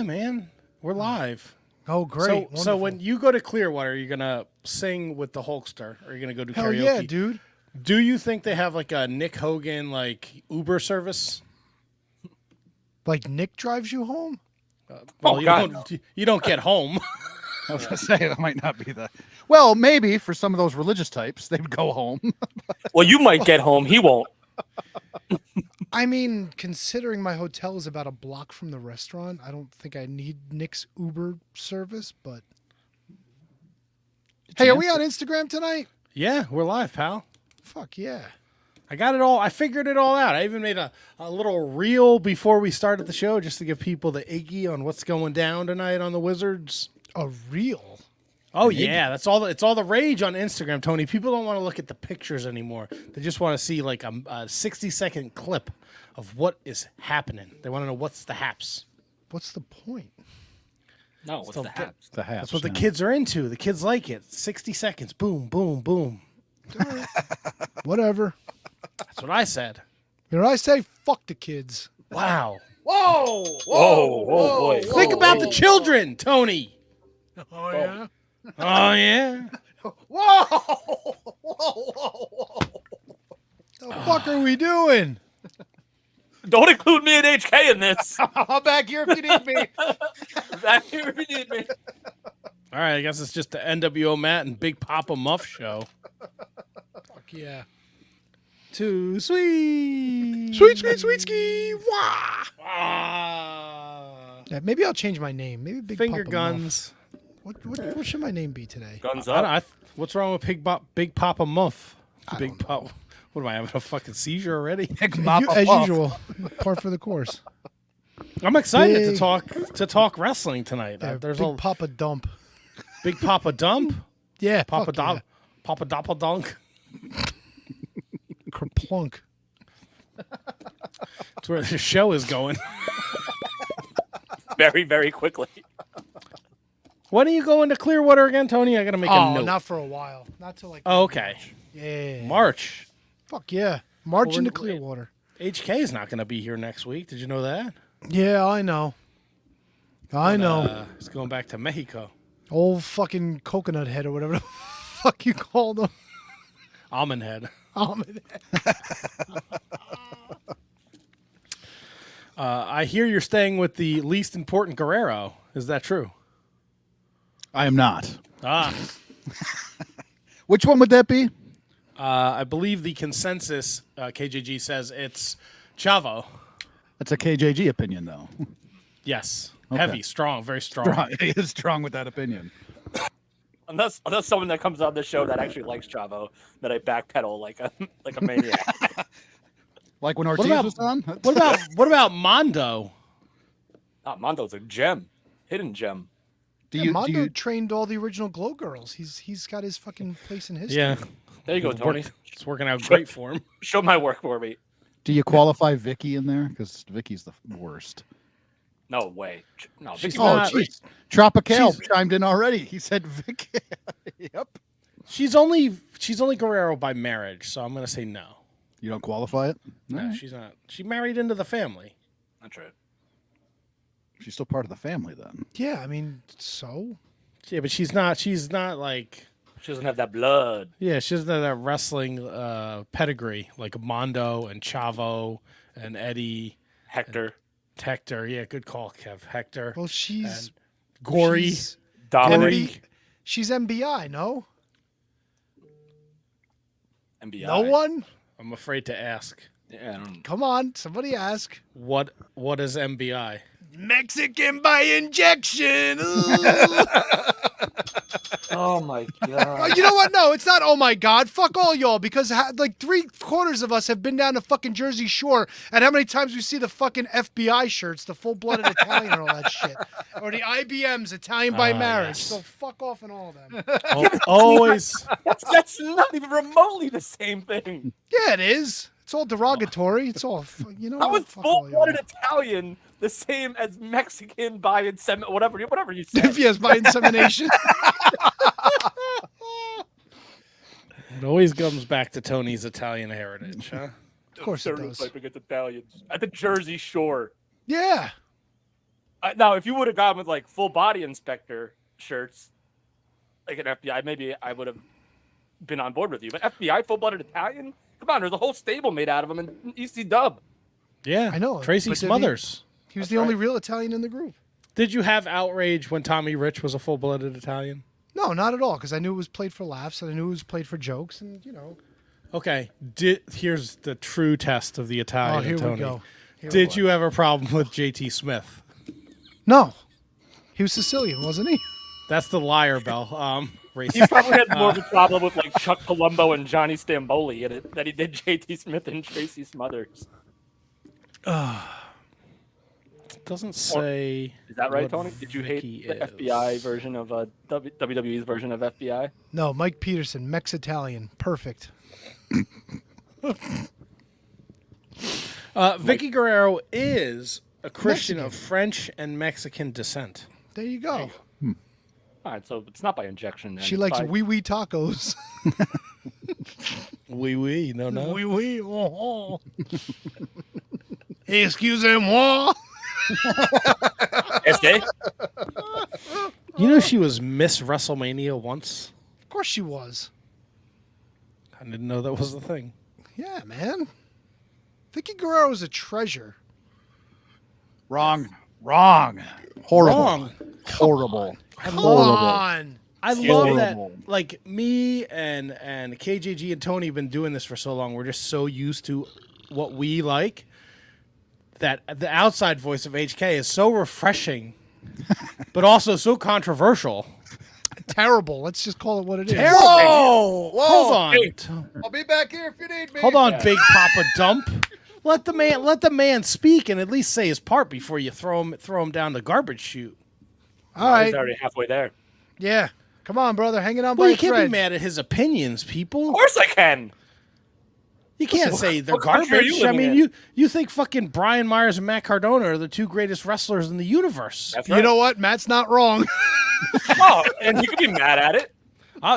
man. We're live. Oh, great. So when you go to Clearwater, are you going to sing with the Hulkster? Or are you going to go do Hell karaoke? yeah, dude. Do you think they have like a Nick Hogan like Uber service? Like Nick drives you home? Well, you don't get home. I was going to say, that might not be the... Well, maybe for some of those religious types, they would go home. Well, you might get home. He won't. I mean, considering my hotel is about a block from the restaurant, I don't think I need Nick's Uber service, but... Hey, are we on Instagram tonight? Yeah, we're live, pal. Fuck yeah. I got it all. I figured it all out. I even made a little reel before we started the show just to give people the Iggy on what's going down tonight on the Wizards. A reel? Oh, yeah. That's all. It's all the rage on Instagram, Tony. People don't want to look at the pictures anymore. They just want to see like a 60-second clip of what is happening. They want to know what's the haps. What's the point? No, what's the haps? The haps, That's what the kids are into. The kids like it. 60 seconds. Boom, boom, boom. Whatever. That's what I said. You know what I say? Fuck the kids. Wow. Whoa! Whoa, boy. Think about the children, Tony. Oh, yeah? Oh, yeah. Whoa! Whoa! The fuck are we doing? Don't include me and HK in this. I'm back here if you need me. Back here if you need me. All right, I guess it's just the NWO Matt and Big Papa Muff show. Fuck yeah. Too sweet. Sweet, sweet, sweet ski. Wah! Ah. Yeah, maybe I'll change my name. Maybe Big Finger Papa guns. Muff. What should my name be today? Guns I don't- up. what's wrong with Big Papa Muff? Big Papa. What am I having a fucking seizure already? As usual, par for the course. I'm excited Big- to talk wrestling tonight. Yeah, There's Big a Papa Dump. Big Papa Dump, Yeah, Papa fuck Dop, Papa Doppledunk. yeah. Kerplunk. That's where the show is going. Very, very quickly. When are you going to Clearwater again, Tony? I gotta make a Oh, note. not for a while. Not till like. Oh, okay. Yeah. March. Fuck yeah. March Well, into we're- Clearwater. HK is not gonna be here next week. Did you know that? Yeah, I know. I know. He's going back to Mexico. Old fucking coconut head or whatever the fuck you called him. Almond head. Almond I hear you're staying with the least important Guerrero. Is that true? I am not. Ah. Which one would that be? I believe the consensus, KJG says it's Chavo. That's a KJG opinion, though. Yes. Okay. Heavy, strong, very strong. He is strong with that opinion. Unless someone that comes on the show that actually likes Chavo, that I backpedal like a maniac. Like when Ortiz was on? What about Mondo? Mondo's a gem. Hidden gem. Mondo trained all the original Glow Girls. He's got his fucking place in history. Yeah. There you go, Tony. It's working out great for him. Show my work for me. Do you qualify Vicky in there? Because Vicky's the worst. No way. No, She's Vicky. not- jeez. Tropical She's- chimed in already. He said Vicky. Yep. She's only Guerrero by marriage, so I'm gonna say no. You don't qualify it? No, No. she's not. She married into the family. That's right. She's still part of the family then. Yeah, I mean, so? Yeah, but she's not like She doesn't have that blood. yeah, she doesn't have that wrestling pedigree like Mondo and Chavo and Eddie. Hector. Hector, yeah, good call, Kev. Hector. Well, she's... And Gory. she's Dominic. She's MBI, no? MBI. No one? I'm afraid to ask. Yeah, I don't... Come on, somebody ask. What is MBI? Mexican by injection. Oh my god. You know what? No, it's not. Oh my God! Fuck all y'all, because like 3/4 of us have been down to fucking Jersey Shore, and how many times we see the fucking FBI shirts, the full-blooded Italian and all that shit, or the IBMs, Italian by marriage. Yes. So fuck off and all of them. Always. That's not even remotely the same thing. Yeah, it is. It's all derogatory. It's all you know. How what? is Fuck all y'all. full-blooded Italian the same as Mexican by whatever you said? Yes, by insemination. It always comes back to Tony's Italian heritage, huh? Of course it does. Stereotyping it's Italians at the Jersey Shore. Yeah. Now, if you would have gone with like full body inspector shirts, like an FBI, maybe I would have been on board with you. But FBI full-blooded Italian? Come on, there's a whole stable made out of them in EC Dub. Yeah, I know. Tracy but then Smothers. He was That's the only right. real Italian in the group. Did you have outrage when Tommy Rich was a full-blooded Italian? No, not at all, because I knew it was played for laughs, and I knew it was played for jokes, and Okay, here's the true test of the Italian. Oh, here Tony. we go. Did you have a problem with JT Smith? No, he was Sicilian, wasn't he? That's the liar bell. He Racist. probably had more of a problem with like Chuck Palumbo and Johnny Stamboli in it than he did JT Smith and Tracy Smothers. Doesn't say. Is that right, what Tony? Did you hate Vicky the is. FBI version of WWE's version of FBI? No, Mike Peterson, Mex-Italian, perfect. Vicky Guerrero is a Christian of French and Mexican descent. There you go. All right, so it's not by injection. Then. She It's likes by- wee tacos. Oui, no. Oui, oh. Excusez-moi. SD? You know she was Miss Wrestlemania once? Of course she was. I didn't know that was the thing. Yeah, man. Vicky Guerrero is a treasure. Wrong. Horrible. Wrong. Horrible. Come Horrible. on. I Excuse love me? that. Like me and KJG and Tony have been doing this for so long. We're just so used to what we like that the outside voice of HK is so refreshing, but also so controversial. Terrible. Let's just call it what it is. Terrible. Whoa! Hold on. Hey. I'll be back here if you need me. Hold on, Big Papa Dump. Let the man speak and at least say his part before you throw him down the garbage chute. All He's right. already halfway there. Yeah. Come on, brother. Hanging on Well, by you a can't thread. be mad at his opinions, people. Of course I can. You can't say they're what country are garbage. you I living mean, in? you think fucking Brian Myers and Matt Cardona are the two greatest wrestlers in the universe. That's right. You know what? Matt's not wrong. Oh, and you could be mad at it.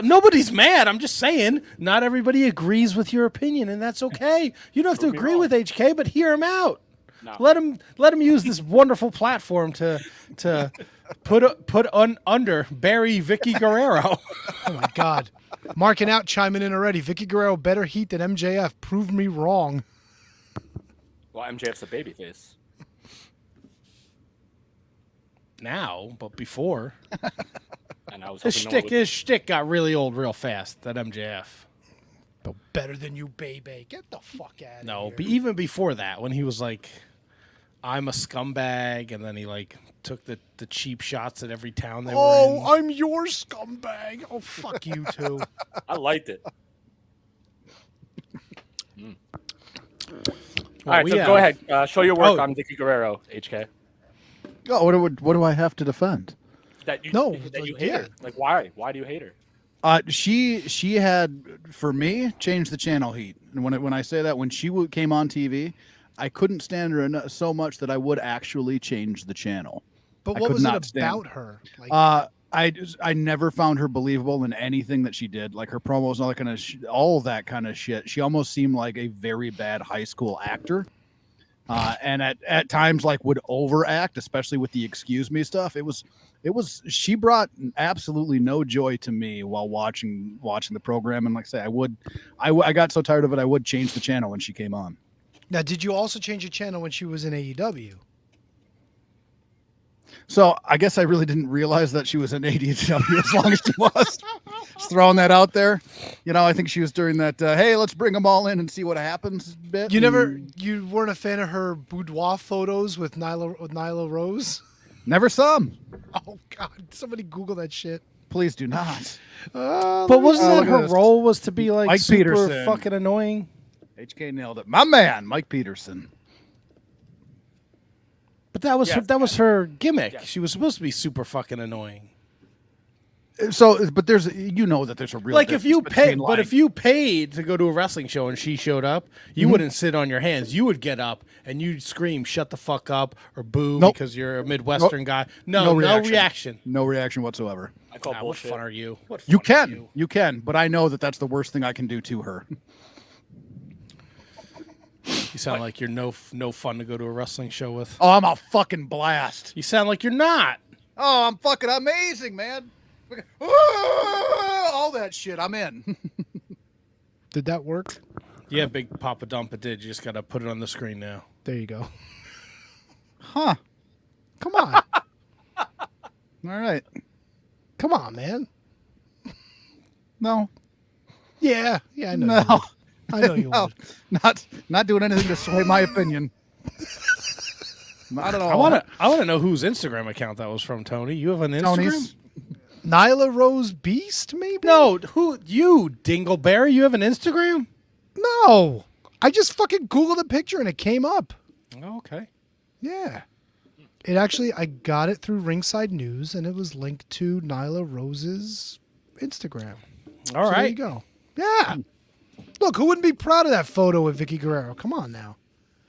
Nobody's mad. I'm just saying, not everybody agrees with your opinion, and that's okay. You don't have to Prove me agree wrong. with HK, but hear him out. No. Let him use this wonderful platform to put under Barry Vicky Guerrero. Oh, my God. Marking out, chiming in already. Vicky Guerrero, better heat than MJF. Prove me wrong. Well, MJF's a babyface. Now, but before, And I was his hoping no one would- shtick got really old real fast. That MJF. But better than you, baby. Get the fuck out of No, here. but even before that, when he was like, "I'm a scumbag," and then he like took the cheap shots at every town they were in. Oh, I'm your scumbag. Oh, fuck you, too. I liked it. Well, All right, so yeah. go ahead. Show your work Oh. on Vicky Guerrero, HK. Oh, what do I have to defend? That you No, that you like, hate yeah. her. Like why? Why do you hate her? She had, for me, changed the channel heat. And when I say that, when she came on TV, I couldn't stand her so much that I would actually change the channel. But I what could was it not stand- about her? Like, I never found her believable in anything that she did, like her promos and all that kind of all that kind of shit. She almost seemed like a very bad high school actor, and at times like would overact, especially with the excuse me stuff. It was she brought absolutely no joy to me while watching the program. And like I say, I got so tired of it, I would change the channel when she came on. now, did you also change your channel when she was in AEW? So I guess I really didn't realize that she was in AEW as long as she was. Just throwing that out there. You know, I think she was during that, hey, let's bring them all in and see what happens bit. You and you weren't a fan of her boudoir photos with Nyla Rose? never saw them. Oh, God. Somebody Google that shit. Please do not. But wasn't look that at her this. role was to be like Mike super Peterson. fucking annoying? HK nailed it. My man, Mike Peterson. But that was Yes, that was her gimmick. Yes. She was supposed to be super fucking annoying. So, but there's, that there's a real Like if you difference paid, between, but if you paid to go to a wrestling show and she showed up, you wouldn't sit on your hands. You would get up and you'd scream, "Shut the fuck up!" or "Boo" Nope. because you're a Midwestern guy. No, no no reaction. reaction. no reaction whatsoever. I call What bullshit. fun are you? What You fun are can, you can, but I know that that's the worst thing I can do to her. You sound like you're no fun to go to a wrestling show with. Oh, I'm a fucking blast. You sound like you're not. Oh, I'm fucking amazing, man. All that shit, I'm in. Did that work? Yeah, Big Papa Dump, it did. You just got to put it on the screen now. There you go. Huh. Come on. All right. Come on, man. No. Yeah, I know. No. I know you No. would. Not doing anything to sway my opinion. Not at all. I want to know whose Instagram account that was from, Tony. You have an Instagram? Tony's. Nyla Rose Beast, maybe? No, you, Dingleberry? You have an Instagram? No. I just fucking Googled a picture and it came up. Oh, okay. Yeah. It actually, I got it through Ringside News and it was linked to Nyla Rose's Instagram. All So right. there you go. Yeah. Look, who wouldn't be proud of that photo with Vicky Guerrero? Come on now.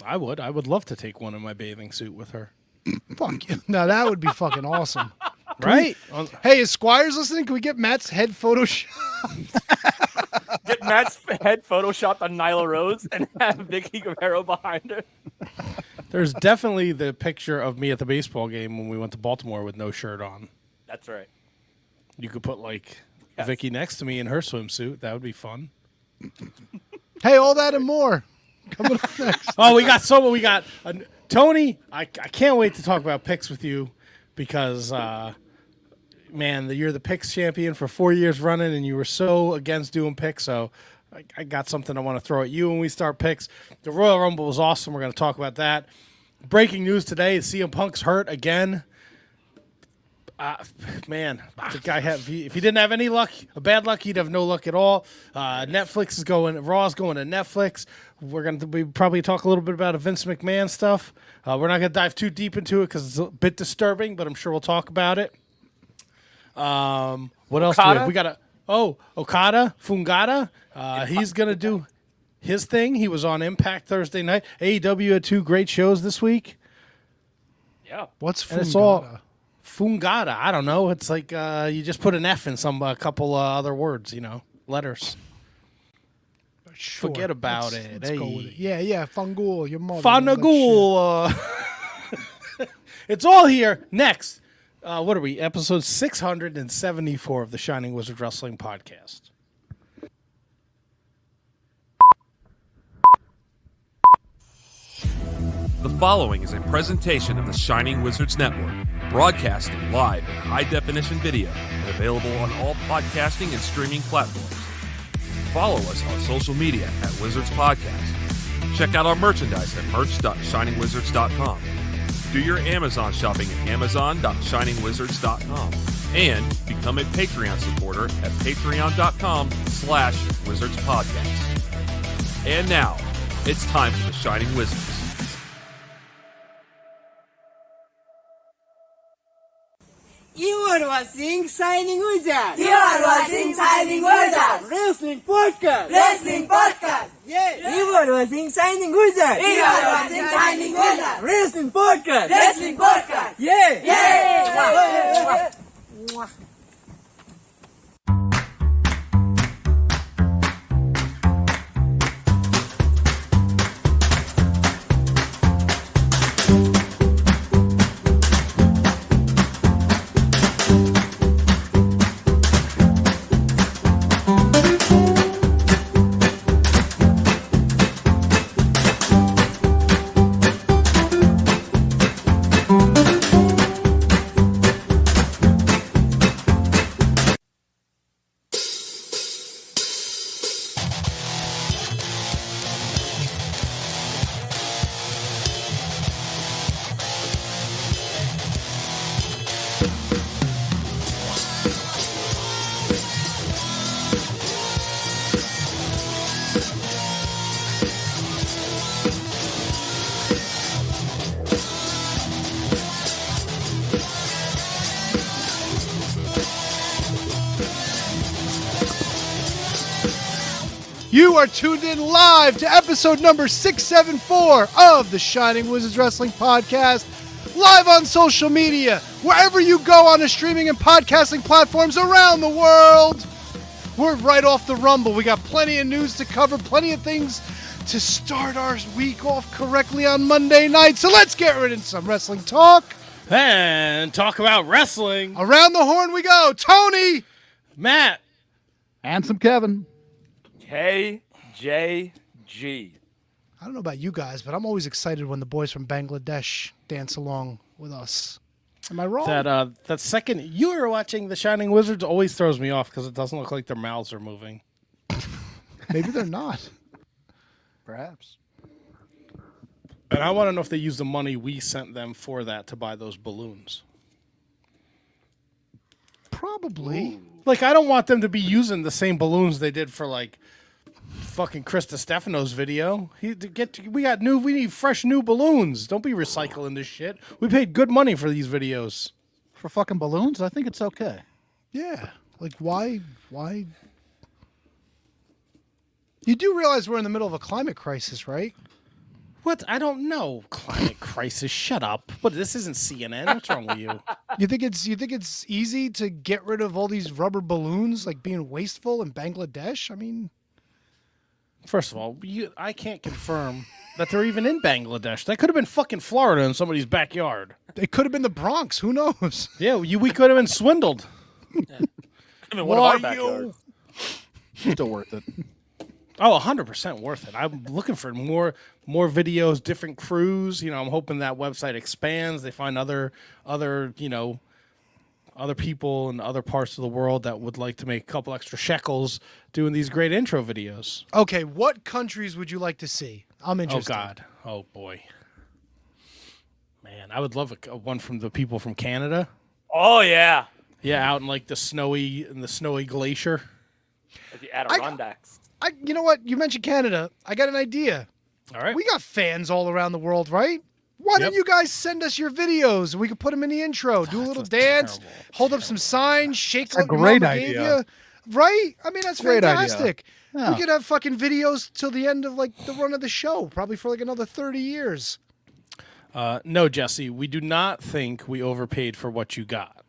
I would. I would love to take one in my bathing suit with her. Fuck you. Now that would be fucking awesome. Right? Hey, is Squires listening? Can we get Matt's head Photoshop? Get Matt's head photoshopped on Nyla Rose and have Vicky Guerrero behind her. There's definitely the picture of me at the baseball game when we went to Baltimore with no shirt on. That's right. You could put, like, Yes. Vicky next to me in her swimsuit. That would be fun. Hey, all that and more. Coming up next. Oh, we got Tony, I can't wait to talk about picks with you because, man, you're the picks champion for 4 years running, and you were so against doing picks. So I got something I want to throw at you when we start picks. The Royal Rumble was awesome. We're going to talk about that. Breaking news today: CM Punk's hurt again. Man, the guy if he didn't have any luck, bad luck, he'd have no luck at all. Netflix is going, Raw's going to Netflix. We're going to probably talk a little bit about a Vince McMahon stuff. We're not going to dive too deep into it because it's a bit disturbing, but I'm sure we'll talk about it. What else do we have? We got Okada, Fungada. He's going to do his thing. He was on Impact Thursday night. AEW had 2 great shows this week. Yeah. What's And it's all Fungada? Fungada. I don't know. It's like you just put an F in a couple other words, letters. Sure. Forget about Let's it. go Hey. with it. Yeah, Fangul, your mother. all that Fanagul. It's all here. Next. What are we? Episode 674 of the Shining Wizard Wrestling Podcast. The following is a presentation of the Shining Wizards Network, broadcasting live in high-definition video and available on all podcasting and streaming platforms. Follow us on social media at Wizards Podcast. Check out our merchandise at merch.shiningwizards.com. Do your Amazon shopping at amazon.shiningwizards.com. And become a Patreon supporter at patreon.com/wizardspodcast. And now, it's time for the Shining Wizards. You are watching Shining Wizard. You are watching Shining Wizard. Wrestling Podcast. Wrestling Podcast. Yeah. You are watching Shining Wizard. You are watching Shining Wizard. Wrestling Podcast. Wrestling Podcast. Yeah. Yeah. You are tuned in live to episode number 674 of the Shining Wizards Wrestling Podcast, live on social media, wherever you go on the streaming and podcasting platforms around the world. We're right off the Rumble. We got plenty of news to cover, plenty of things to start our week off correctly on Monday night. So let's get rid of some wrestling talk. And talk about wrestling. Around the horn we go. Tony. Matt. Handsome Kevin. KJG. I don't know about you guys, but I'm always excited when the boys from Bangladesh dance along with us. Am I wrong? That second you were watching The Shining Wizards always throws me off because it doesn't look like their mouths are moving. Maybe they're not. Perhaps. And I want to know if they used the money we sent them for that to buy those balloons. Probably. Like, I don't want them to be using the same balloons they did for, like, fucking Chris DiStefano's video. We need fresh new balloons. Don't be recycling this shit. We paid good money for these videos. For fucking balloons, I think it's okay. Yeah. Like, why? You do realize we're in the middle of a climate crisis, right? What? I don't know. Climate crisis. Shut up. But this isn't CNN. What's wrong with you? You think it's easy to get rid of all these rubber balloons, like being wasteful in Bangladesh? I mean, First of all, I can't confirm that they're even in Bangladesh. That could have been fucking Florida in somebody's backyard. it could have been the Bronx. Who knows? Yeah, we could have been swindled. I mean, what about backyard? Still worth it. Oh, 100% worth it. I'm looking for more videos, different crews. You know, I'm hoping that website expands. They find other people in other parts of the world that would like to make a couple extra shekels doing these great intro videos. Okay, what countries would you like to see? I'm interested. Oh God. Oh boy. Man, I would love one from the people from Canada. Oh yeah. Yeah, out in like the snowy glacier. Like the Adirondacks. You know what? You mentioned Canada. I got an idea. All right. We got fans all around the world, right? Why don't you guys send us your videos and we can put them in the intro? Do a little dance, terrible. hold up some signs, shake That's a what your great mama gave idea. you. Right? I mean, that's Great idea. fantastic. Yeah. We could have fucking videos till the end of like the run of the show, probably for like another 30 years. No, Jesse, we do not think we overpaid for what you got.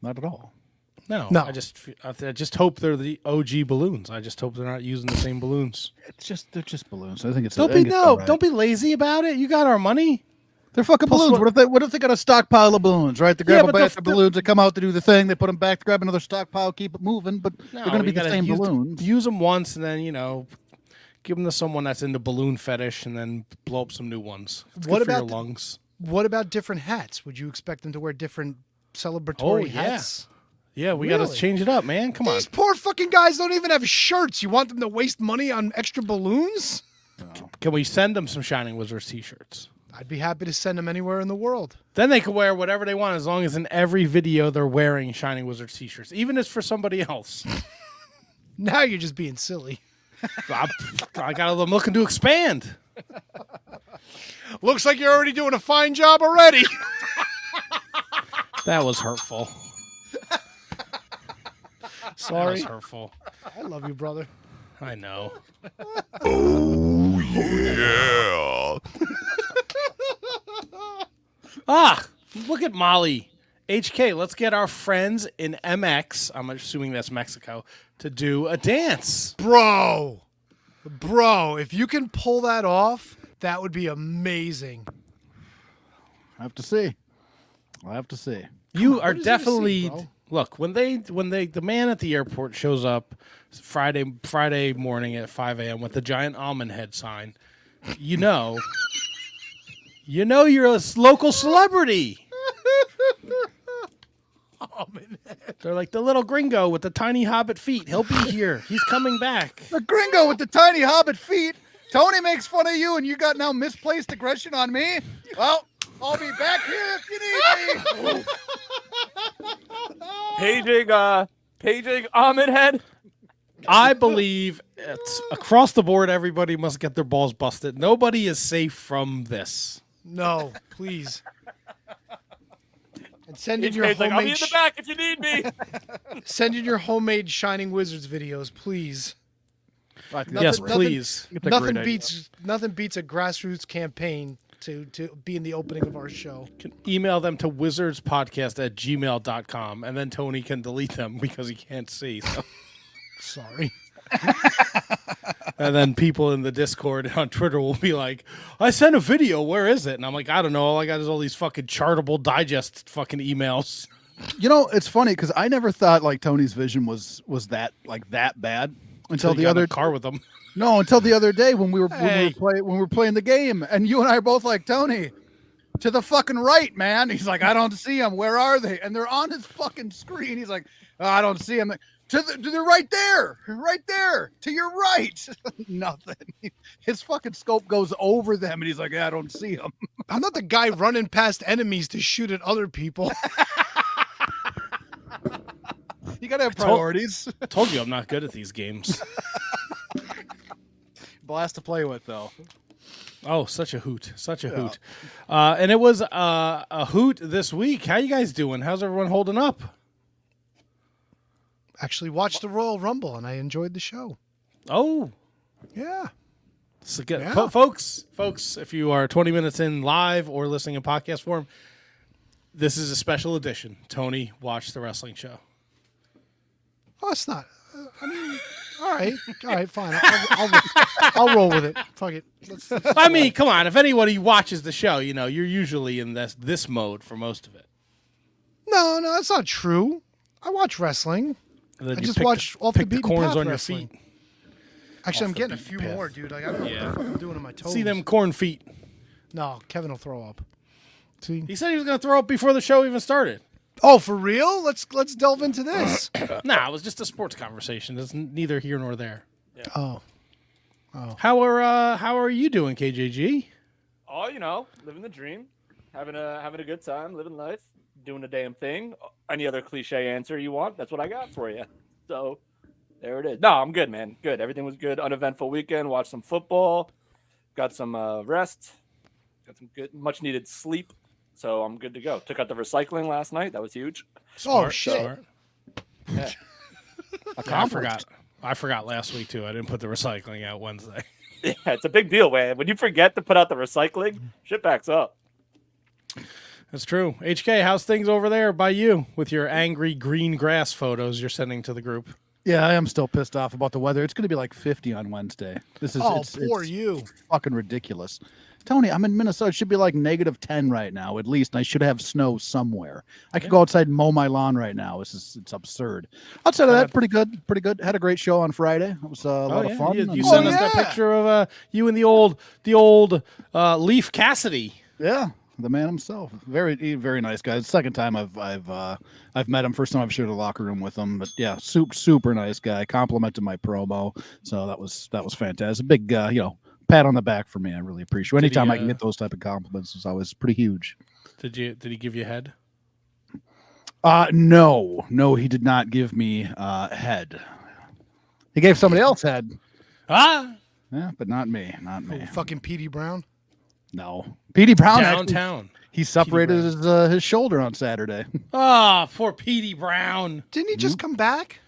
Not at all. No. No. I just hope they're the OG balloons. I just hope they're not using the same balloons. They're just balloons. I think it's. Don't be lazy about it. You got our money. They're fucking Plus balloons. What if they got a stockpile of balloons, right? They Yeah, grab a but batch of balloons, they come out to do the thing, they put them back, grab another stockpile, keep it moving, but they're going to be the same balloons. Use them once and then, give them to someone that's into balloon fetish and then blow up some new ones. It's What good for about your lungs? What about different hats? Would you expect them to wear different celebratory yeah. hats? Yeah, we got to Really? change it up, man. Come on. These poor fucking guys don't even have shirts. You want them to waste money on extra balloons? Can we send them some Shining Wizards t-shirts? I'd be happy to send them anywhere in the world. Then they can wear whatever they want as long as in every video they're wearing Shining Wizards t-shirts, even if it's for somebody else. Now you're just being silly. I'm looking to expand. Looks like you're already doing a fine job already. That was hurtful. That Sorry. was hurtful. I love you, brother. I know. Yeah. Look at Molly. HK, let's get our friends in MX, I'm assuming that's Mexico, to do a dance. Bro, if you can pull that off, that would be amazing. I have to see. You are what is there to see, definitely bro? look when the man at the airport shows up Friday morning at 5 a.m. with the giant almond head sign. You're a local celebrity. Almond head. They're like the little gringo with the tiny hobbit feet. He'll be here. He's coming back. The gringo with the tiny hobbit feet. Tony makes fun of you, and you got now misplaced aggression on me. Well, I'll be back here if you need me. Paging Ahmed Head. I believe it's across the board. Everybody must get their balls busted. Nobody is safe from this. No, please. And send in your I'll be in homemade the back if you need me. send in your homemade Shining Wizards videos, please. Yes, please. Nothing beats a grassroots campaign to be in the opening of our show. Can email them to wizardspodcast@gmail.com, and then Tony can delete them because he can't see. So. Sorry. And then people in the Discord on Twitter will be like, I sent a video. Where is it? And I'm like, I don't know. All I got is all these fucking Chartable Digest fucking emails. You know, it's funny because I never thought like Tony's vision was that bad until the other car with them. No, until the other day when we were Hey. when we were playing the game, and you and I are both like, Tony, to the fucking right, man. He's like, I don't see them. Where are they? And they're on his fucking screen. He's like, oh, I don't see them. They're right there, to your right. Nothing. His fucking scope goes over them, and he's like, yeah, I don't see them. I'm not the guy running past enemies to shoot at other people. You gotta have priorities. I told you I'm not good at these games. Blast to play with, though. Oh, such a hoot. Such a hoot. And it was a hoot this week. How you guys doing? How's everyone holding up? Actually watched the Royal Rumble, and I enjoyed the show. Oh, Yeah. so good. Yeah. Folks, if you are 20 minutes in live or listening in podcast form, this is a special edition. Tony watched the wrestling show. Oh, it's not. I mean, all right, fine. I'll roll with it. Fuck it. Let's I mean, come on. If anybody watches the show, you know, you're usually in this mode for most of it. No, that's not true. I watch wrestling. And then I you just pick watch off the pick beaten corns path on wrestling. your feet. Actually, I'm Off the getting a beaten few path. more, dude. Like, I don't know what the fuck I'm doing on my toes. See them corn feet. No, Kevin will throw up. See? He said he was going to throw up before the show even started. Oh, for real? Let's delve into this. Nah, it was just a sports conversation. It's neither here nor there. Oh. How are you doing, KJG? Oh, you know, living the dream, having a good time, living life, doing a damn thing. Any other cliche answer you want, that's what I got for you. So there it is. No, I'm good, man. Good. Everything was good. Uneventful weekend. Watched some football. Got some rest. Got some good, much needed sleep. So I'm good to go. Took out the recycling last night. That was huge. Shit. Smart. Yeah. Yeah, I forgot last week too. I didn't put the recycling out Wednesday. Yeah, it's a big deal, man. When you forget to put out the recycling, shit backs up. That's true. HK, how's things over there by you with your angry green grass photos you're sending to the group? Yeah, I am still pissed off about the weather. It's going to be like 50 on Wednesday. This is Poor it's you. fucking ridiculous. Tony, I'm in Minnesota. It should be like -10 right now, at least. And I should have snow somewhere. I could go outside and mow my lawn right now. It's absurd. Outside of that, pretty good. Had a great show on Friday. It was a lot of fun. You sent us that yeah. picture of you and the old Leaf Cassidy. Yeah, the man himself. Very nice guy. It's the second time I've met him. First time I've shared a locker room with him. But yeah, super nice guy. Complimented my promo, so that was fantastic. Big pat on the back for me. I really appreciate it. Anytime I can get those type of compliments, it's always pretty huge. Did he give you a head? No, he did not give me head. He gave somebody else head. Ah, Yeah, but not me. Not me. Oh, fucking Petey Brown. No. Petey Brown. downtown. He separated his shoulder on Saturday. Ah, poor Petey Brown. Didn't he just come back?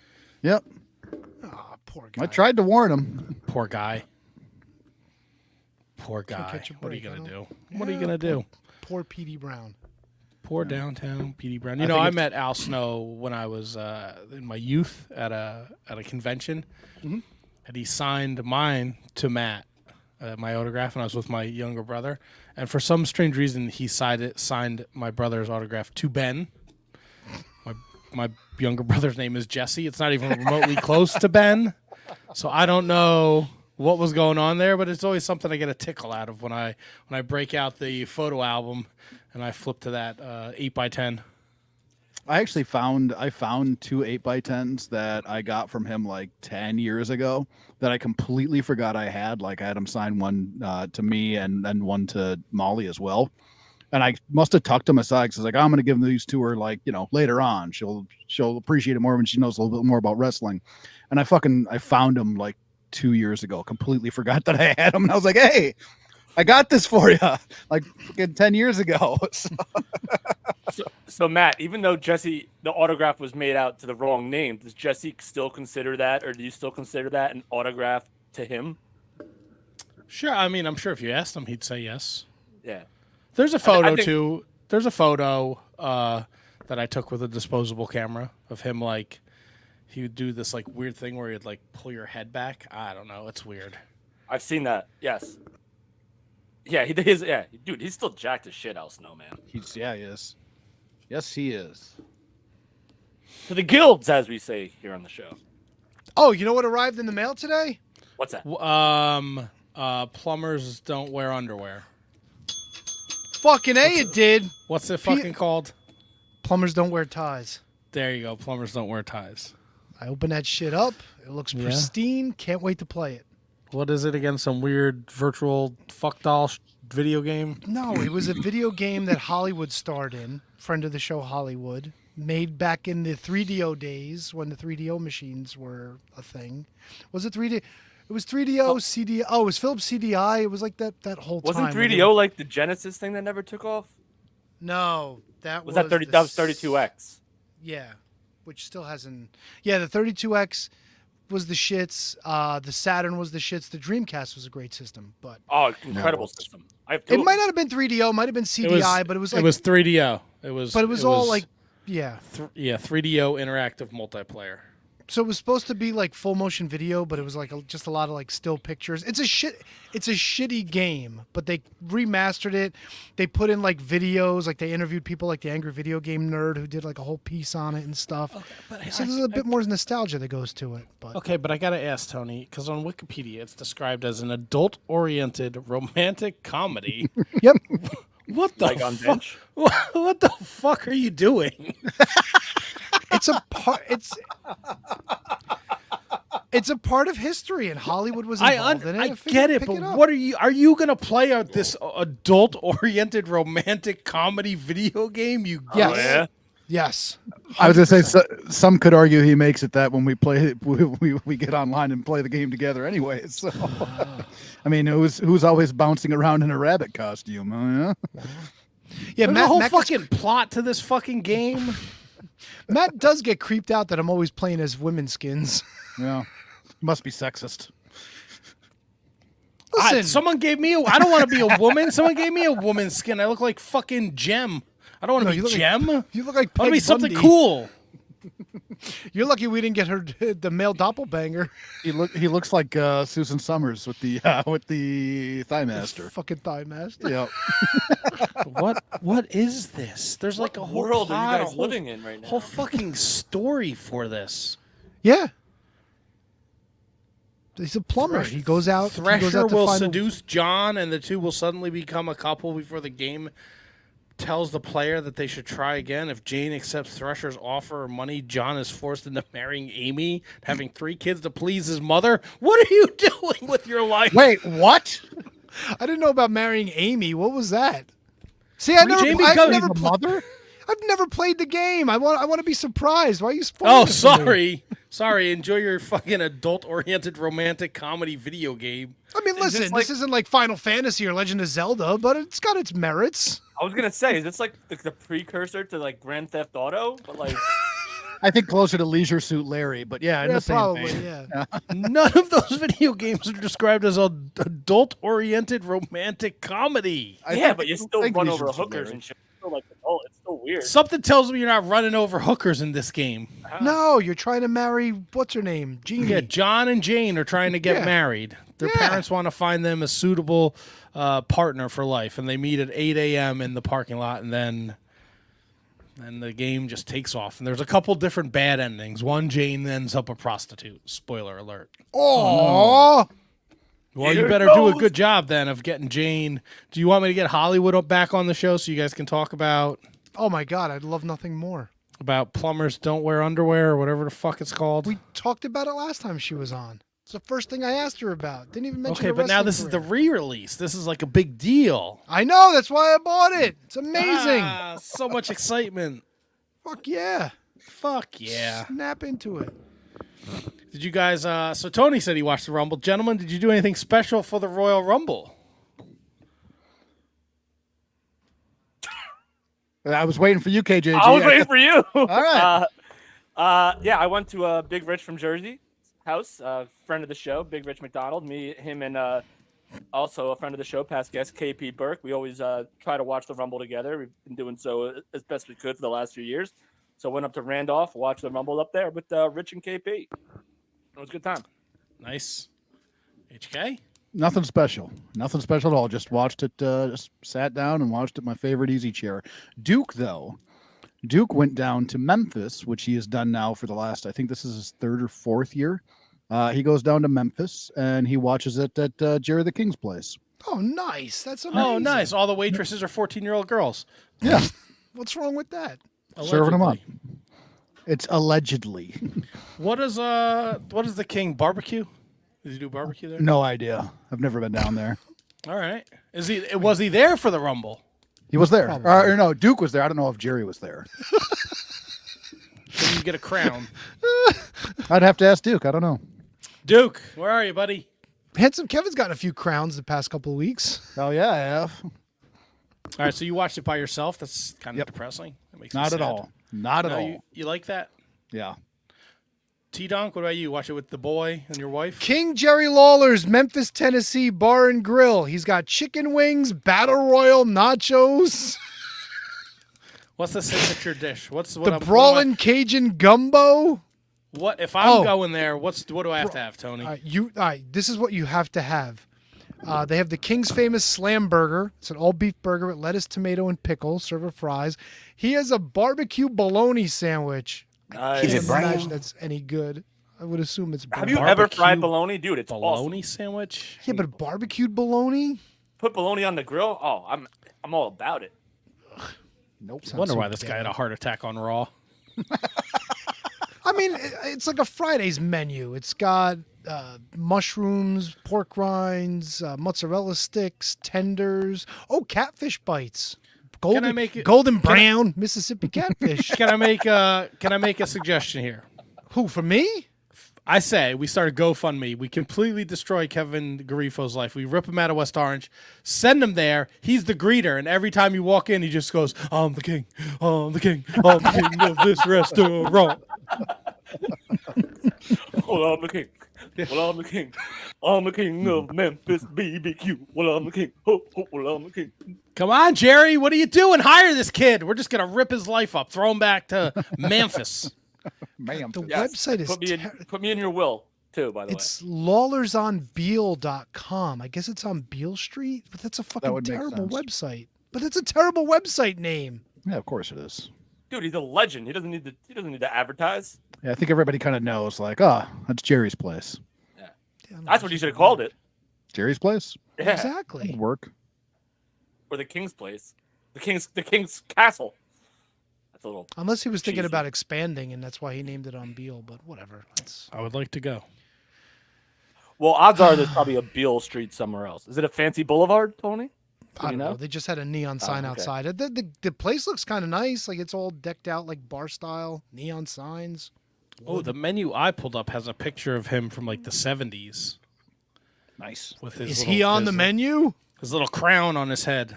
Yep. Oh, poor guy. I tried to warn him. Poor guy. Poor guy. catch a What are you break, gonna huh? do? What are you gonna do? Poor Petey Brown. Poor downtown Petey Brown. You I know, think I it's- met Al Snow when I was in my youth at a convention, and he signed mine to Matt, my autograph, and I was with my younger brother. And for some strange reason, he signed my brother's autograph to Ben. My younger brother's name is Jesse. It's not even remotely close to Ben, so I don't know what was going on there, but it's always something I get a tickle out of when I break out the photo album and I flip to that 8x10. I actually found two 8x10s that I got from him like 10 years ago that I completely forgot I had. Like I had him sign one to me and then one to Molly as well. And I must have tucked them aside because I was like, I'm going to give these to her like, later on. She'll appreciate it more when she knows a little bit more about wrestling. And I found them like 2 years ago, completely forgot that I had them. And I was like, hey, I got this for you like fucking 10 years ago. So Matt, even though Jesse, the autograph was made out to the wrong name, does Jesse still consider that, or do you still consider that an autograph to him? Sure. I mean, I'm sure if you asked him, he'd say yes. Yeah. There's a photo I think- too. There's a photo that I took with a disposable camera of him. Like he would do this like weird thing where he'd like pull your head back. I don't know. It's weird. I've seen that. Yes. Yeah, he is. Yeah, dude, he's still jacked as shit, Al Snow, man. He is. Yes, he is. To the guilds, as we say here on the show. Oh, you know what arrived in the mail today? What's that? Plumbers don't wear underwear. Fucking A, it did. What's it fucking called? Plumbers don't wear ties. There you go. Plumbers don't wear ties. I opened that shit up. It looks pristine. Can't wait to play it. What is it again? Some weird virtual fuck doll video game? No, it was a video game that Hollywood starred in. Friend of the show, Hollywood. Made back in the 3DO days when the 3DO machines were a thing. Was it 3D? It was 3DO, CDI. Oh, it was Philips CDI. It was like that whole time. Wasn't 3DO like the Genesis thing that never took off? No, that was that 30? That was 32X. Yeah, which still hasn't. Yeah, the 32X was the shits. The Saturn was the shits. The Dreamcast was a great system, but Incredible system. I have it might not have been 3DO. Might have been CDI, but it was like it was 3DO. It was, but it was all like 3DO interactive multiplayer. So it was supposed to be like full motion video, but it was like just a lot of like still pictures. It's a shitty game, but they remastered it. They put in like videos, like they interviewed people like the Angry Video Game Nerd who did like a whole piece on it and stuff. Okay, but so there's a bit more nostalgia that goes to it. But okay, but I gotta ask Tony, because on Wikipedia it's described as an adult-oriented romantic comedy. Yep. What the like on bench? What the fuck are you doing? It's a part. It's a part of history, and Hollywood was involved in it. I get it, but what are you gonna play this adult-oriented romantic comedy video game? Yes. Yeah. Yes. I was gonna say some could argue he makes it that when we play we get online and play the game together anyway. So I mean, who's always bouncing around in a rabbit costume? Yeah. Yeah, There's a whole fucking plot to this fucking game. Matt does get creeped out that I'm always playing as women's skins. Yeah, must be sexist. Listen, someone gave me I don't want to be a woman. Someone gave me a woman's skin. I look like fucking Gem. I don't want to be Gem. You look like I want to be Peg something Bundy. cool. You're lucky we didn't get her the male doppelbanger. He looks like Susan Summers with the Thigh Master. Fucking Thigh Master. Yeah. What is this? There's like a whole world are you plot, guys living in right now? Whole fucking story for this. Yeah. He's a plumber. He goes out. Thresher will seduce John, and the two will suddenly become a couple before the game tells the player that they should try again. If Jane accepts Thresher's offer of money, John is forced into marrying Amy, having 3 kids to please his mother. What are you doing with your life? Wait, what? I didn't know about marrying Amy. What was that? See, I've never played the game. I want to be surprised. Why are you spoiling it for me? Sorry. Enjoy your fucking adult-oriented romantic comedy video game. I mean, listen, this isn't like Final Fantasy or Legend of Zelda, but it's got its merits. I was gonna say, is this like the precursor to like Grand Theft Auto? But like, I think closer to Leisure Suit Larry, but yeah, in the same probably, vein. yeah. None of those video games are described as adult-oriented romantic comedy. but you still run over hookers and shit. It's still like adult. It's still weird. Something tells me you're not running over hookers in this game. No, you're trying to marry what's her name, Jeannie. Yeah, John and Jane are trying to get married. Their parents want to find them a suitable partner for life, and they meet at 8 a.m. in the parking lot, and then the game just takes off. And there's a couple different bad endings. One, Jane ends up a prostitute. Spoiler alert. Oh. Well, you better do a good job then of getting Jane. Do you want me to get Hollywood back on the show so you guys can talk about? Oh my God, I'd love nothing more. About plumbers don't wear underwear or whatever the fuck it's called. We talked about it last time she was on. It's the first thing I asked her about. Didn't even mention. Okay, but now this is the re-release. This is like a big deal. I know. That's why I bought it. It's amazing. So much excitement. Fuck yeah. Fuck yeah. Snap into it. Did you guys? So Tony said he watched the Rumble. Gentlemen, did you do anything special for the Royal Rumble? I was waiting for you, KJG. I was waiting for you. All right. Yeah, I went to Big Rich from Jersey house, friend of the show, Big Rich McDonald. Me, him, and also a friend of the show, past guest KP Burke. We always try to watch the Rumble together. We've been doing so as best we could for the last few years. So I went up to Randolph, watched the Rumble up there with Rich and KP. It was a good time. Nice. HK? Nothing special. Nothing special at all. Just watched it, just sat down and watched it in my favorite easy chair. Duke, though. Duke went down to Memphis, which he has done now for the last, I think this is his 3rd or 4th year. He goes down to Memphis and he watches it at Jerry the King's place. Oh, nice. That's amazing. Oh, nice. All the waitresses are 14-year-old girls. Yeah. What's wrong with that? Serving them up. Allegedly. It's allegedly. What is the King barbecue? Does he do barbecue there? No idea. I've never been down there. All right. Was he there for the Rumble? He was there. Probably. Or no, Duke was there. I don't know if Jerry was there. Did you get a crown? I'd have to ask Duke. I don't know. Duke, where are you, buddy? Handsome Kevin's gotten a few crowns the past couple of weeks. Oh, yeah, I have. All right, so you watched it by yourself. That's kind of depressing. That makes me Not at sad. all. Not at No, all. You like that? Yeah. T-Donk, what about you? Watch it with the boy and your wife? King Jerry Lawler's Memphis, Tennessee Bar and Grill. He's got chicken wings, battle royal nachos, What's the signature dish? the brawling Cajun gumbo. What if I'm going there? What do I have to have, Tony? All right, this is what you have to have. They have the King's famous Slam Burger. It's an all-beef burger with lettuce, tomato, and pickle. Serve with fries. He has a barbecue bologna sandwich. I can't imagine that's any good. I would assume it's Have you ever fried bologna? Dude, it's bologna awesome. sandwich? Yeah, but barbecued bologna? Put bologna on the grill? Oh, I'm all about it. Nope. I wonder why this guy had a heart attack on Raw. I mean, it's like a Friday's menu. It's got mushrooms, pork rinds, mozzarella sticks, tenders. Oh, catfish bites. Golden brown Mississippi catfish. Can I make a suggestion here? Who, for me? I say we start a GoFundMe. We completely destroy Kevin Garifo's life. We rip him out of West Orange, send him there. He's the greeter, and every time you walk in, he just goes, "I'm the king. I'm the king. I'm the king of this restaurant." Well, I'm the king. Well, I'm the king. I'm the king of Memphis BBQ. Well, I'm the king. Well, I'm the king. Come on, Jerry. What are you doing? Hire this kid. We're just gonna rip his life up. Throw him back to Memphis. Man, The website is put me in your will too. By the it's lawlersonbeale.com. I guess it's on Beale Street, but that's a fucking would make terrible sense. website. But that's a terrible website name. yeah, of course it is. way, dude, he's a legend. He doesn't need to advertise. Yeah, I think everybody kind of knows, like, that's Jerry's place. That's what you should have called it. Jerry's place? Yeah, Exactly. Would work. or the king's place, the king's castle. That's a little. Unless he was thinking cheesy. about expanding, and that's why he named it on Beale. But whatever. I would like to go. Well, odds are there's probably a Beale Street somewhere else. Is it a fancy boulevard, Tony? I don't know. They just had a neon sign okay. outside. The place looks kind of nice. Like it's all decked out like bar style, neon signs. Oh, the menu I pulled up has a picture of him from like the 70s. Nice. With his Is little- he on the his- menu? His little crown on his head.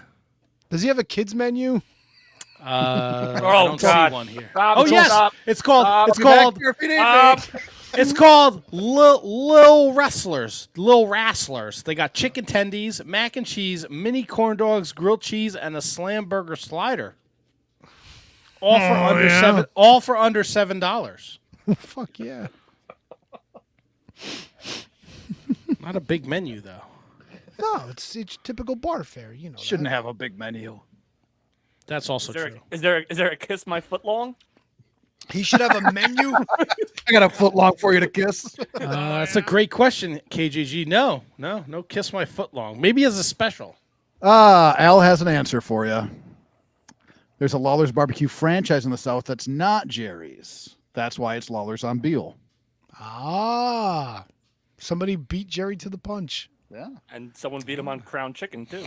Does he have a kids menu? I Oh, don't God. see one here. Stop, Oh yes, stop, it's called. stop. It's called. Stop. It's called Lil Wrestlers. Lil Wrestlers. They got chicken tendies, mac and cheese, mini corn dogs, grilled cheese, and a slam burger slider. All for under seven. All for under $7. Fuck yeah. Not a big menu though. No, it's typical bar fare. You know. Shouldn't have a big menu. That's also true. Is there a kiss my foot long? He should have a menu. I got a foot long for you to kiss. That's a great question, KJG. No, kiss my foot long. Maybe as a special. Al has an answer for you. There's a Lawler's Barbecue franchise in the South that's not Jerry's. That's why it's Lawler's on Beale. Somebody beat Jerry to the punch. Yeah. And someone beat him on Crown Chicken too.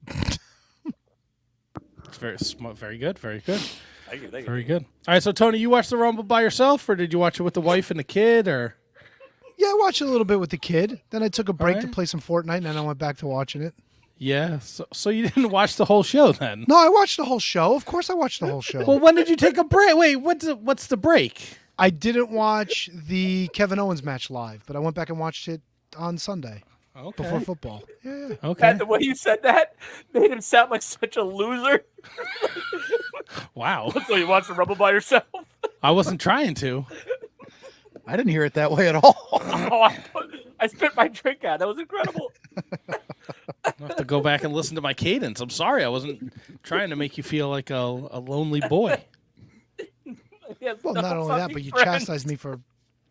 It's very smart. Very good. Very good. Thank you. Very good. All right, so Tony, you watched the Rumble by yourself, or did you watch it with the wife and the kid, or? Yeah, I watched it a little bit with the kid. Then I took a break to Alright. play some Fortnite, and then I went back to watching it. Yeah. So you didn't watch the whole show then? No, I watched the whole show. Of course I watched the whole show. Well, when did you take a break? Wait, what's the break? I didn't watch the Kevin Owens match live, but I went back and watched it on Sunday Okay. before football. Yeah. Okay. The way you said that made him sound like such a loser. Wow. So you watched the Rumble by yourself? I wasn't trying to. I didn't hear it that way at all. Oh, I spit my drink out. That was incredible. I'll have to go back and listen to my cadence. I'm sorry. I wasn't trying to make you feel like a lonely boy. Well, not only that, but you chastised me for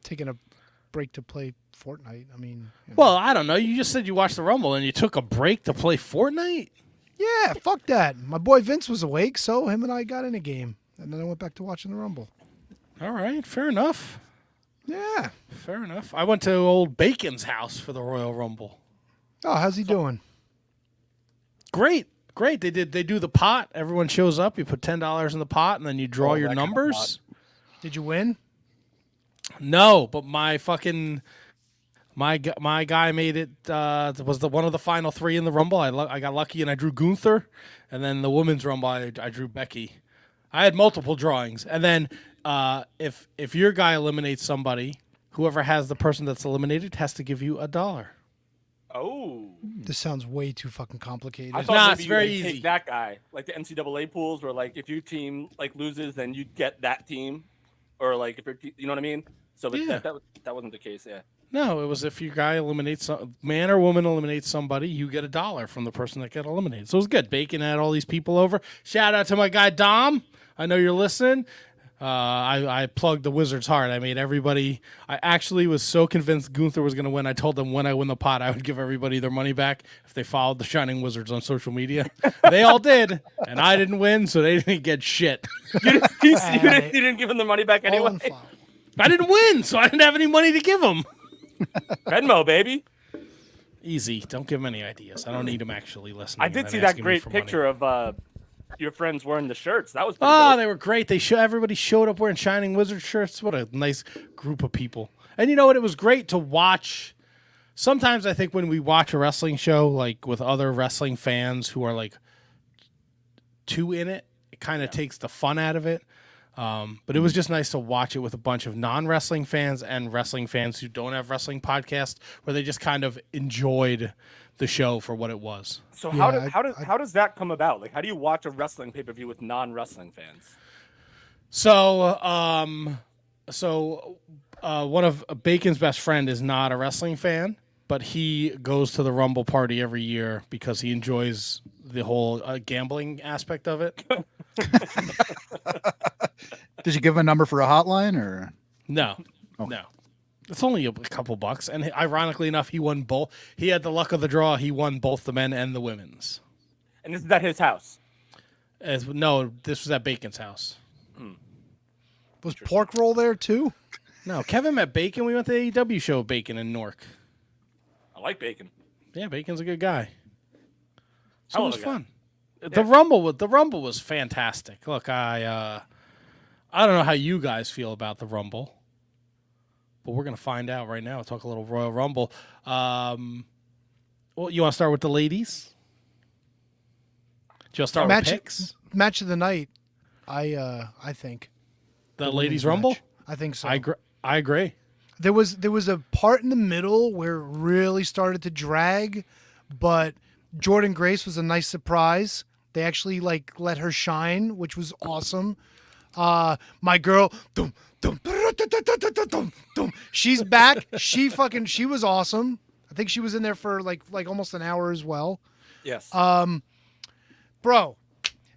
taking a break to play Fortnite. I mean, you know. Well, I don't know. You just said you watched the Rumble and you took a break to play Fortnite? Yeah, fuck that. My boy Vince was awake, so him and I got in a game. And then I went back to watching the Rumble. All right. Fair enough. Yeah. Fair enough. I went to old Bacon's house for the Royal Rumble. Oh, how's he doing? Great. Great. They do the pot. Everyone shows up. You put $10 in the pot, and then you draw your that kind of numbers. Did you win? No, but my guy made it. Was one of the final three in the Rumble. I got lucky and I drew Gunther, and then the women's Rumble I drew Becky. I had multiple drawings, and then if your guy eliminates somebody, whoever has the person that's eliminated has to give you $1. Oh. This sounds way too fucking complicated. I thought Nah, maybe it's you very would easy. take that guy, like the NCAA pools, where like if your team like loses, then you get that team, or like if your you know what I mean. So Yeah. that wasn't the case. Yeah. No, it was if your guy eliminates man or woman eliminates somebody, you get $1 from the person that got eliminated. So it was good. Bacon had all these people over. Shout out to my guy Dom. I know you're listening. I plugged the Wizards hard. I made everybody. I actually was so convinced Gunther was going to win. I told them when I win the pot, I would give everybody their money back if they followed the Shining Wizards on social media. They all did, and I didn't win, so they didn't get shit. You didn't give him the money back All anyway. in flour. I didn't win, so I didn't have any money to give them. Venmo, baby. Easy. Don't give them any ideas. I don't need them actually listening. I did and see that asking me great for money. picture of your friends wearing the shirts. That was pretty Oh, dope. they were great. Everybody showed up wearing Shining Wizard shirts. What a nice group of people. And you know what? It was great to watch. Sometimes I think when we watch a wrestling show, like with other wrestling fans who are like too in it, it kind of takes the fun out of it. But it was just nice to watch it with a bunch of non-wrestling fans and wrestling fans who don't have wrestling podcasts, where they just kind of enjoyed the show for what it was. So Yeah, how does that come about? Like, how do you watch a wrestling pay-per-view with non-wrestling fans? So, one of Bacon's best friend is not a wrestling fan, but he goes to the Rumble party every year because he enjoys the whole gambling aspect of it. Did you give him a number for a hotline or? No, no. It's only a couple bucks. And ironically enough, he won both. He had the luck of the draw. He won both the men and the women's. And is that his house? No, this was at Bacon's house. Was pork roll there too? No, Kevin met Bacon. We went to the AEW show with Bacon in Newark. I like bacon. Yeah, Bacon's a good guy. So Hell it of was a guy. fun. The Rumble was fantastic. Look, I don't know how you guys feel about the Rumble, but we're gonna find out right now. We'll talk a little Royal Rumble. Well, you want to start with the ladies? Do you want to start with picks? Match of the night. I think The women's ladies Rumble. match. I think so. I agree. There was a part in the middle where it really started to drag, but Jordan Grace was a nice surprise. They actually let her shine, which was awesome. My girl, she's back. She was awesome. I think she was in there for like almost an hour as well. Yes. Bro,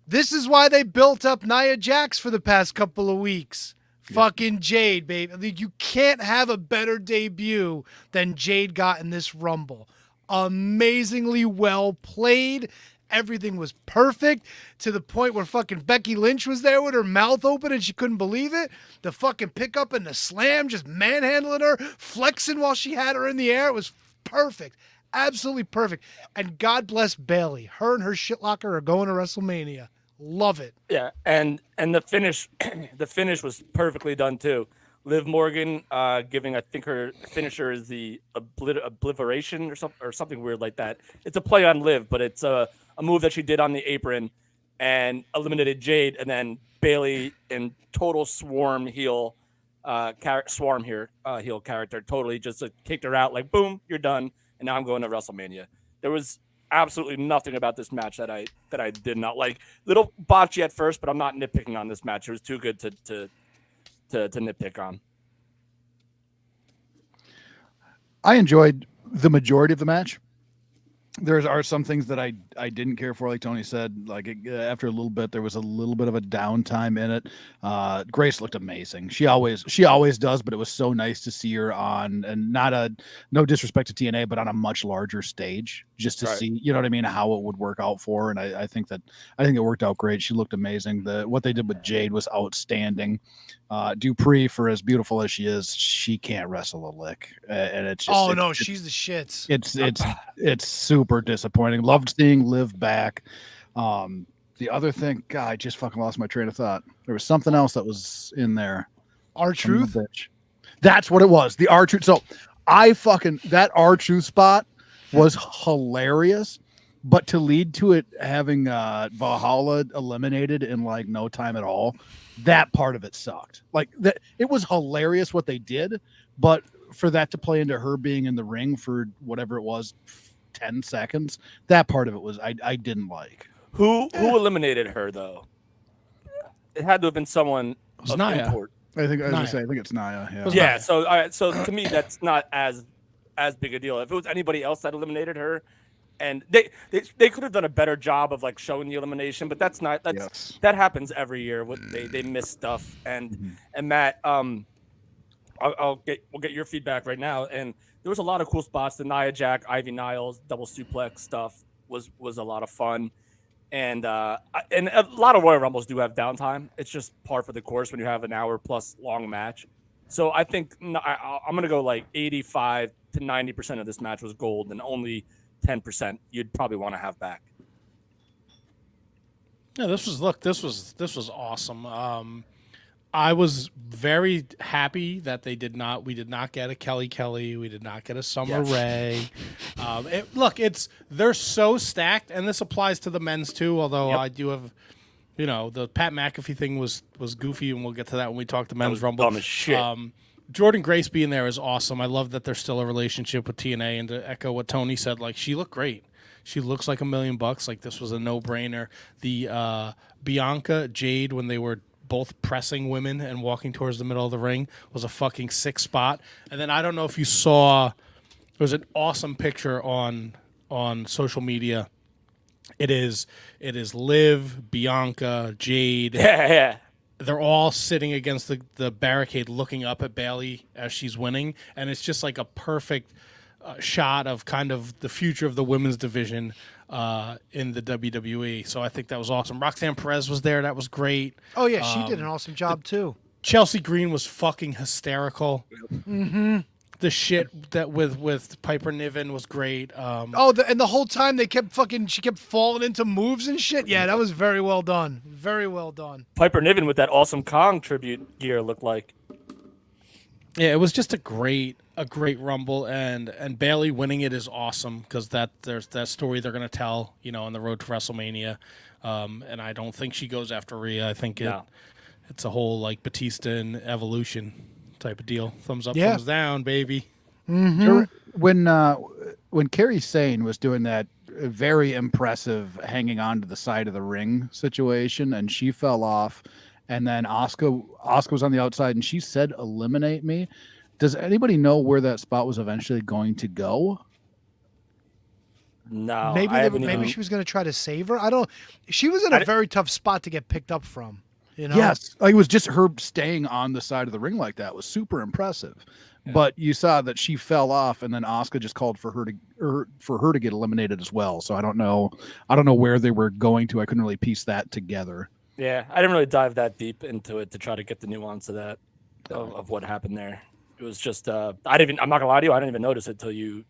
this is why they built up Nia Jax for the past couple of weeks. Fucking Jade, baby. You can't have a better debut than Jade got in this Rumble. Amazingly well played. Everything was perfect to the point where fucking Becky Lynch was there with her mouth open and she couldn't believe it. The fucking pickup and the slam, just manhandling her, flexing while she had her in the air. It was perfect. Absolutely perfect. And God bless Bayley. Her and her shitlocker are going to WrestleMania. Love it. Yeah, and the finish, the finish was perfectly done too. Liv Morgan giving, I think her finisher is the obliteration or something weird like that. It's a play on Liv, but it's a move that she did on the apron and eliminated Jade, and then Bayley in total swarm heel character totally just kicked her out like boom, you're done, and now I'm going to WrestleMania. absolutely nothing about this match that I did not like. Little botchy at first, but I'm not nitpicking on this match. It was too good to nitpick on. I enjoyed the majority of the match. There are some things that I didn't care for, like Tony said. Like after a little bit, there was a little bit of a downtime in it. Grace looked amazing. She always does, but it was so nice to see her on, and no disrespect to TNA, but on a much larger stage, just to see, you know what I mean, how it would work out for her. And I think it worked out great. She looked amazing. What they did with Jade was outstanding. Dupree, for as beautiful as she is, she can't wrestle a lick, and it's just, she's the shits. It's super disappointing. Loved seeing Liv back. The other thing, God, I just fucking lost my train of thought. There was something else that was in there. R-Truth? That's what it was. The R-Truth. So that R-Truth spot was hilarious, but to lead to it having Valhalla eliminated in like no time at all, that part of it sucked. Like that, it was hilarious what they did, but for that to play into her being in the ring for whatever it was, 10 seconds, that part of it was I didn't like. Who eliminated her though? It had to have been someone of Nia. import. I think it's Nia. Yeah. Yeah. So all right. So to me, that's not as big a deal. If it was anybody else that eliminated her, and they could have done a better job of like showing the elimination, but that happens every year. They miss stuff. And Matt, we'll get your feedback right now. And there was a lot of cool spots. The Nia Jack, Ivy Niles double suplex stuff was a lot of fun. And a lot of Royal Rumbles do have downtime. It's just par for the course when you have an hour plus long match. So I think I'm going to go like 85 to 90% of this match was gold, and only 10% you'd probably want to have back. Yeah, this was awesome. I was very happy that we did not get a Kelly, we did not get a Summer Rae. They're so stacked, and this applies to the men's too. Although I do have, the Pat McAfee thing was goofy, and we'll get to that when we talk to men's Rumble. Dumb as shit. Jordan Grace being there is awesome. I love that there's still a relationship with TNA, and to echo what Tony said, like she looked great. She looks like $1 million. Like this was a no-brainer. The Bianca Jade, when they were both pressing women and walking towards the middle of the ring, was a fucking sick spot. And then I don't know if you saw, there was an awesome picture on social media. It is Liv, Bianca, Jade. Yeah. They're all sitting against the barricade looking up at Bayley as she's winning. And it's just like a perfect shot of kind of the future of the women's division in the WWE. So I think that was awesome. Roxanne Perez was there. That was great. Oh, yeah, she did an awesome job, too. Chelsea Green was fucking hysterical. Mm-hmm. The shit that with Piper Niven was great. And the whole time she kept falling into moves and shit. Yeah, that was very well done. Very well done. Piper Niven with that awesome Kong tribute gear looked like. Yeah, it was just a great Rumble, and Bayley winning it is awesome because there's that story they're gonna tell, on the road to WrestleMania. And I don't think she goes after Rhea. I think it's a whole like Batista and Evolution type of deal. Thumbs up, thumbs down, baby. Mm-hmm. When Kairi Sane was doing that very impressive hanging on to the side of the ring situation, and she fell off, and then Asuka was on the outside, and she said, "Eliminate me." Does anybody know where that spot was eventually going to go? No, maybe she was going to try to save her. She was in a very tough spot to get picked up from. Yes, it was just her staying on the side of the ring like that was super impressive. Yeah. But you saw that she fell off, and then Asuka just called for her to get eliminated as well. So I don't know where they were going to. I couldn't really piece that together. Yeah, I didn't really dive that deep into it to try to get the nuance of that of what happened there. It was just I'm not gonna lie to you, I didn't even notice it till you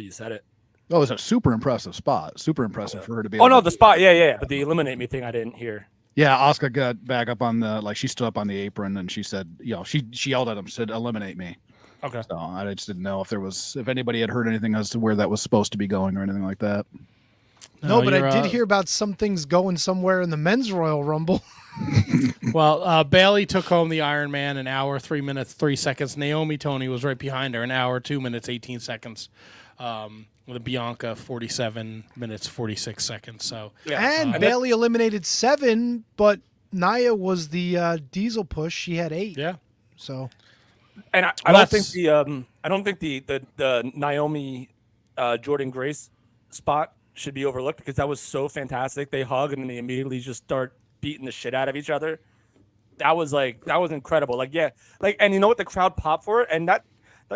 said it. Oh, it was a super impressive spot. Super impressive for her to be. The spot, yeah. But the eliminate me thing, I didn't hear. Yeah, Asuka got back up on she stood up on the apron and she said, she yelled at him, said, "Eliminate me." Okay. So I just didn't know if anybody had heard anything as to where that was supposed to be going or anything like that. No, but I did hear about some things going somewhere in the men's Royal Rumble. Well, Bayley took home the Iron Man, an hour, 3 minutes, 3 seconds. Naomi Tony was right behind her, an hour, 2 minutes, 18 seconds. with Bianca 47 minutes 46 seconds. So And Bailey eliminated 7, but Nia was the diesel push. She had 8. yeah. So And I don't think the Naomi Jordan Grace spot should be overlooked because that was so fantastic. They hug and then they immediately just start beating the shit out of each other. That was incredible. Like, yeah, like, and you know what, the crowd popped for it, and that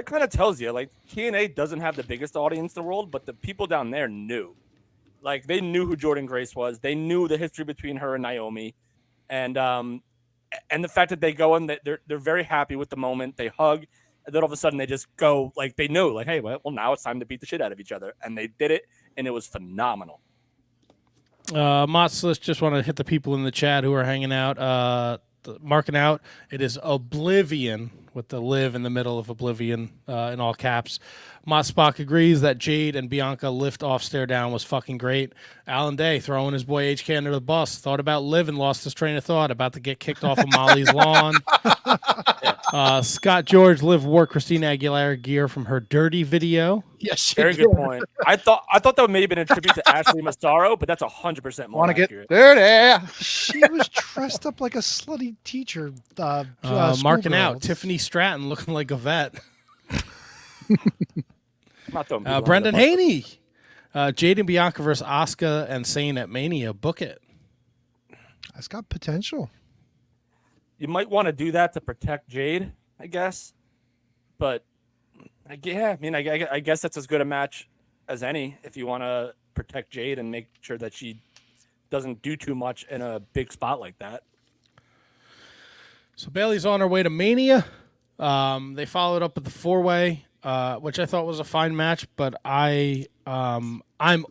kind of tells you, like, TNA doesn't have the biggest audience in the world, but the people down there knew, like, they knew who Jordan Grace was. They knew the history between her and Naomi, and the fact that they go in, they're very happy with the moment. They hug, and then all of a sudden they just go, like, they knew, like, hey, well, now it's time to beat the shit out of each other, and they did it, and it was phenomenal. Mott's just want to hit the people in the chat who are hanging out, marking out. It is Oblivion with the live in the middle of Oblivion in all caps. Mott Spock agrees that Jade and Bianca lift off stare down was fucking great. Alan Day throwing his boy HK under the bus. Thought about Liv and lost his train of thought. About to get kicked off of Molly's lawn. Scott George, Liv wore Christina Aguilera gear from her Dirty video. Yes, Very good point. I thought that may have been a tribute to Ashley Massaro, but that's 100% more Want to accurate. get dirty? she was dressed up like a slutty teacher. Marking out schoolgirl. Tiffany Stratton looking like a vet. Not throwing people Brendan under the bus. Haney. Jade and Bianca versus Asuka and Sane at Mania. Book it. That's got potential. You might want to do that to protect Jade, I guess. But I guess that's as good a match as any if you want to protect Jade and make sure that she doesn't do too much in a big spot like that. So Bailey's on her way to Mania. They followed up with the 4-way, which I thought was a fine match, but I'm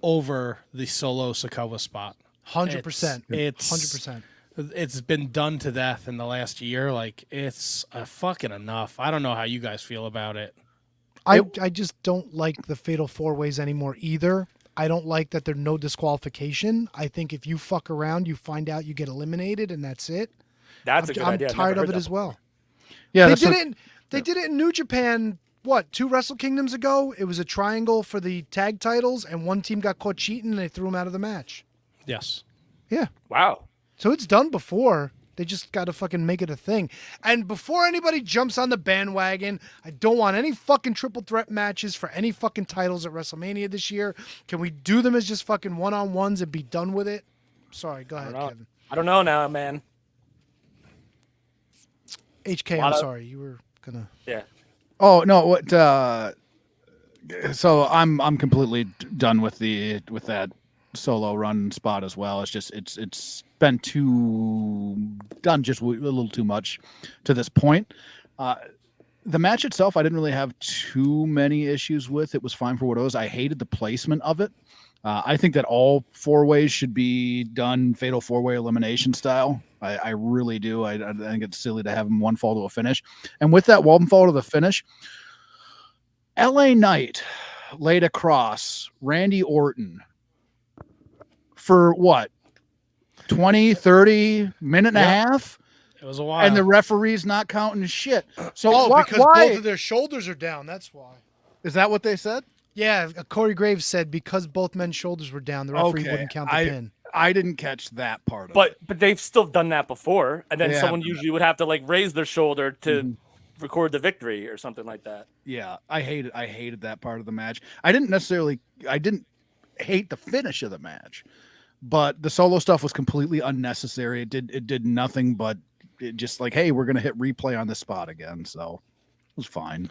over the solo Sakawa spot. 100%. It's 100%. It's been done to death in the last year. Like, it's fucking enough. I don't know how you guys feel about it. I just don't like the fatal 4-ways anymore either. I don't like that there's no disqualification. I think if you fuck around, you find out you get eliminated, and that's it. That's a good idea. I'm tired of it as well. Yeah, They did it in New Japan, 2 Wrestle Kingdoms ago? It was a triangle for the tag titles, and one team got caught cheating, and they threw them out of the match. Yes. Yeah. Wow. So it's done before. They just got to fucking make it a thing. And before anybody jumps on the bandwagon, I don't want any fucking triple threat matches for any fucking titles at WrestleMania this year. Can we do them as just fucking one-on-ones and be done with it? Sorry, go ahead, Kevin. I don't know now, man. HK, I'm sorry. You were going to... Yeah. Oh no! What? So I'm completely done with that solo run spot as well. It's just it's been just a little too much to this point. The match itself, I didn't really have too many issues with. It was fine for what it was. I hated the placement of it. I think that all 4-ways should be done fatal 4-way elimination style. I really do. I think it's silly to have them one fall to a finish. And with that one fall to the finish, LA Knight laid across Randy Orton for what? 20, 30, minute and a half? It was a while. And the referee's not counting shit. So because why? both of their shoulders are down. That's why. Is that what they said? Yeah, Corey Graves said because both men's shoulders were down, the referee wouldn't count the pin. I didn't catch that part of But it. but they've still done that before, and then Yeah. someone usually would have to like raise their shoulder to record the victory or something like that. Yeah, I hated that part of the match. I didn't hate the finish of the match, but the solo stuff was completely unnecessary. It did nothing but it just like, hey, we're gonna hit replay on this spot again, so it was fine.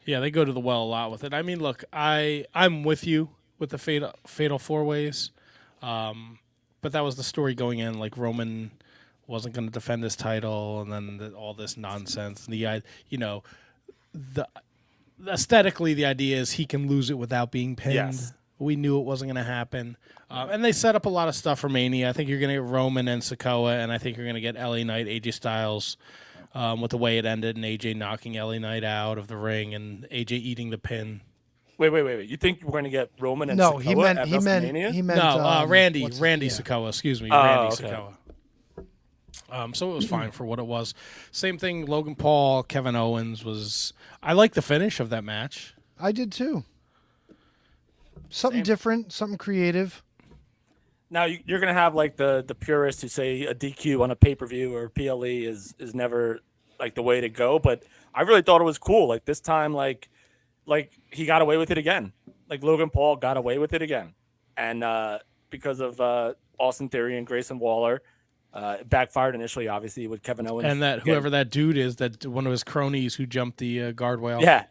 Yeah, they go to the well a lot with it. I mean, look, I'm with you with the fatal 4-ways, but that was the story going in. Like, Roman wasn't going to defend his title, and then all this nonsense. The aesthetically, the idea is he can lose it without being pinned. Yes. We knew it wasn't going to happen, and they set up a lot of stuff for Mania. I think you're going to get Roman and Sikoa, and I think you're going to get LA Knight, AJ Styles. With the way it ended and AJ knocking LA Knight out of the ring and AJ eating the pin. Wait. You think we're going to get Roman and No, Sikoa he at WrestleMania? No, Randy what's his- Sikoa, excuse me, Oh, Randy okay. Sikoa. So it was fine for what it was. Same thing, Logan Paul, Kevin Owens was. I like the finish of that match. I did too. Something Same. different, something creative. Now you're gonna have like the purists who say a DQ on a pay-per-view or PLE is never like the way to go, but I really thought it was cool. Like this time, like he got away with it again. Like Logan Paul got away with it again, and because of Austin Theory and Grayson Waller, it backfired initially, obviously with Kevin Owens And that whoever that dude is, that one of his cronies who jumped the guardrail. Yeah,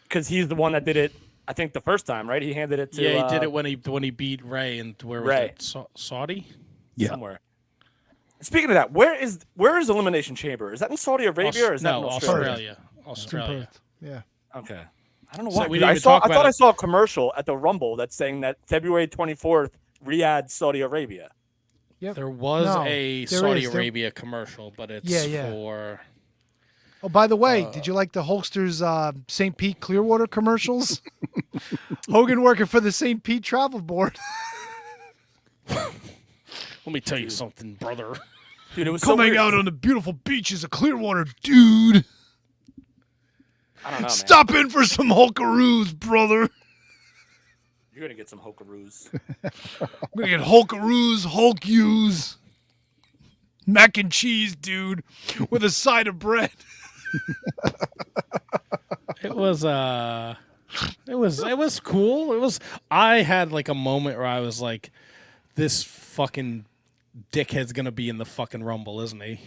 because he's the one that did it. I think the first time, right? He handed it to. Yeah, he did it when he beat Ray, and where was Ray. it? Saudi? Yeah. Somewhere. Speaking of that, where is Elimination Chamber? Is that in Saudi Arabia or is that in Australia? Australia. Yeah. Okay. I don't know So why. we 'cause didn't I even saw. talk I thought about I it. saw a commercial at the Rumble that's saying that February 24th, Riyadh, Saudi Arabia. Yep. There was No, a there Saudi is. There- Arabia commercial, but it's Yeah. for. Oh, by the way, did you like the Hulkster's St. Pete Clearwater commercials? Hogan working for the St. Pete Travel Board. Let me tell you something, brother. Dude, it was Coming so weird. out on the beautiful beaches of Clearwater, dude. I don't know, man. Stop in for some Hulkaroos, brother. You're gonna get some Hokaroos. I'm gonna get Hulkaroos, Hulk U's, mac and cheese, dude, with a side of bread. It was cool. I had like a moment where I was like, this fucking dickhead's gonna be in the fucking Rumble, isn't he?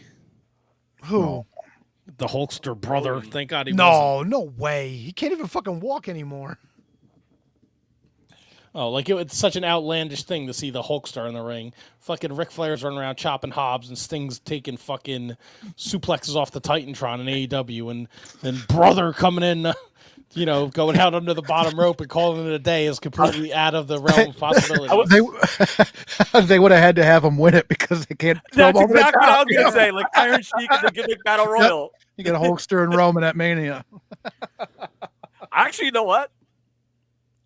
Who? The Hulkster brother. Thank God he wasn't. No way. He can't even fucking walk anymore. Oh, like it's such an outlandish thing to see the Hulkster in the ring. Fucking Ric Flair's running around chopping Hobbs, and Sting's taking fucking suplexes off the Titantron in AEW, and then brother coming in, going out under the bottom rope and calling it a day is completely out of the realm of possibility. They would have had to have him win it because they can't. throw That's him over the exactly what I top. was gonna say. Like Iron Sheik in the gimmick battle royal. You get a Hulkster and Roman at Mania. Actually, you know what?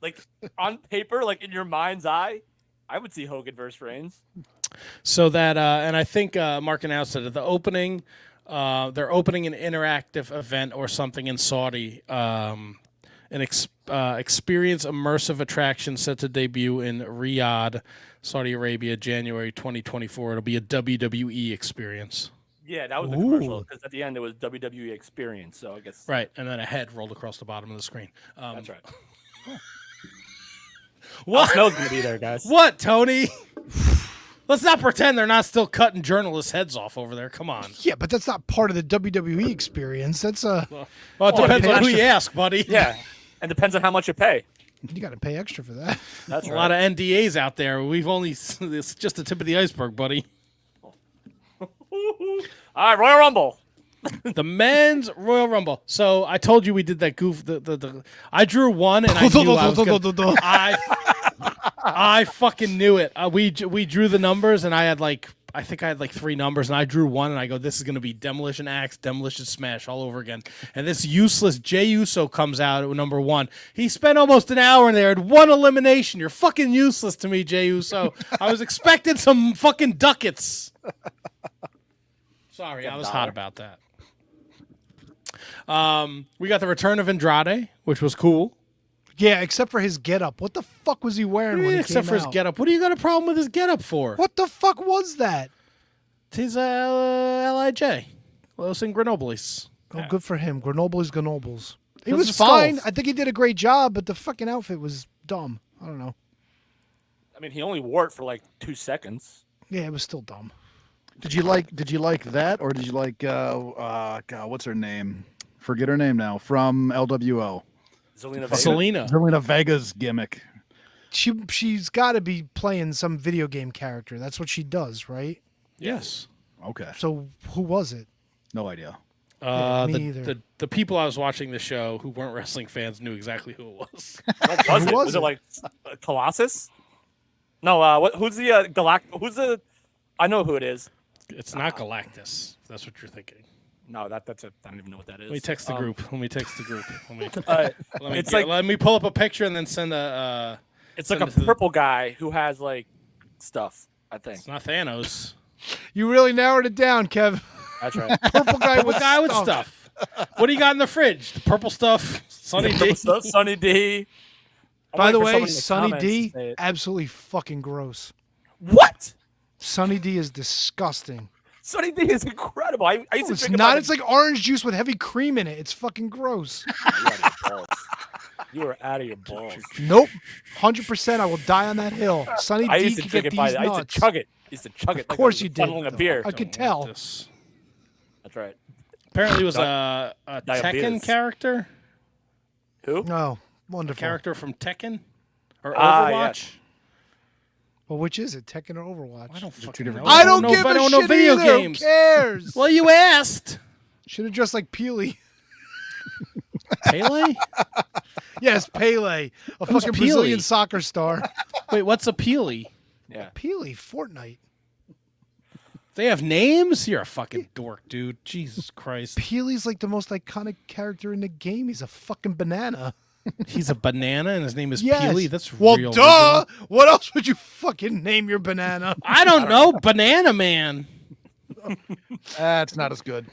Like on paper, like in your mind's eye, I would see Hogan versus Reigns. So that, and I think Mark announced it at the opening. They're opening an interactive event or something in Saudi. An experience immersive attraction set to debut in Riyadh, Saudi Arabia, January 2024. It'll be a WWE experience. Yeah, that was the commercial because at the end it was WWE Experience. So I guess Right, and then a head rolled across the bottom of the screen. that's right. What? Snow's gonna be there, guys. What, Tony? Let's not pretend they're not still cutting journalists' heads off over there. Come on. Yeah, but that's not part of the WWE experience. That's Well, it depends on who you ask, buddy. Yeah, and depends on how much you pay. you got to pay extra for that. That's A right. lot of NDAs out there. It's just the tip of the iceberg, buddy. All right, Royal Rumble. The men's Royal Rumble. So I told you we did that goof. I drew one, and I knew I was gonna, I fucking knew it. We drew the numbers, and I think I had like 3 numbers, and I drew one, and I go, this is gonna be Demolition Axe, Demolition Smash all over again. And this useless Jey Uso comes out at number 1. He spent almost an hour in there, had 1 elimination. You're fucking useless to me, Jey Uso. I was expecting some fucking ducats. Sorry, I was hot about that. We got the return of Andrade, which was cool. Yeah, except for his getup. What the fuck was he wearing when he Except came for his out? getup. What do you got a problem with his getup for? What the fuck was that? His LIJ. Los Ingrenobles. Oh, good for him. Grenobles. He Those was are fine. skulls. I think he did a great job, but the fucking outfit was dumb. I don't know. I mean, he only wore it for like 2 seconds. Yeah, it was still dumb. Did you like that, or did you like God, what's her name? Forget her name now. From LWO. Zelina Vega. Selena. Zelina Vega's gimmick. She's got to be playing some video game character. That's what she does, right? Yes. Okay. So who was it? No idea. me either. The people I was watching the show who weren't wrestling fans knew exactly who it was. What was it? was Was it it? like Colossus? No. Who's the Who's the? I know who it is. It's not Galactus. If that's what you're thinking. No, that's it. I don't even know what that is. Let me text the group. It's like Let me pull up a picture and then send a. it's like send a it to the- purple guy who has like stuff. I think It's not Thanos. You really narrowed it down, Kev. that's right. Purple guy Purple with guy with stuff. What do you got in the fridge? The purple stuff. Sunny D. Sunny D. By the waiting for way, somebody in the Sunny comments D, to say it. absolutely fucking gross. What? Sunny D is disgusting. Sunny D is incredible. I used to It's drink it not. by It's like orange juice with heavy cream in it. It's fucking gross. You are out of your balls. Nope. 100%. I will die on that hill. Sunny I D used to can drink get it by these I used nuts. to chug it. I used to chug it. Of course you like did. funneling a beer. I could tell. This. That's right. Apparently, it was a Tekken Diabetes. character. Who? Oh, A wonderful. character from Tekken or Ah, Overwatch. yes. Well, which is it? Tekken or Overwatch? I don't two fucking different know. I don't know, give I a don't shit know video either. games. Who cares? Well, you asked. Should have dressed like Peely. Pele? Yes, Pele, a fucking Peely? Brazilian soccer star. Wait, what's a Pele? Yeah. Peely, Fortnite. They have names? You're a fucking dork, dude. Jesus Christ. Peely's like the most iconic character in the game. He's a fucking banana. He's a banana and his name is Yes. Pele. That's well, real. duh. original. What else would you fucking name your banana? I don't know. Banana Man. That's not as good.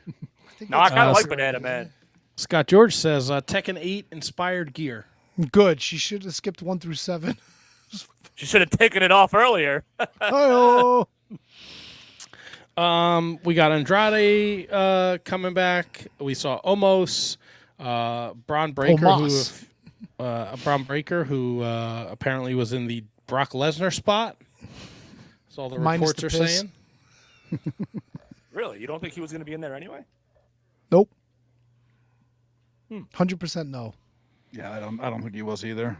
No, I kind Uh, of like Banana Man. Scott George says Tekken 8 inspired gear. Good. She should have skipped 1 through 7. She should have taken it off earlier. Oh, We got Andrade coming back. We saw Omos, Braun Breaker, Omos. Braun Breaker, who apparently was in the Brock Lesnar spot. That's all the Minus reports the are piss. saying. Really? You don't think he was going to be in there anyway? nope. 100% no. Yeah, I don't think he was either.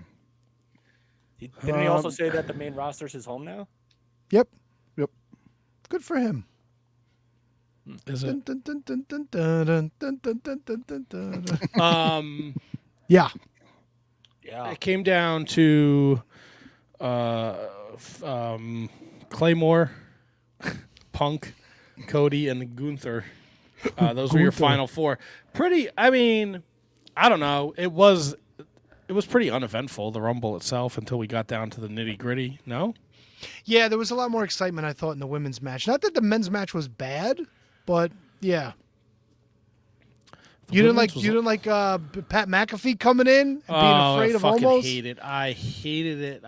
Didn't he also say that the main roster's his home now? Yep. Yep. Good for him. Is Dun, it? dun, dun, dun, dun, dun, dun, dun, dun, dun, dun, dun. Yeah. Yeah. It came down to Claymore, Punk, Cody, and Gunther. Those were your Gunther. final four. Pretty. I mean, I don't know. It was pretty uneventful, the Rumble itself, until we got down to the nitty gritty. No. Yeah, there was a lot more excitement, I thought, in the women's match. Not that the men's match was bad, but yeah. You didn't like Pat McAfee coming in and being afraid of Omos? I hated it.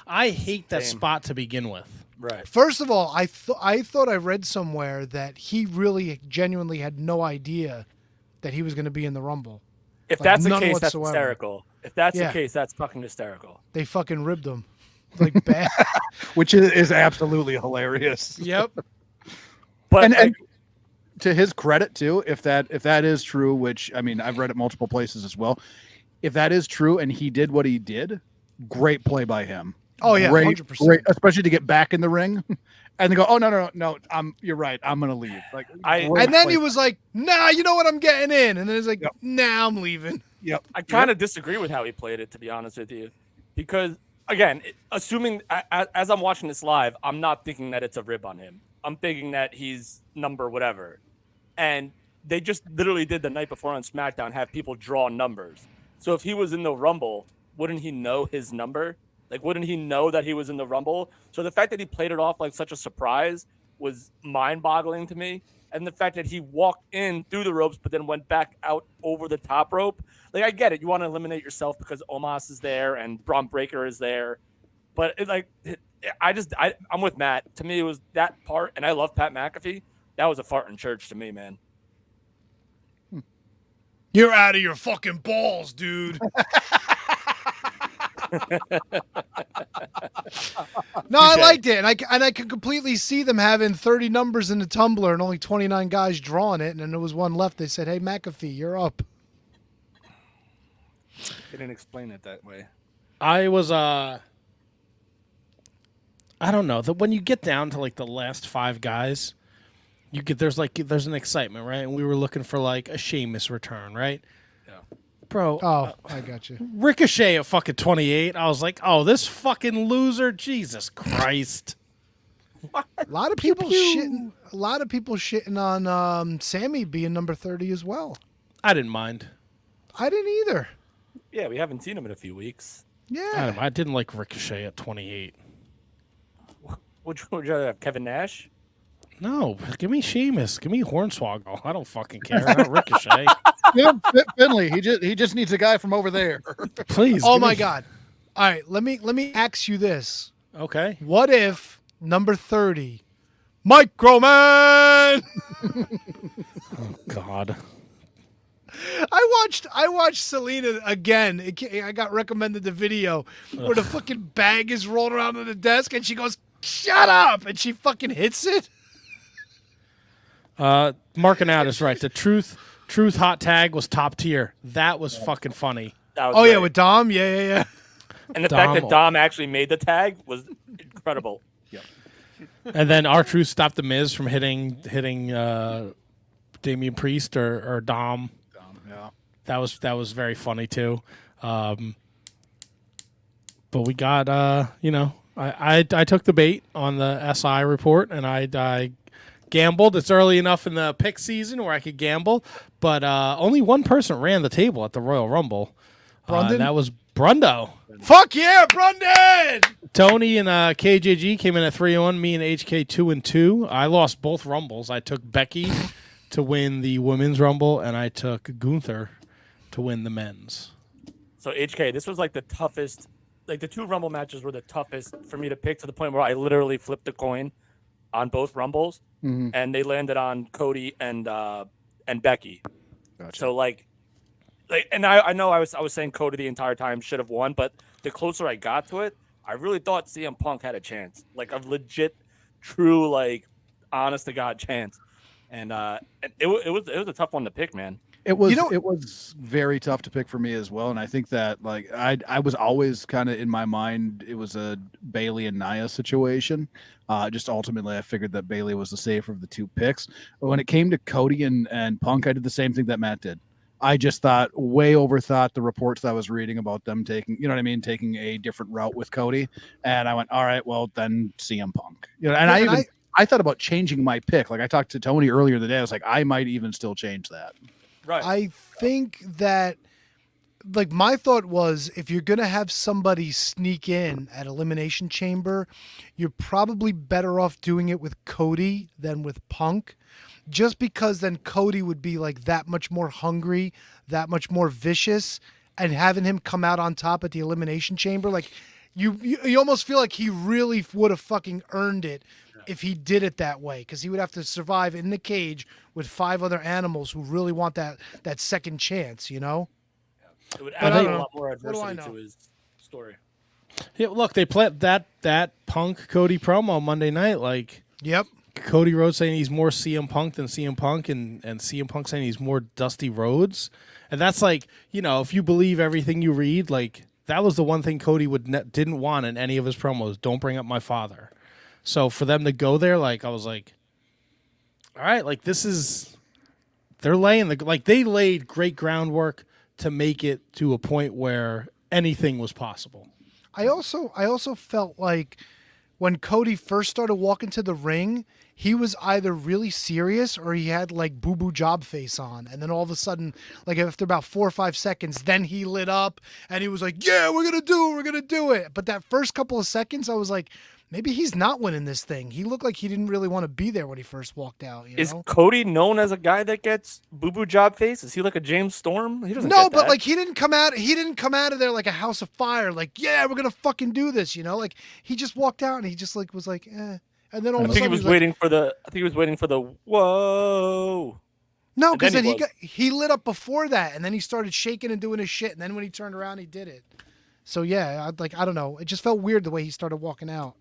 I hate that Same. spot to begin with. Right. First of all, I thought I read somewhere that he really genuinely had no idea that he was going to be in the Rumble. If Like, that's the none case, that's whatsoever. hysterical. If that's Yeah. the case, that's fucking hysterical. They fucking ribbed him. Like bad. Which is absolutely hilarious. Yep. But And like, to his credit too, if that is true, which I mean I've read it multiple places as well. If that is true and he did what he did, great play by him. Oh yeah, great, 100%. great, especially to get back in the ring and then go, oh no, you're right, I'm gonna leave. Like, I- great And then play. he was like, "Nah, you know what? I'm getting in." And then he's like, Yep. "Nah, I'm leaving." Yep. I kind of disagree with how he played it, to be honest with you, because again, assuming as I'm watching this live, I'm not thinking that it's a rib on him. I'm thinking that he's number whatever, and they just literally did the night before on SmackDown have people draw numbers. So if he was in the Rumble, wouldn't he know his number? Like, wouldn't he know that he was in the Rumble? So the fact that he played it off like such a surprise was mind-boggling to me. And the fact that he walked in through the ropes, but then went back out over the top rope. Like, I get it. You want to eliminate yourself because Omos is there and Braun Breaker is there. But I'm with Matt. To me, it was that part. And I love Pat McAfee. That was a fart in church to me, man. You're out of your fucking balls, dude. No, I liked it, and I could completely see them having 30 numbers in the tumbler and only 29 guys drawing it, and then there was one left. They said, "Hey, McAfee, you're up." They didn't explain it that way. I was I don't know. When you get down to like the last five guys, there's an excitement, right? And we were looking for like a Sheamus return, right? Yeah. Bro, Oh, I got you. Ricochet at fucking 28. I was like, oh, this fucking loser, Jesus Christ. A lot of people shitting. A lot of people shitting on Sammy being number 30 as well. I didn't mind. I didn't either. Yeah, we haven't seen him in a few weeks. Yeah. I didn't like Ricochet at 28. Would you rather have Kevin Nash? No, give me Sheamus. Give me Hornswoggle. I don't fucking care about Ricochet. Yeah, Finley. He just needs a guy from over there. Please. Oh give my me- God! All right, let me ask you this: Okay. what if number 30, Microman? God. I watched Selena again. I got recommended the video where the fucking bag is rolled around on the desk and she goes, "Shut up!" and she fucking hits it. Marking out is right. The truth hot tag was top tier. That was fucking funny. That was Oh yeah, great. with Dom. Yeah. And the Dom- fact that Dom actually made the tag was incredible. And then R-Truth stopped the Miz from hitting Damian Priest or Dom. Yeah. That was very funny too. But we got I took the bait on the SI report and I gambled. It's early enough in the pick season where I could gamble, but only one person ran the table at the Royal Rumble. Brundon? That was Brundo. Fuck yeah, Brundon! Tony and KJG came in at 3-1. Me and HK 2-2. I lost both Rumbles. I took Becky to win the Women's Rumble, and I took Gunther to win the Men's. So HK, this was like the toughest. Like the 2 Rumble matches were the toughest for me to pick, to the point where I literally flipped a coin on both Rumbles, and they landed on Cody and Becky. Gotcha. So like, and I know I was saying Cody the entire time should have won, but the closer I got to it, I really thought CM Punk had a chance, like a legit, true, like honest to God chance, and it was a tough one to pick, man. It was You know- it was very tough to pick for me as well, and I think that like I was always kind of in my mind it was a Bailey and Nia situation. Just ultimately, I figured that Bailey was the safer of the 2 picks. But when it came to Cody and Punk, I did the same thing that Matt did. I just way overthought the reports that I was reading about them taking a different route with Cody, and I went, all right, well then CM Punk. And I thought about changing my pick. Like I talked to Tony earlier today, I was like, I might even still change that. Right. I think that, like, my thought was, if you're going to have somebody sneak in at Elimination Chamber, you're probably better off doing it with Cody than with Punk, just because then Cody would be, like, that much more hungry, that much more vicious, and having him come out on top at the Elimination Chamber, like, you almost feel like he really would have fucking earned it if he did it that way, because he would have to survive in the cage with 5 other animals who really want that second chance, you know? It would But add I a don't know. lot more What do I adversity know? to his story. Yeah, look, they played that Punk Cody promo Monday night. Like Yep. Cody Rhodes saying he's more CM Punk than CM Punk, and CM Punk saying he's more Dusty Rhodes, and that's like, if you believe everything you read, like that was the one thing Cody didn't want in any of his promos. Don't bring up my father. So for them to go there, like I was like, all right, like they're laying they laid great groundwork to make it to a point where anything was possible. I also felt like when Cody first started walking to the ring, he was either really serious or he had like boo-boo job face on. And then all of a sudden, like after about 4 or 5 seconds, then he lit up and he was like, yeah, we're going to do it. But that first couple of seconds, I was like, maybe he's not winning this thing. He looked like he didn't really want to be there when he first walked out. Is know? Cody known as a guy that gets boo-boo job face? Is he like a James Storm? He doesn't No, get but that. like he didn't come out of there like a house of fire. Like, yeah, we're gonna fucking do this. Like he just walked out and he just like was like, eh. And then all I of a think he sudden was waiting for the whoa. no, and because then then he he lit up before that, and then he started shaking and doing his shit, and then when he turned around, he did it. So yeah, I don't know. It just felt weird the way he started walking out.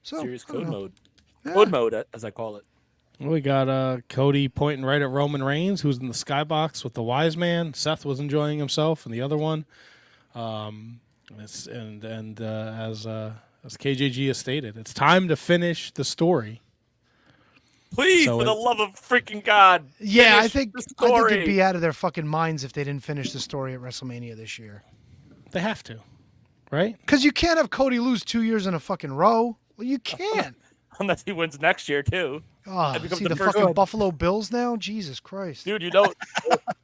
So Serious I don't code know. mode. Yeah. Code mode, as I call it. We got Cody pointing right at Roman Reigns, who's in the skybox with the wise man. Seth was enjoying himself in the other one. As KJG has stated, it's time to finish the story. Please, So for the love of freaking God. Yeah, I finish think the they'd story. be out of their fucking minds if they didn't finish the story at WrestleMania this year. They have to, right? Because you can't have Cody lose 2 years in a fucking row. Well, you can't. Unless he wins next year too. Oh, That becomes see the the first fucking one. Buffalo Bills now? Jesus Christ. Dude, you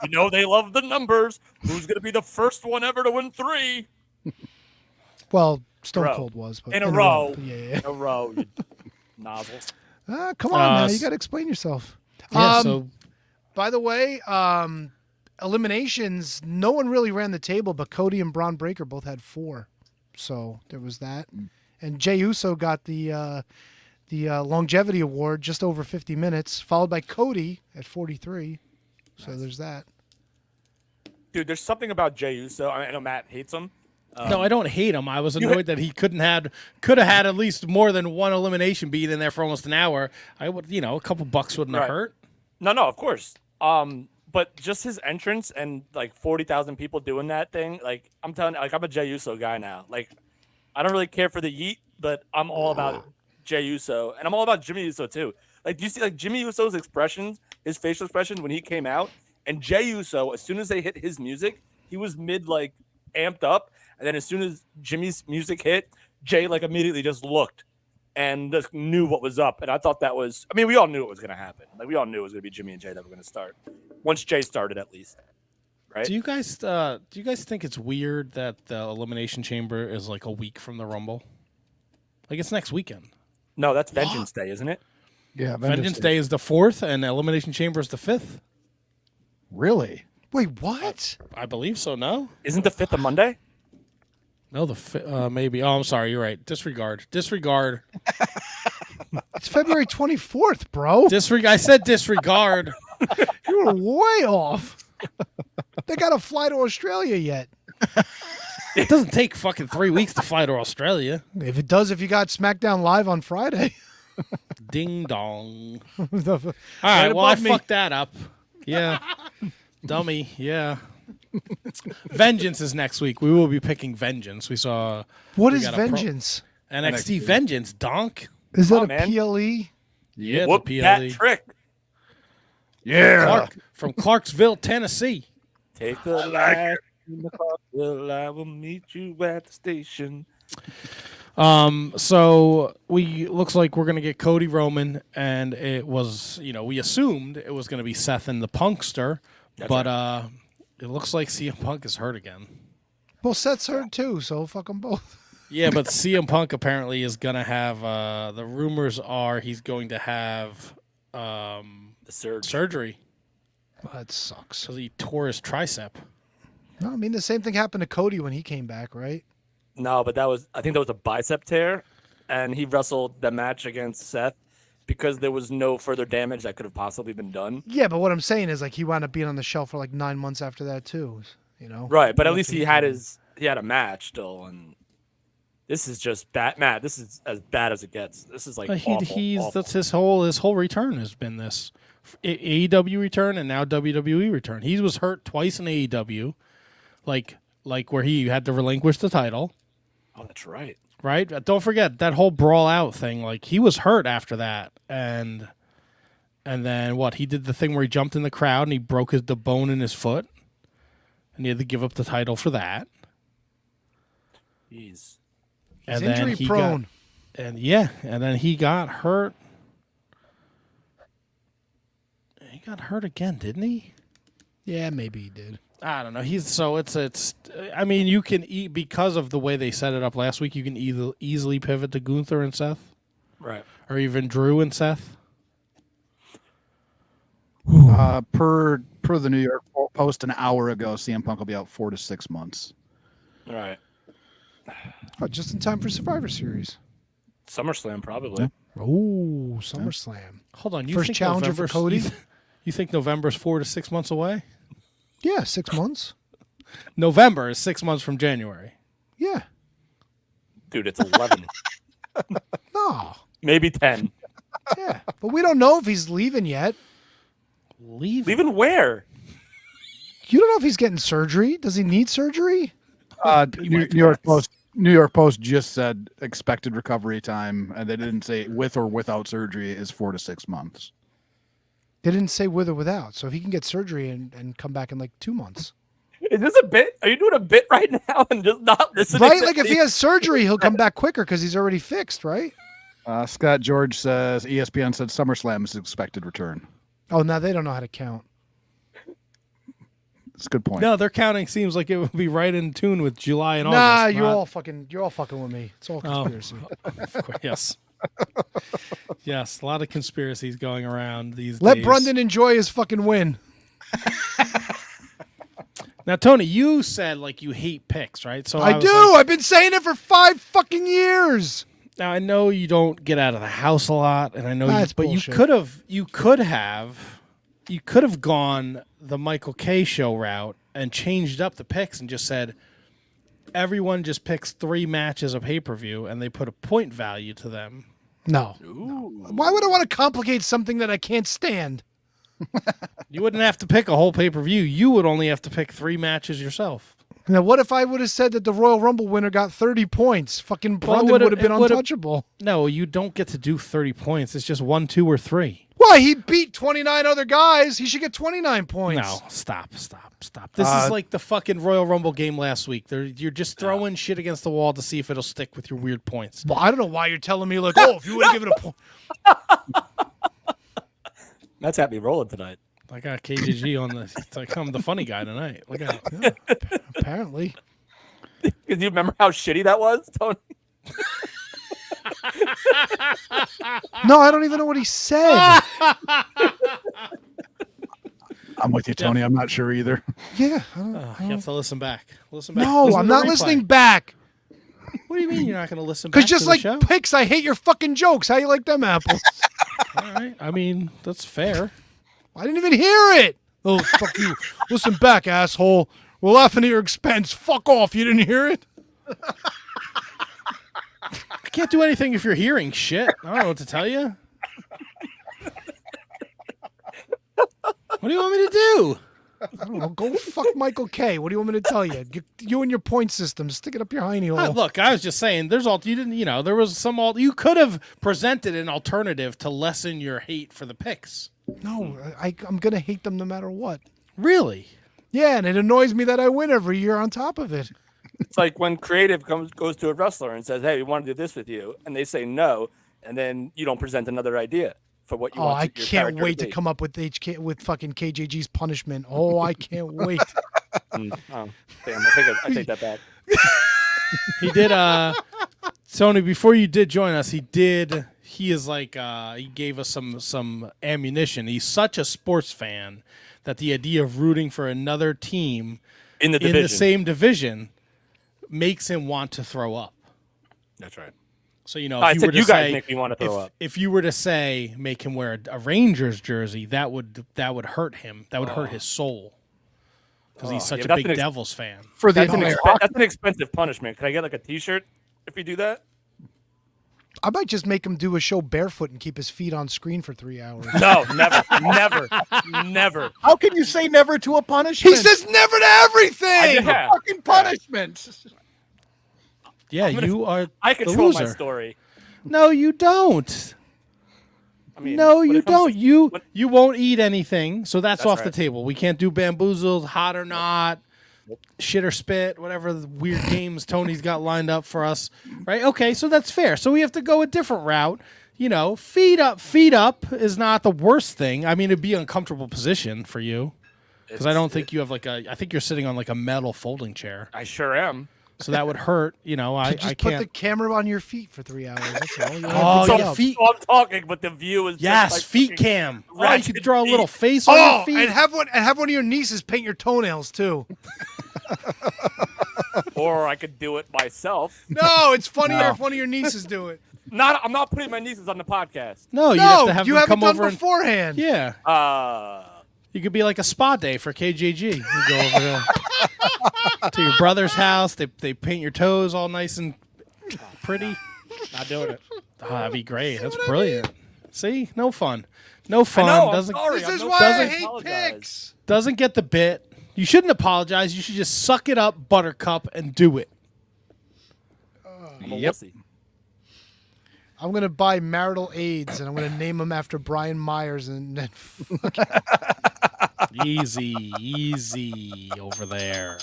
know they love the numbers. Who's gonna be the first one ever to win 3 Well, Stone row. Cold was, but in a row? Yeah. In a row, you nozzles. Come on now, you got to explain yourself. Yeah. So By the way, eliminations, no one really ran the table, but Cody and Braun Breaker both had 4. So there was that. And Jey Uso got the longevity award, just over 50 minutes, followed by Cody at 43. So there's that. Dude, there's something about Jey Uso. I know Matt hates him. no, I don't hate him. I was annoyed that he could have had at least more than one elimination being in there for almost an hour. I would, a couple bucks wouldn't have hurt. No, of course. But just his entrance and like 40,000 people doing that thing, like I'm telling you, like I'm a Jey Uso guy now. Like I don't really care for the Yeet, but I'm all about Jey Uso, and I'm all about Jimmy Uso too. Like, do you see like Jimmy Uso's expressions, his facial expressions when he came out, and Jey Uso, as soon as they hit his music, he was mid like amped up, and then as soon as Jimmy's music hit, Jey like immediately just looked and just knew what was up. And I thought that was, I mean, we all knew it was going to happen. Like we all knew it was going to be Jimmy and Jey that were going to start once Jey started, at least. Right? Do you guys think it's weird that the Elimination Chamber is like a week from the Rumble? Like it's next weekend. No, that's Vengeance Day, isn't it? Yeah, Vengeance Day is the 4th, and Elimination Chamber is the 5th. Really? Wait, what? I believe so. No, Isn't the 5th a Monday? no, maybe. Oh, I'm sorry. You're right. Disregard. It's February 24th, bro. I said disregard. You were way off. They got to fly to Australia yet. It doesn't take fucking 3 weeks to fly to Australia. If it does, if you got SmackDown Live on Friday. Ding dong. All All right. Well, I fucked that up. Yeah. Dummy. Yeah. Vengeance is next week. We will be picking Vengeance. We What is got a Vengeance? NXT Vengeance, donk. Is that a man. PLE? Yeah, Whoop the that PLE. trick. Yeah. From Clarksville, Tennessee. Take the light in the Clarksville. I will meet you at the station. So looks like we're gonna get Cody Roman, and it was, we assumed it was gonna be Seth and the Punkster, but it looks like CM Punk is hurt again. Well, Seth's hurt too, so fuck them both. Yeah, but CM Punk apparently is gonna have. The rumors are he's going to have The surge. surgery That sucks. because he tore his tricep. No, I mean, the same thing happened to Cody when he came back, right? No, but I think that was a bicep tear, and he wrestled the match against Seth because there was no further damage that could have possibly been done. Yeah, but what I'm saying is, like, he wound up being on the shelf for like 9 months after that too. Right, but at least he had a match still, and this is just bad. Matt, this is as bad as it gets. This is like awful. That's his whole return has been this AEW return and now WWE return. He was hurt twice in AEW, like where he had to relinquish the title. Oh, that's right. Right? Don't forget that whole brawl out thing. Like he was hurt after that, and then what? He did the thing where he jumped in the crowd and he broke the bone in his foot, and he had to give up the title for that. Jeez. He's injury prone. And then he got hurt. He got hurt again, didn't he? Yeah, maybe he did. I don't know. It's. I mean, you can because of the way they set it up last week. You can easily pivot to Gunther and Seth, Right. or even Drew and Seth. Per the New York Post an hour ago, CM Punk will be out 4 to 6 months. All right. Oh, just in time for Survivor Series. SummerSlam probably. Oh, SummerSlam. Hold on, you First think challenger for Cody? You think November's 4 to 6 months away? Yeah, 6 months. November is 6 months from January. Yeah. Dude, it's 11. No. Maybe 10. Yeah, but we don't know if he's leaving yet. Leaving where? You don't know if he's getting surgery. Does he need surgery? New York Post just said expected recovery time, and they didn't say with or without surgery is 4 to 6 months. They didn't say with or without. So if he can get surgery and come back in like 2 months. Is this a bit? Are you doing a bit right now and just not listening? Right? to Like if me? he has surgery, he'll come back quicker because he's already fixed, right? Scott George says ESPN said SummerSlam is expected return. Oh, now they don't know how to count. That's a good point. No, their counting seems like it would be right in tune with July and Nah, August. you're all fucking with me. It's all conspiracy. Of course, yes. Yes, a lot of conspiracies going around these Let days. Brendan enjoy his fucking win. Now, Tony, you said like you hate picks, right? So I was do. like- I've been saying it for 5 fucking years. now I know you don't get out of the house a lot, and I know That's but bullshit. you could have gone the Michael K show route and changed up the picks and just said everyone just picks 3 matches of pay-per-view and they put a point value to them. No. Why would I want to complicate something that I can't stand? You wouldn't have to pick a whole pay-per-view. You would only have to pick 3 matches yourself. Now, what if I would have said that the Royal Rumble winner got 30 points? Fucking Brendan would have been untouchable. No, you don't get to do 30 points. It's just 1, 2, or 3. Why? He beat 29 other guys. He should get 29 points. No, stop. This is like the fucking Royal Rumble game last week. You're just throwing shit against the wall to see if it'll stick with your weird points. Well, I don't know why you're telling me, like, oh, if you would have given a point. That's had me rolling tonight. I got KJG on the. It's like I'm the funny guy tonight. Look at it. Apparently. Because you remember how shitty that was, Tony? No, I don't even know what he said. I'm with you, Tony. I'm not sure either. Yeah. You have to listen back. Listen back. No, Listen I'm to the not replay. listening back. What do you mean you're not going to listen back? Because just to like the show? picks, I hate your fucking jokes. How you like them apples? All right. I mean, that's fair. I didn't even hear it. Oh, fuck you. Listen back, asshole. We're laughing at your expense. Fuck off. You didn't hear it? I can't do anything if you're hearing shit. I don't know what to tell you. What do you want me to do? I don't know. Go fuck Michael K. What do you want me to tell you? You and your point system. Stick it up your hiney hole. Look, I was just saying. There was some. You could have presented an alternative to lessen your hate for the picks. No, I'm going to hate them no matter what. Really? Yeah, and it annoys me that I win every year on top of it. It's like when creative goes to a wrestler and says, "Hey, we want to do this with you," and they say no, and then you don't present another idea for what you Oh, want. I your can't character wait to be. come up with fucking KJG's punishment. Oh, I can't wait. Oh, damn! I take that back. He did. Tony, before you did join us, he is like he gave us some ammunition. He's such a sports fan that the idea of rooting for another team In the in division. the same division makes him want to throw up. That's right. So if I you said were to you guys say, make me want to throw up. if you were to say make him wear a Rangers jersey, that would hurt him. That would hurt his soul because he's such yeah, a but big that's an Devils fan. For the That's entire that's an expensive punishment. Can I get like a T-shirt if you do that? I might just make him do a show barefoot and keep his feet on screen for 3 hours. No, never. How can you say never to a punishment? He says never to everything. Yeah. fucking punishment. Yeah, you are. I the control my loser. story. No, you don't. I mean, No, when you it comes don't. to- when- You won't eat anything, so that's off the right. table. We can't do bamboozled, hot or not, shit or spit, whatever the weird games Tony's got lined up for us. Right? Okay, so that's fair. So we have to go a different route. Feet up is not the worst thing. I mean, it'd be an uncomfortable position for you because I don't think you have I think you're sitting on like a metal folding chair, I sure am. so that would hurt. I Just put can't. the camera on your feet for 3 hours. That's all. You Oh, have to yeah, do. feet. So I'm talking, but the view is Yes, just like feet fucking- cam. Oh, you ratchet could draw a little feet. face on Oh, your feet. and have one of your nieces paint your toenails too. Or I could do it myself. No, it's funnier if one of your nieces do it. I'm not putting my nieces on the podcast. No, you No, have to have you them haven't come done over beforehand. Yeah, you could be like a spa day for KJG. You go over to your brother's house. They paint your toes all nice and pretty. Not doing it. Oh, that'd be great. That's brilliant. See, no fun. No fun. know, I'm doesn't sorry. This I'm is no- why I doesn't hate apologize. picks. doesn't get the bit. You shouldn't apologize. You should just suck it up, Buttercup, and do it. I'm a wussy. I'm gonna buy marital aids and I'm gonna name them after Brian Myers and then Easy over there.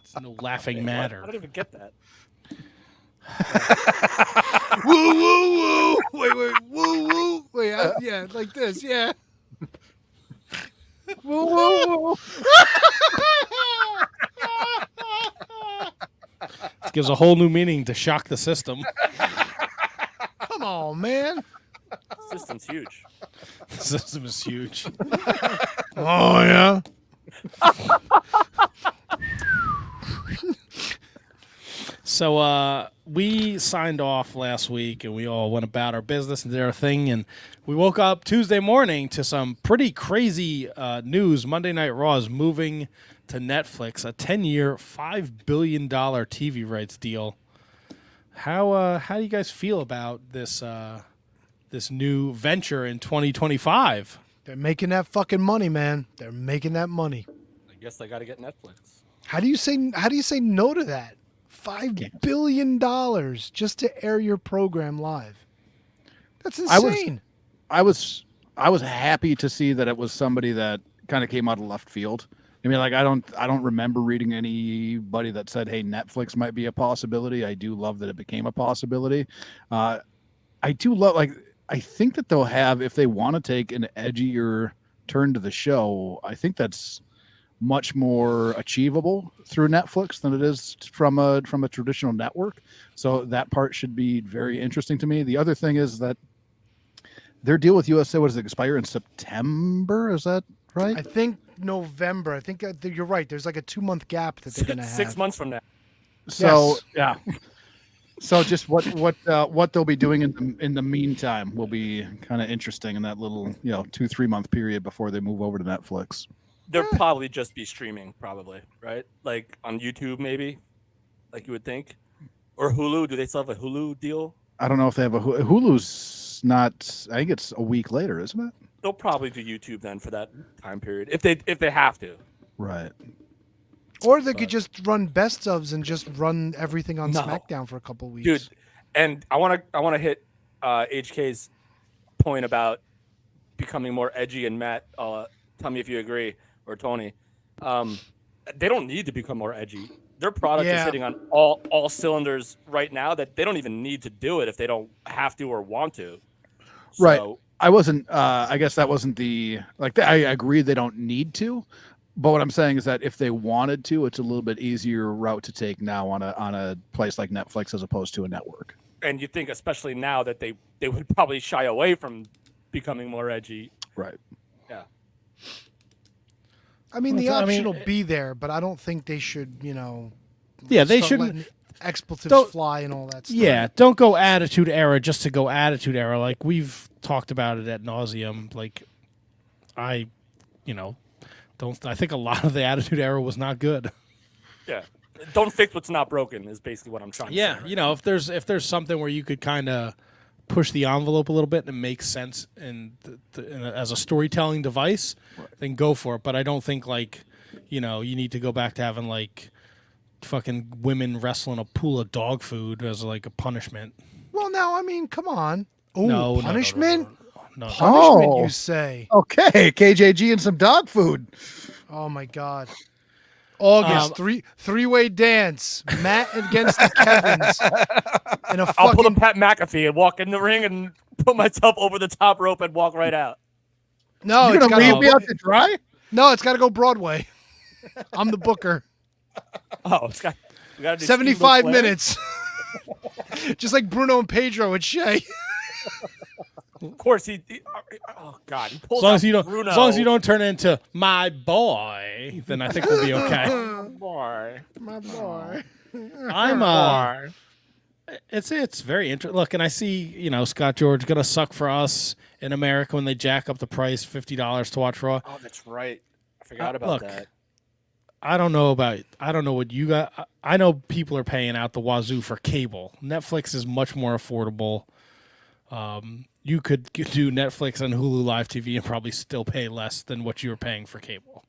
It's no laughing I matter. don't even get that. woo woo woo. Wait, woo woo. Wait, yeah, like this, yeah. Woo, woo, woo. Gives a whole new meaning to shock the system. Oh man. System's huge. The system is huge. Oh yeah. So we signed off last week, and we all went about our business and did our thing, and we woke up Tuesday morning to some pretty crazy news. Monday Night Raw is moving to Netflix, a 10-year, $5 billion TV rights deal. How do you guys feel about this this new venture in 2025? They're making that fucking money, man. They're making that money. I guess I got to get Netflix. How do you say no to that? $5 billion just to air your program live. That's insane. I was happy to see that it was somebody that kind of came out of left field. I mean, like I don't remember reading anybody that said, "Hey, Netflix might be a possibility." I do love that it became a possibility. I do love, like, I think that they'll have, if they want to take an edgier turn to the show, I think that's much more achievable through Netflix than it is from a traditional network. So that part should be very interesting to me. The other thing is that their deal with USA was expire in September. Is that right? I think November. I think you're right. There's like a 2-month gap that they're going to have. 6 months from now. So yeah. So just what they'll be doing in the meantime will be kind of interesting in that little 2-3 month period before they move over to Netflix. They'll probably just be streaming, probably, right? Like on YouTube, maybe, like you would think, or Hulu. Do they still have a Hulu deal? I don't know if they have a Hulu's not. I think it's a week later, isn't it? They'll probably do YouTube then for that time period if they have to. Right. Or they could just run best ofs and just run everything on No. SmackDown for a couple weeks. Dude, and I want to hit HK's point about becoming more edgy, and Matt, tell me if you agree, or Tony. They don't need to become more edgy. Their product is hitting on all cylinders right now that they don't even need to do it if they don't have to or want to. Right. So, I wasn't. I guess that wasn't the like. I agree they don't need to, but what I'm saying is that if they wanted to, it's a little bit easier route to take now on a place like Netflix as opposed to a network. and you think especially now that they would probably shy away from becoming more edgy. Right. Yeah. I mean, the Well, I option mean, will be there, but I don't think they should, Yeah, they start shouldn't. letting expletives Don't- fly and all that stuff. Yeah, don't go attitude era just to go attitude era. Like we've talked about it ad nauseum. Like I think a lot of the attitude era was not good. Yeah. Don't fix what's not broken is basically what I'm trying to say. Yeah, right? if there's something where you could kind of push the envelope a little bit and it makes sense as a storytelling device, then go for it. But I don't think you need to go back to having fucking women wrestling a pool of dog food as a punishment. Well, now, I mean, come on. Oh, No, punishment? No. Punishment, Oh. you say. Okay, KJG and some dog food. Oh, my God. August, three-way dance. Matt against the Kevins. And a I'll pull a fucking... Pat McAfee and walk in the ring and put myself over the top rope and walk right out. No, You're it's gonna got leave me out to dry? No, it's got to go Broadway. I'm the booker. Oh, we got to do 75 Steamboat Flair? minutes. Just like Bruno and Pedro and Shay. Of course, he oh God, he pulls As long out as you don't, Bruno. as long as you don't turn into my boy, then I think we'll be okay. Boy. My boy. I'm it's very interesting. Look, and I see Scott George gonna suck for us in America when they jack up the price $50 to watch Raw. Oh, that's right. I forgot about Look, that. I don't know what you got. I know people are paying out the wazoo for cable. Netflix is much more affordable. You could do Netflix and Hulu Live TV and probably still pay less than what you were paying for cable.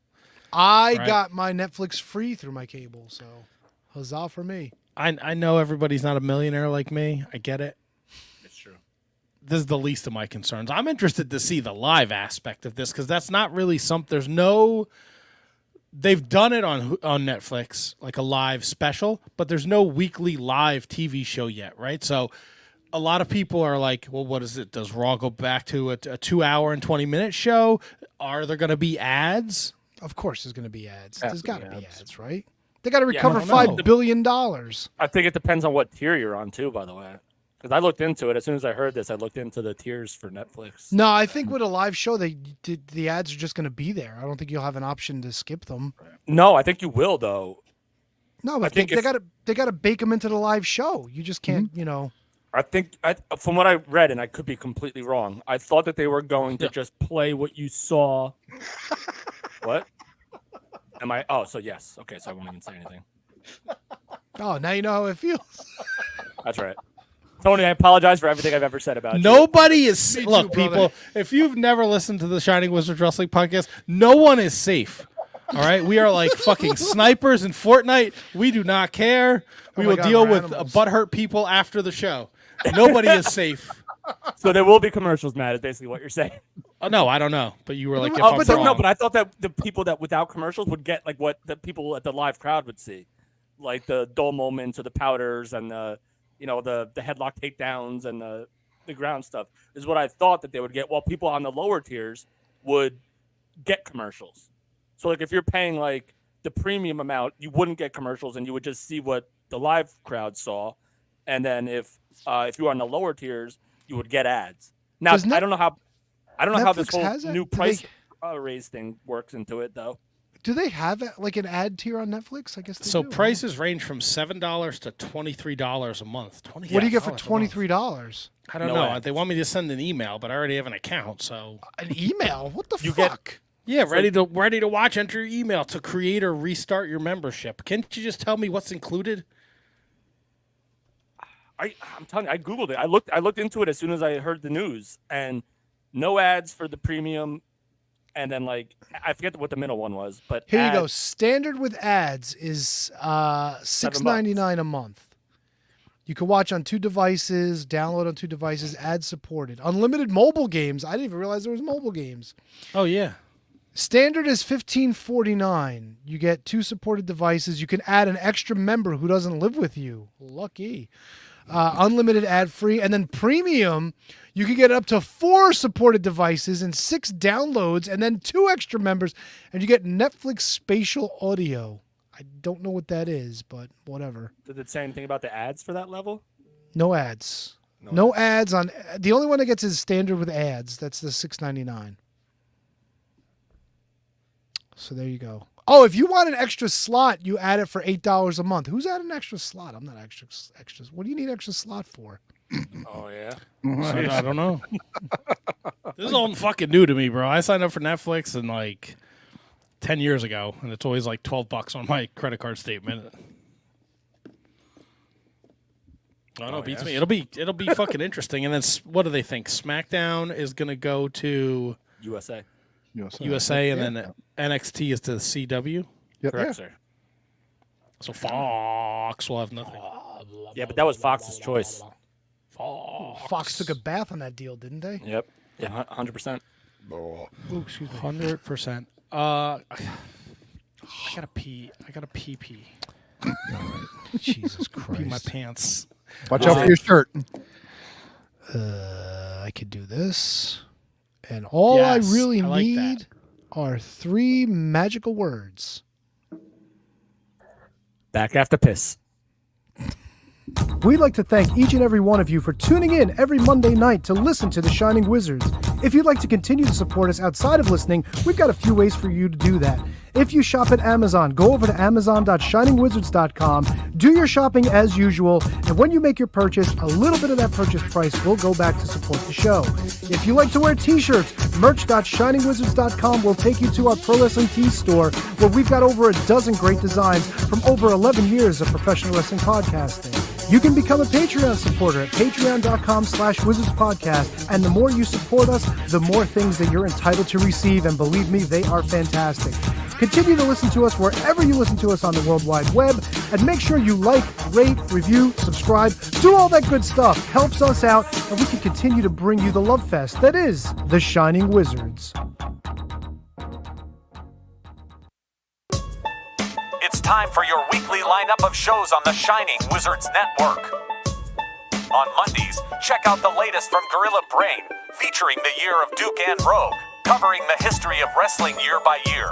I Right. got my Netflix free through my cable, so huzzah for me. I know everybody's not a millionaire like me. I get it. It's true. This is the least of my concerns. I'm interested to see the live aspect of this because that's not really something. They've done it on Netflix, like a live special, but there's no weekly live TV show yet, right? So a lot of people are like, well, what is it? Does Raw go back to a 2-hour and 20-minute show? Are there going to be ads? Of course there's going to be ads. There's got to be ads, right? They got to Yeah, recover I don't know. $5 billion. I think it depends on what tier you're on too. By the way, Because I looked into it as soon as I heard this. I looked into the tiers for Netflix. No, I think with a live show, the ads are just going to be there. I don't think you'll have an option to skip them. No, I think you will though. No, but think they got to bake them into the live show. You just can't, I think, from what I read, and I could be completely wrong, I thought that they were going to just play what you saw. What? Am I? Oh, so yes. Okay, so I won't even say anything. Oh, now you know how it feels. That's right. Tony, I apologize for everything I've ever said about you. Nobody is Me too, look, brother. people. If you've never listened to the Shining Wizards Wrestling podcast, no one is safe. All right, we are like fucking snipers in Fortnite. We do not care. We my will God, deal we're with animals. butthurt people after the show. Nobody is safe. So there will be commercials, Matt, is basically what you're saying. Oh, no, I don't know. But you were like, if Oh, I'm but wrong. No, but I thought that the people that without commercials would get like what the people at the live crowd would see, like the dull moments or the powders and the headlock takedowns and the ground stuff is what I thought that they would get. While people on the lower tiers would get commercials. So like if you're paying like the premium amount, you wouldn't get commercials and you would just see what the live crowd saw. And then if you were on the lower tiers, you would get ads. Now Does I don't know how this Netflix whole has it? new Do price they- raise thing works into it though. Do they have like an ad tier on Netflix? I guess they So do. prices range from $7 to $23 a month. $23 What do you get for a month. $23? I don't No know. ads. They want me to send an email, but I already have an account. So An email? What the You get- fuck? yeah, ready to watch. Enter your email to create or restart your membership. Can't you just tell me what's included? I'm telling you, I Googled it. I looked into it as soon as I heard the news, and no ads for the premium, and then like I forget what the middle one was, but Here you go. ads- Standard with ads is $6.99 a month. You can watch on 2 devices, download on 2 devices, ad supported. Unlimited mobile games. I didn't even realize there was mobile games. Oh yeah. Standard is $15.49. You get 2 supported devices. You can add an extra member who doesn't live with you. Lucky. Unlimited ad free. And then premium, you can get up to 4 supported devices and 6 downloads and then 2 extra members. And you get Netflix spatial audio. I don't know what that is, but whatever. Did it say anything about the ads for that level? No ads. No ads on. The only one that gets is standard with ads. That's the $6.99. So there you go. Oh, if you want an extra slot, you add it for $8 a month. Who's adding an extra slot? I'm not extras. What do you need extra slot for? Oh yeah. I don't know. This is all fucking new to me, bro. I signed up for Netflix in like 10 years ago, and it's always like $12 on my credit card statement. I don't know. Beats me. It'll be fucking interesting. And then what do they think? SmackDown is gonna go to USA. USA, and then NXT is to the CW. Yep. Correct, sir. So Fox will have nothing. Yeah, but that was Fox's choice. Fox took a bath on that deal, didn't they? Yep. Yeah, 100%. Ooh, excuse me. 100%. I gotta pee. Jesus Pee Christ. my pants. Watch out for your shirt. I could do this. And all Yes, I really I like need that. are 3 magical words. Back after piss. We'd like to thank each and every one of you for tuning in every Monday night to listen to The Shining Wizards. If you'd like to continue to support us outside of listening, we've got a few ways for you to do that. If you shop at Amazon, go over to amazon.shiningwizards.com, do your shopping as usual, and when you make your purchase, a little bit of that purchase price will go back to support the show. If you like to wear t-shirts, merch.shiningwizards.com will take you to our Pro Wrestling Tees store, where we've got over a dozen great designs from over 11 years of professional wrestling podcasting. You can become a Patreon supporter at patreon.com/wizardspodcast, and the more you support us, the more things that you're entitled to receive, and believe me, they are fantastic. Continue to listen to us wherever you listen to us on the World Wide Web, and make sure you like, rate, review, subscribe, do all that good stuff. Helps us out, and we can continue to bring you the love fest that is The Shining Wizards. It's time for your weekly lineup of shows on the Shining Wizards Network. On Mondays, check out the latest from Gorilla Brain, featuring the year of Duke and Rogue, covering the history of wrestling year by year.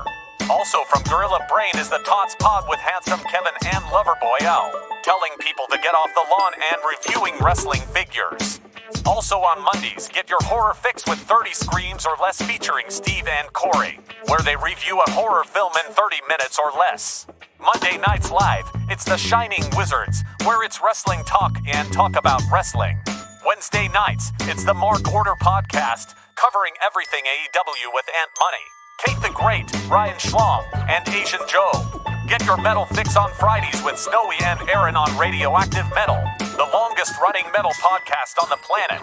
Also from Gorilla Brain is the Tots Pod with Handsome Kevin and Loverboy L, telling people to get off the lawn and reviewing wrestling figures. Also on Mondays, get your horror fix with 30 Screams or Less featuring Steve and Corey, where they review a horror film in 30 minutes or less. Monday nights live, it's The Shining Wizards, where it's wrestling talk and talk about wrestling. Wednesday nights, it's the Mark Order podcast, covering everything AEW with Ant Money, Kate the Great, Ryan Schlong, and Asian Joe. Get your metal fix on Fridays with Snowy and Aaron on Radioactive Metal, the longest running metal podcast on the planet.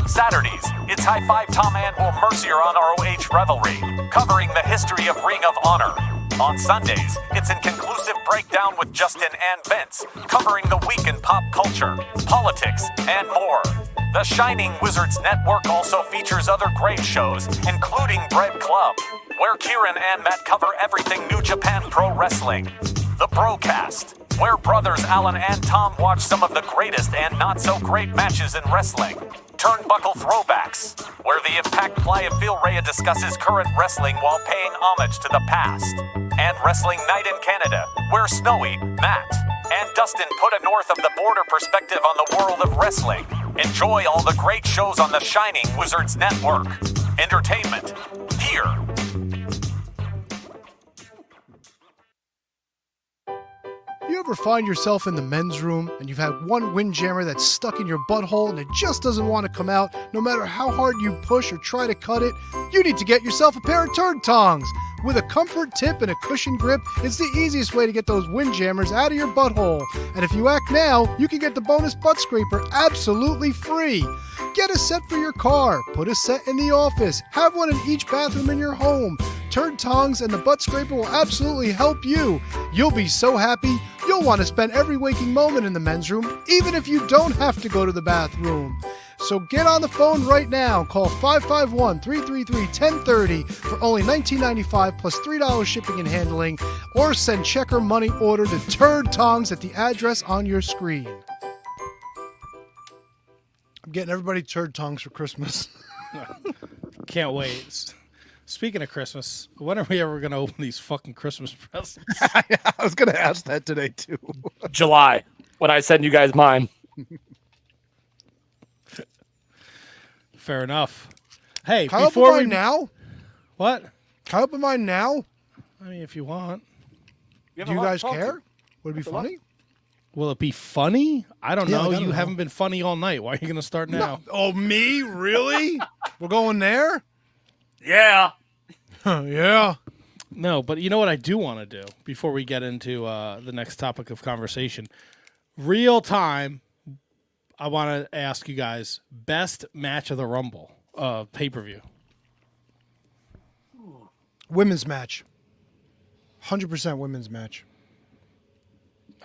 Saturdays, it's High Five Tom and Will Mercier on ROH Revelry, covering the history of Ring of Honor. On Sundays, it's Inconclusive Breakdown with Justin and Vince, covering the week in pop culture, politics, and more. The Shining Wizards Network also features other great shows, including Bread Club, where Kieran and Matt cover everything New Japan Pro Wrestling. The Brocast, where brothers Alan and Tom watch some of the greatest and not-so-great matches in wrestling. Turnbuckle Throwbacks, where the Impact Playa Phil Rhea discusses current wrestling while paying homage to the past. And Wrestling Night in Canada, where Snowy, Matt, and Dustin put a north of the border perspective on the world of wrestling. Enjoy all the great shows on the Shining Wizards Network. Entertainment, here. You ever find yourself in the men's room and you've had one windjammer that's stuck in your butthole and it just doesn't want to come out no matter how hard you push or try to cut it? You need to get yourself a pair of turd tongs. With a comfort tip and a cushion grip, it's the easiest way to get those windjammers out of your butthole. And if you act now, you can get the bonus butt scraper absolutely free. Get a set for your car, put a set in the office, have one in each bathroom in your home. Turd tongs and the butt scraper will absolutely help you. You'll be so happy, you'll want to spend every waking moment in the men's room, even if you don't have to go to the bathroom. So get on the phone right now. Call 551-333-1030 for only $19.95 plus $3 shipping and handling, or send check or money order to Turd Tongs at the address on your screen. I'm getting everybody Turd Tongs for Christmas. Can't wait. Speaking of Christmas, when are we ever going to open these fucking Christmas presents? I was going to ask that today, too. July, when I send you guys mine. Fair enough. Hey, Can I before open we mine now? What? Can I open mine now? I mean, if you want. Do you guys care? Would it be funny? Will it be funny? I don't Yeah, know. like, I don't You know. haven't been funny all night. Why are you going to start now? Oh, me? Really? We're going there? Yeah. Yeah. No, but you know what I do want to do before we get into the next topic of conversation? Real time, I want to ask you guys, best match of the Rumble pay-per-view. Women's match. 100% women's match.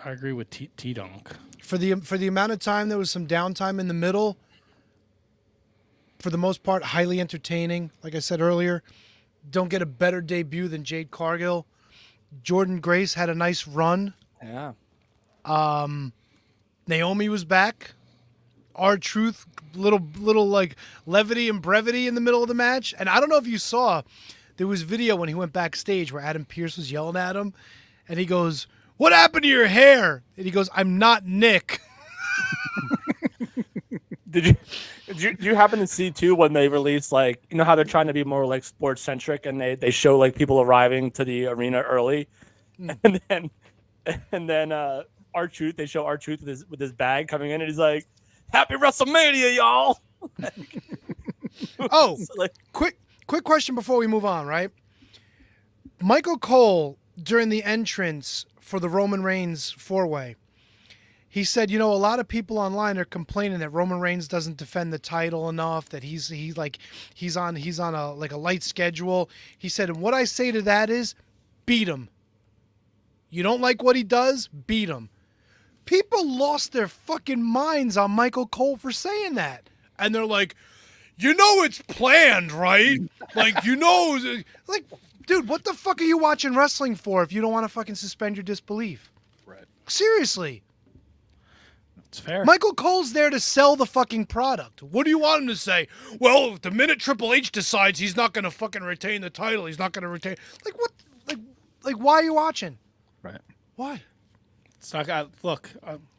I agree with T-Donk. For the amount of time, there was some downtime in the middle. For the most part, highly entertaining. Like I said earlier, don't get a better debut than Jade Cargill. Jordan Grace had a nice run. Yeah. Naomi was back. R-Truth, little like levity and brevity in the middle of the match. And I don't know if you saw, there was video when he went backstage where Adam Pearce was yelling at him, and he goes, "What happened to your hair?" And he goes, "I'm not Nick." Did you happen to see too when they released, like, you know how they're trying to be more like sports centric and they show like people arriving to the arena early, and then R-Truth, they show R-Truth with his bag coming in and he's like, "Happy WrestleMania, y'all." Oh, So, like, quick question before we move on, right? Michael Cole, during the entrance for the Roman Reigns four-way, he said, a lot of people online are complaining that Roman Reigns doesn't defend the title enough, that he's on a light schedule. He said, and what I say to that is, beat him. You don't like what he does? Beat him. People lost their fucking minds on Michael Cole for saying that. And they're like, it's planned, right? Like, like, dude, what the fuck are you watching wrestling for if you don't want to fucking suspend your disbelief? Right. Seriously. It's fair. Michael Cole's there to sell the fucking product. What do you want him to say? Well, the minute Triple H decides he's not going to fucking retain the title, he's not going to retain. Like, what? Like, Like, why are you watching? Right. Why? It's not, look,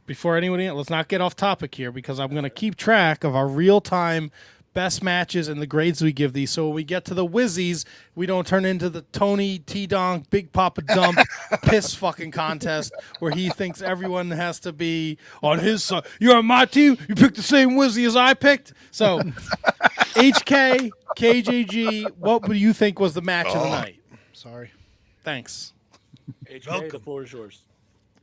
before anyone, let's not get off topic here because I'm going to keep track of our real-time best matches and the grades we give these. So when we get to the Wizzies, we don't turn into the Tony T-Donk Big Papa Dump piss fucking contest where he thinks everyone has to be on his side. You're on my team. You picked the same Wizzy as I picked. So HK, KJG, what do you think was the match of the night? Sorry. Thanks. HK, the floor is yours.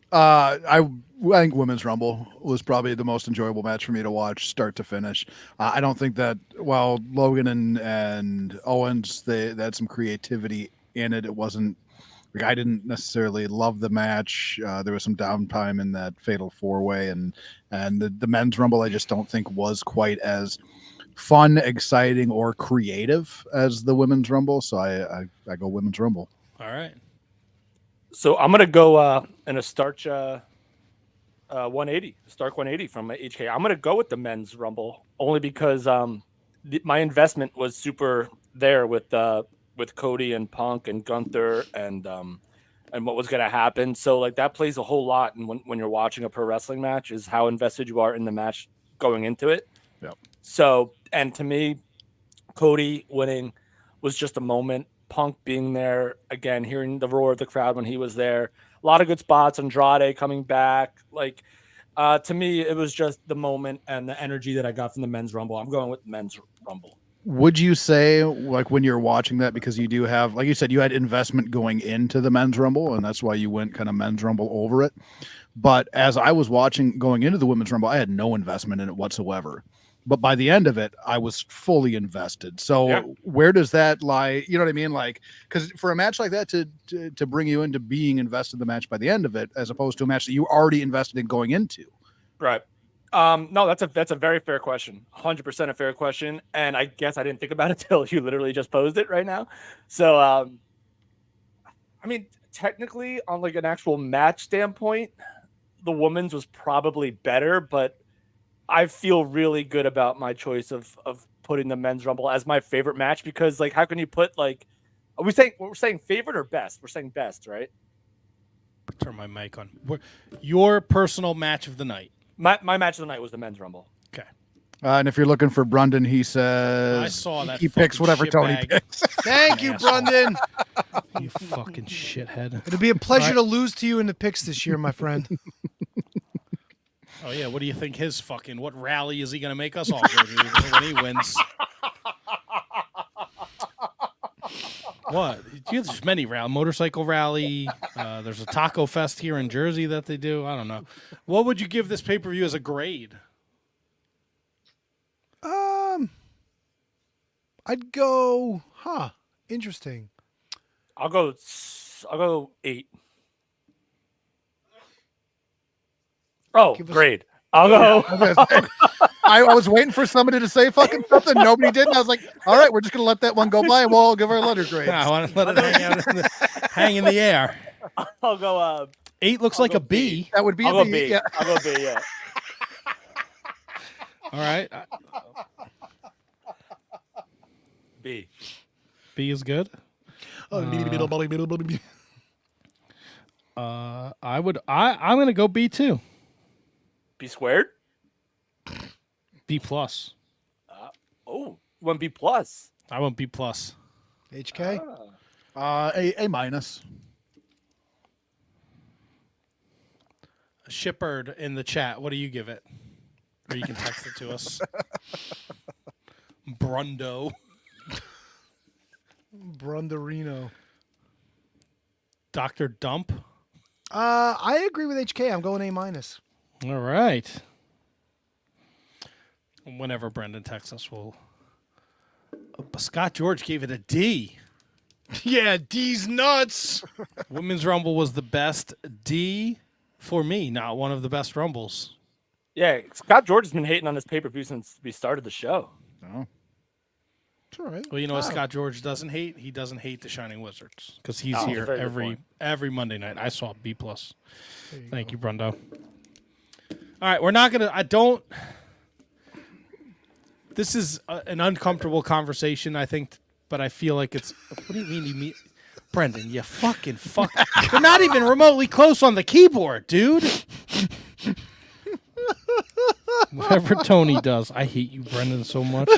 I think Women's Rumble was probably the most enjoyable match for me to watch, start to finish. I don't think that while Logan and Owens they had some creativity in it. It wasn't like I didn't necessarily love the match. There was some downtime in that Fatal 4-Way, and the Men's Rumble I just don't think was quite as fun, exciting, or creative as the Women's Rumble. So I go Women's Rumble. All right. So I'm gonna go in a Stark 180, Stark 180 from HK. I'm gonna go with the Men's Rumble only because my investment was super there with Cody and Punk and Gunther and what was gonna happen. So like that plays a whole lot, and when you're watching a pro wrestling match, is how invested you are in the match going into it. Yep. So and to me, Cody winning was just a moment. Punk being there again, hearing the roar of the crowd when he was there, a lot of good spots. Andrade coming back, like to me, it was just the moment and the energy that I got from the Men's Rumble. I'm going with Men's Rumble. Would you say, like, when you're watching that, because you do have, like you said, you had investment going into the Men's Rumble, and that's why you went kind of Men's Rumble over it. But as I was watching going into the Women's Rumble, I had no investment in it whatsoever. But by the end of it, I was fully invested. So yeah. Where does that lie? You know what I mean? Like, because for a match like that to bring you into being invested in the match by the end of it, as opposed to a match that you already invested in going into. Right. No, that's a very fair question. 100% a fair question. And I guess I didn't think about it till you literally just posed it right now. So, I mean, technically on like an actual match standpoint, the women's was probably better, but I feel really good about my choice of putting the Men's Rumble as my favorite match because, like, how can you put like, we're saying favorite or best? We're saying best, right? Turn my mic on. Your personal match of the night. My match of the night was the Men's Rumble. Okay. And if you're looking for Brundon, he says I saw that he picks whatever Tony shitbag. picks. Thank you, Brundon. You fucking shithead. It'll be a pleasure to lose to you in the picks this year, my friend. Oh, yeah. What do you think what rally is he going to make us all go to when he wins? What? There's many rally. Motorcycle rally. There's a taco fest here in Jersey that they do. I don't know. What would you give this pay-per-view as a grade? I'd go, interesting. I'll go 8. Oh, grade. I'll go. I was waiting for somebody to say fucking something. Nobody did. And I was like, all right, we're just going to let that one go by and we'll give our letter grade. I want to let it hang in the air. I'll go. 8 looks like a B. That would be I'll a go B. B. Yeah. I'll go B. Yeah. All right. B. B is good. I'm going to go B too. B squared. B plus. One B plus. I want B plus. HK? A minus. Shipard in the chat. What do you give it? Or you can text it to us. Brundo. Brunderino. Dr. Dump. I agree with HK. I'm going A minus. All right. Whenever Brendan texts us, we'll. Scott George gave it a D. Yeah, D's nuts. Women's Rumble was the best D for me, not one of the best Rumbles. Yeah, Scott George has been hating on this pay-per-view since we started the show. Oh. It's all right. Well, you know what Scott George doesn't hate? He doesn't hate the Shining Wizards because he's here very good every Monday night. I saw B plus. Thank you, Brundo. All right, we're not gonna. I don't. This is an uncomfortable conversation, I think, but I feel like it's. What do you mean? Brendan, you fucking fuck. You're not even remotely close on the keyboard, dude. Whatever Tony does, I hate you, Brendan, so much.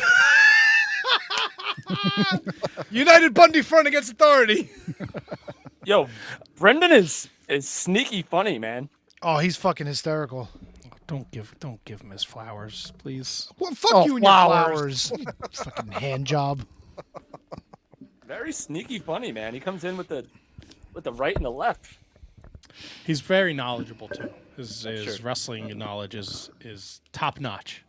United Bundy front against authority. Yo, Brendan is sneaky funny, man. Oh, he's fucking hysterical. Don't give him his flowers, please. Well, fuck Oh, you and flowers. your flowers. Fucking hand job. Very sneaky funny, man. He comes in with the right and the left. He's very knowledgeable too. His Sure. wrestling knowledge is top notch.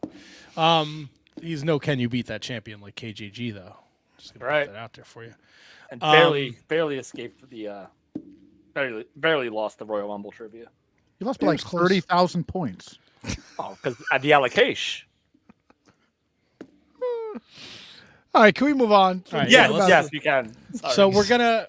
He's no can you beat that champion like KJG though. Just gonna Right. put that out there for you. And barely escaped the barely lost the Royal Rumble trivia. You lost It by like was close. 30,000 points. Oh, because at the allocation. All right, can we move on? All right, Yes, let's- yes, we can. Sorry. So we're gonna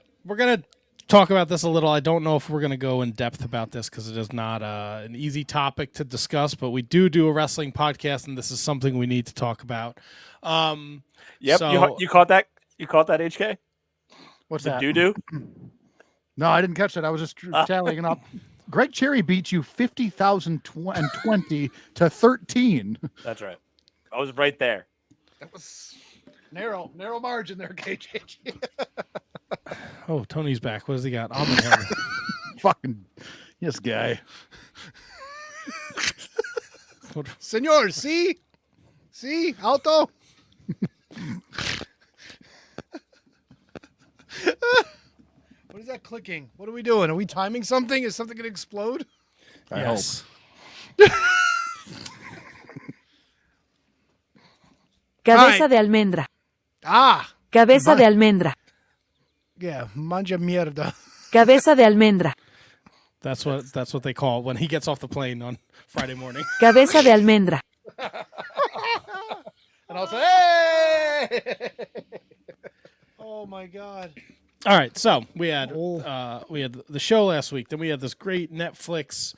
talk about this a little. I don't know if we're gonna go in depth about this because it is not an easy topic to discuss, but we do a wrestling podcast, and this is something we need to talk about. Yep, so- you caught that. You caught that, HK. What's The that? doo-doo. No, I didn't catch that. I was just tallying up. Greg Cherry beat you 50,020 to 13. That's right. I was right there. That was narrow margin there, KJG. Oh, Tony's back. What does he got? Almond hair. Fucking this guy. Senor, see? See? Alto? What is that clicking? What are we doing? Are we timing something? Is something going to explode? Yes. Ay. Cabeza de almendra. Ah, Cabeza de almendra. yeah. Manja mierda. Cabeza de almendra. That's what they call it when he gets off the plane on Friday morning. Cabeza de almendra. And I'll say, hey! Oh, my God. All right, so we had the show last week. Then we had this great Netflix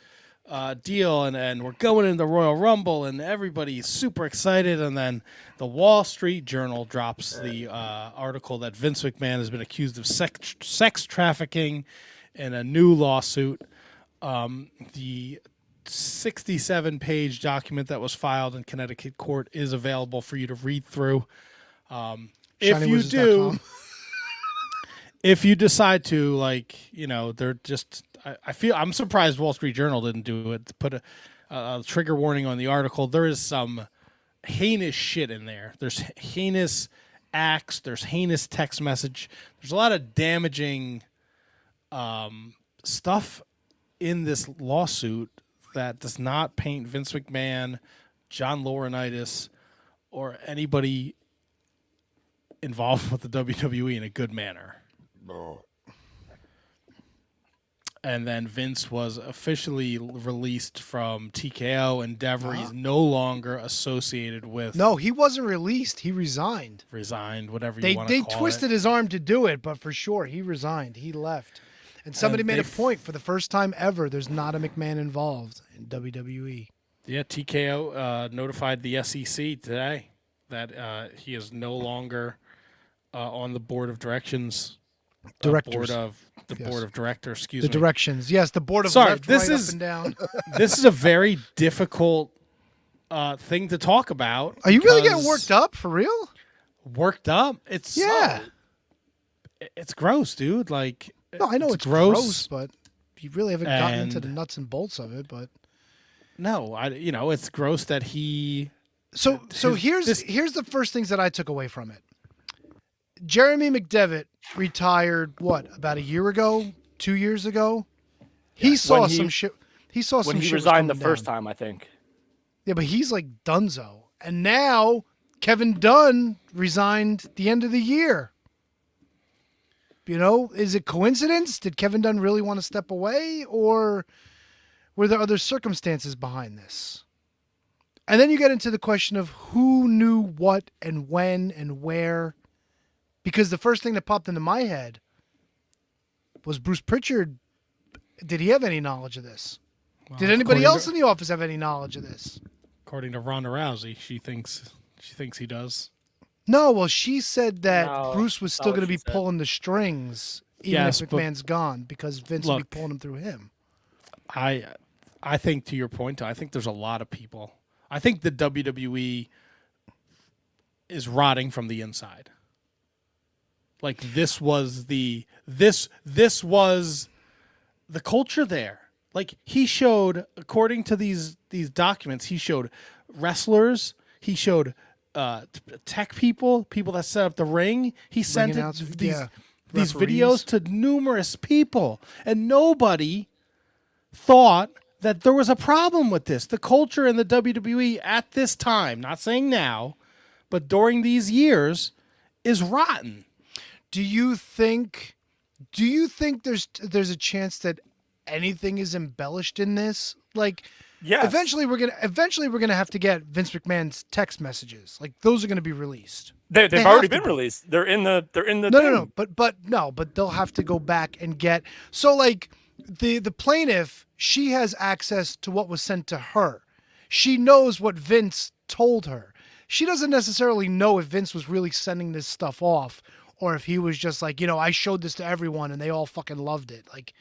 deal, and we're going into Royal Rumble, and everybody's super excited. And then the Wall Street Journal drops the article that Vince McMahon has been accused of sex trafficking in a new lawsuit. The 67-page document that was filed in Connecticut court is available for you to read through. If you do. If you decide to, they're just, I'm surprised Wall Street Journal didn't do it, to put a trigger warning on the article. There is some heinous shit in there. There's heinous acts. There's heinous text message. There's a lot of damaging stuff in this lawsuit that does not paint Vince McMahon, John Laurinaitis, or anybody involved with the WWE in a good manner. And then Vince was officially released from TKO Endeavor. He's no longer associated with. No, he wasn't released. He resigned. Resigned, whatever They you want to call twisted it. his arm to do it, but for sure, he resigned. He left. And somebody And made a they- point for the first time ever. There's not a McMahon involved in WWE. Yeah, TKO notified the SEC today that he is no longer on the board of directions. Directors. Board of directors. Excuse The me. directions. Yes, the board of Sorry, left, this right, is- up and down. This is a very difficult thing to talk about. Are you really getting because- worked up for real? Worked up? It's Yeah. it's gross, dude. Like, No, I know it's gross, but you really haven't gotten into And- the nuts and bolts of it. But no, it's gross that he. so here's the first things that I took away from it. Jeremy McDevitt retired about a year ago, 2 years ago. He saw When he- some shit. He saw some When he shit was resigned the coming first down. time, I think. Yeah, but he's like Dunzo, and now Kevin Dunn resigned the end of the year. You know, is it coincidence? Did Kevin Dunn really want to step away, or were there other circumstances behind this? And then you get into the question of who knew what and when and where. Because the first thing that popped into my head was Bruce Pritchard. Did he have any knowledge of this? Did anybody else in the office have any knowledge of this? According to Ronda Rousey, she thinks he does. No, well, she said that No, Bruce was that's still not going to what be she said. pulling the strings even Yes, if but- McMahon's gone, because Vince will be Look. pulling him through him. I think, to your point, I think there's a lot of people. I think the WWE is rotting from the inside. Like this was the culture there. Like he showed, according to these documents, he showed wrestlers, he showed tech people that set up the ring. He sent announcers, these referees. videos to numerous people, and nobody thought that there was a problem with this. The culture in the WWE at this time, not saying now, but during these years, is rotten. Do you think there's a chance that anything is embellished in this? Like, Yes. eventually we're gonna have to get Vince McMahon's text messages. Like, those are gonna be released. They've They already have to been be. released. They're in the No, thing. but they'll have to go back and get. So like the plaintiff, she has access to what was sent to her. She knows what Vince told her. She doesn't necessarily know if Vince was really sending this stuff off, or if he was just like, I showed this to everyone and they all fucking loved it. Like,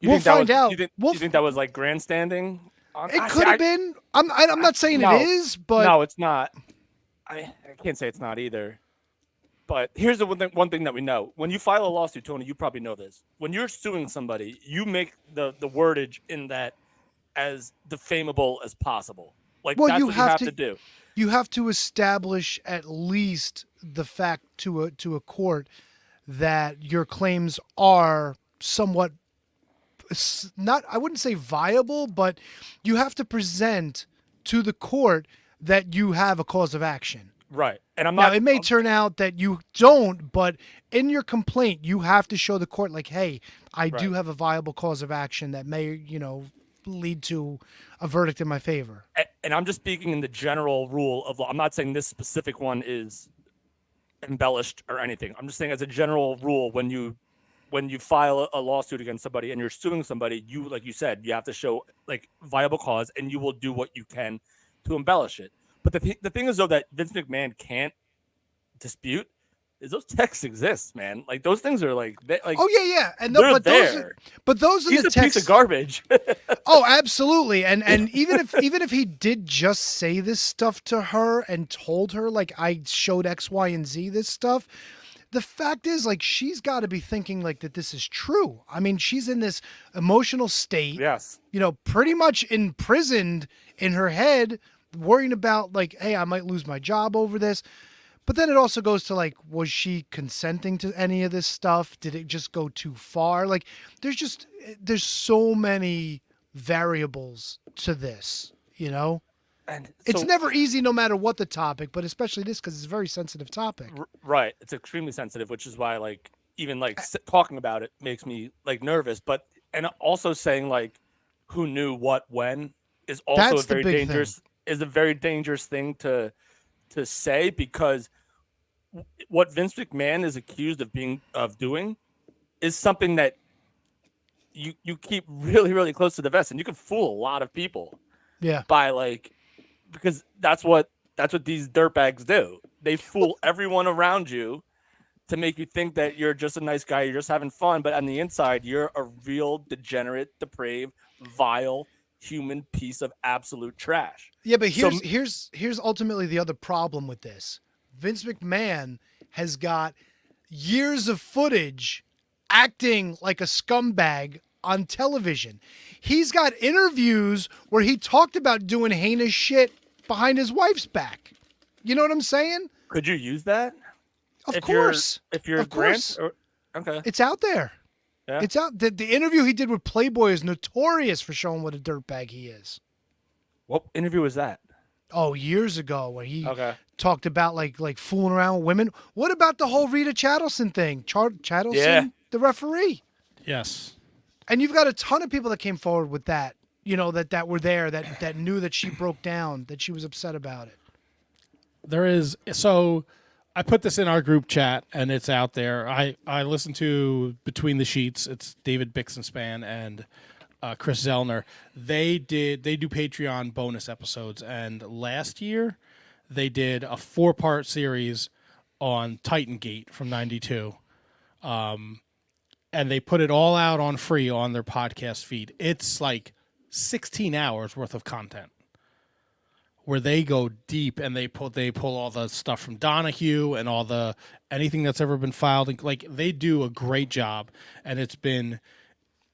You we'll think that find was- out. You think that was like grandstanding? It could have been. I'm not saying no. it is, but No, it's not. I can't say it's not either. But here's the one thing that we know. When you file a lawsuit, Tony, you probably know this. When you're suing somebody, you make the wordage in that as defamable as possible. Like, Well, that's you what have you have to do. you have to establish at least the fact to a court that your claims are somewhat not, I wouldn't say viable, but you have to present to the court that you have a cause of action. Right. And I'm Now, not. it may turn out that you don't, but in your complaint, you have to show the court, like, hey, I do Right. have a viable cause of action that may, lead to a verdict in my favor. And I'm just speaking in the general rule of law. I'm not saying this specific one is embellished or anything. I'm just saying as a general rule, when you file a lawsuit against somebody and you're suing somebody, you, like you said, you have to show like viable cause, and you will do what you can to embellish it. But the thing is, though, that Vince McMahon can't dispute is those texts exist, man. Like, those things are like, Oh yeah, and they're but there. those are He's the a texts. piece of garbage. Oh, absolutely. And even if he did just say this stuff to her and told her, like, I showed X, Y, and Z this stuff, the fact is, like, she's got to be thinking like that this is true. I mean, she's in this emotional state, Yes. pretty much imprisoned in her head, worrying about like, hey, I might lose my job over this. But then it also goes to like, was she consenting to any of this stuff? Did it just go too far? Like, there's so many variables to this, And It's so- never easy no matter what the topic, but especially this because it's a very sensitive topic. Right. It's extremely sensitive, which is why like even like talking about it makes me like nervous. But and also saying like who knew what when is also That's a the very big dangerous thing to say, because what Vince McMahon is accused of doing is something that you keep really, really close to the vest, and you can fool a lot of people Yeah. by like, because that's what these dirtbags do. They fool everyone around you to make you think that you're just a nice guy, you're just having fun, but on the inside, you're a real degenerate, depraved, vile human piece of absolute trash. Yeah, but So- here's ultimately the other problem with this. Vince McMahon has got years of footage acting like a scumbag on television. He's got interviews where he talked about doing heinous shit behind his wife's back. You know what I'm saying? Could you use that? Of if course. You're Of course. Okay. It's out there. Yeah. It's out. The interview he did with Playboy is notorious for showing what a dirtbag he is. What interview was that? Oh, years ago, where he Okay. talked about like fooling around with women. What about the whole Rita Chattelson thing? Chattelson, Yeah. the referee. Yes. And you've got a ton of people that came forward with that. That were there, that knew that she broke down, that she was upset about it. There is. So I put this in our group chat, and it's out there. I listened to Between the Sheets. It's David Bixenspan and Chris Zellner. They do Patreon bonus episodes, and last year they did a 4-part series on Titan Gate from '92. and they put it all out on free on their podcast feed. It's like 16 hours worth of content where they go deep and they pull all the stuff from Donahue and all the anything that's ever been filed. Like, they do a great job, and it's been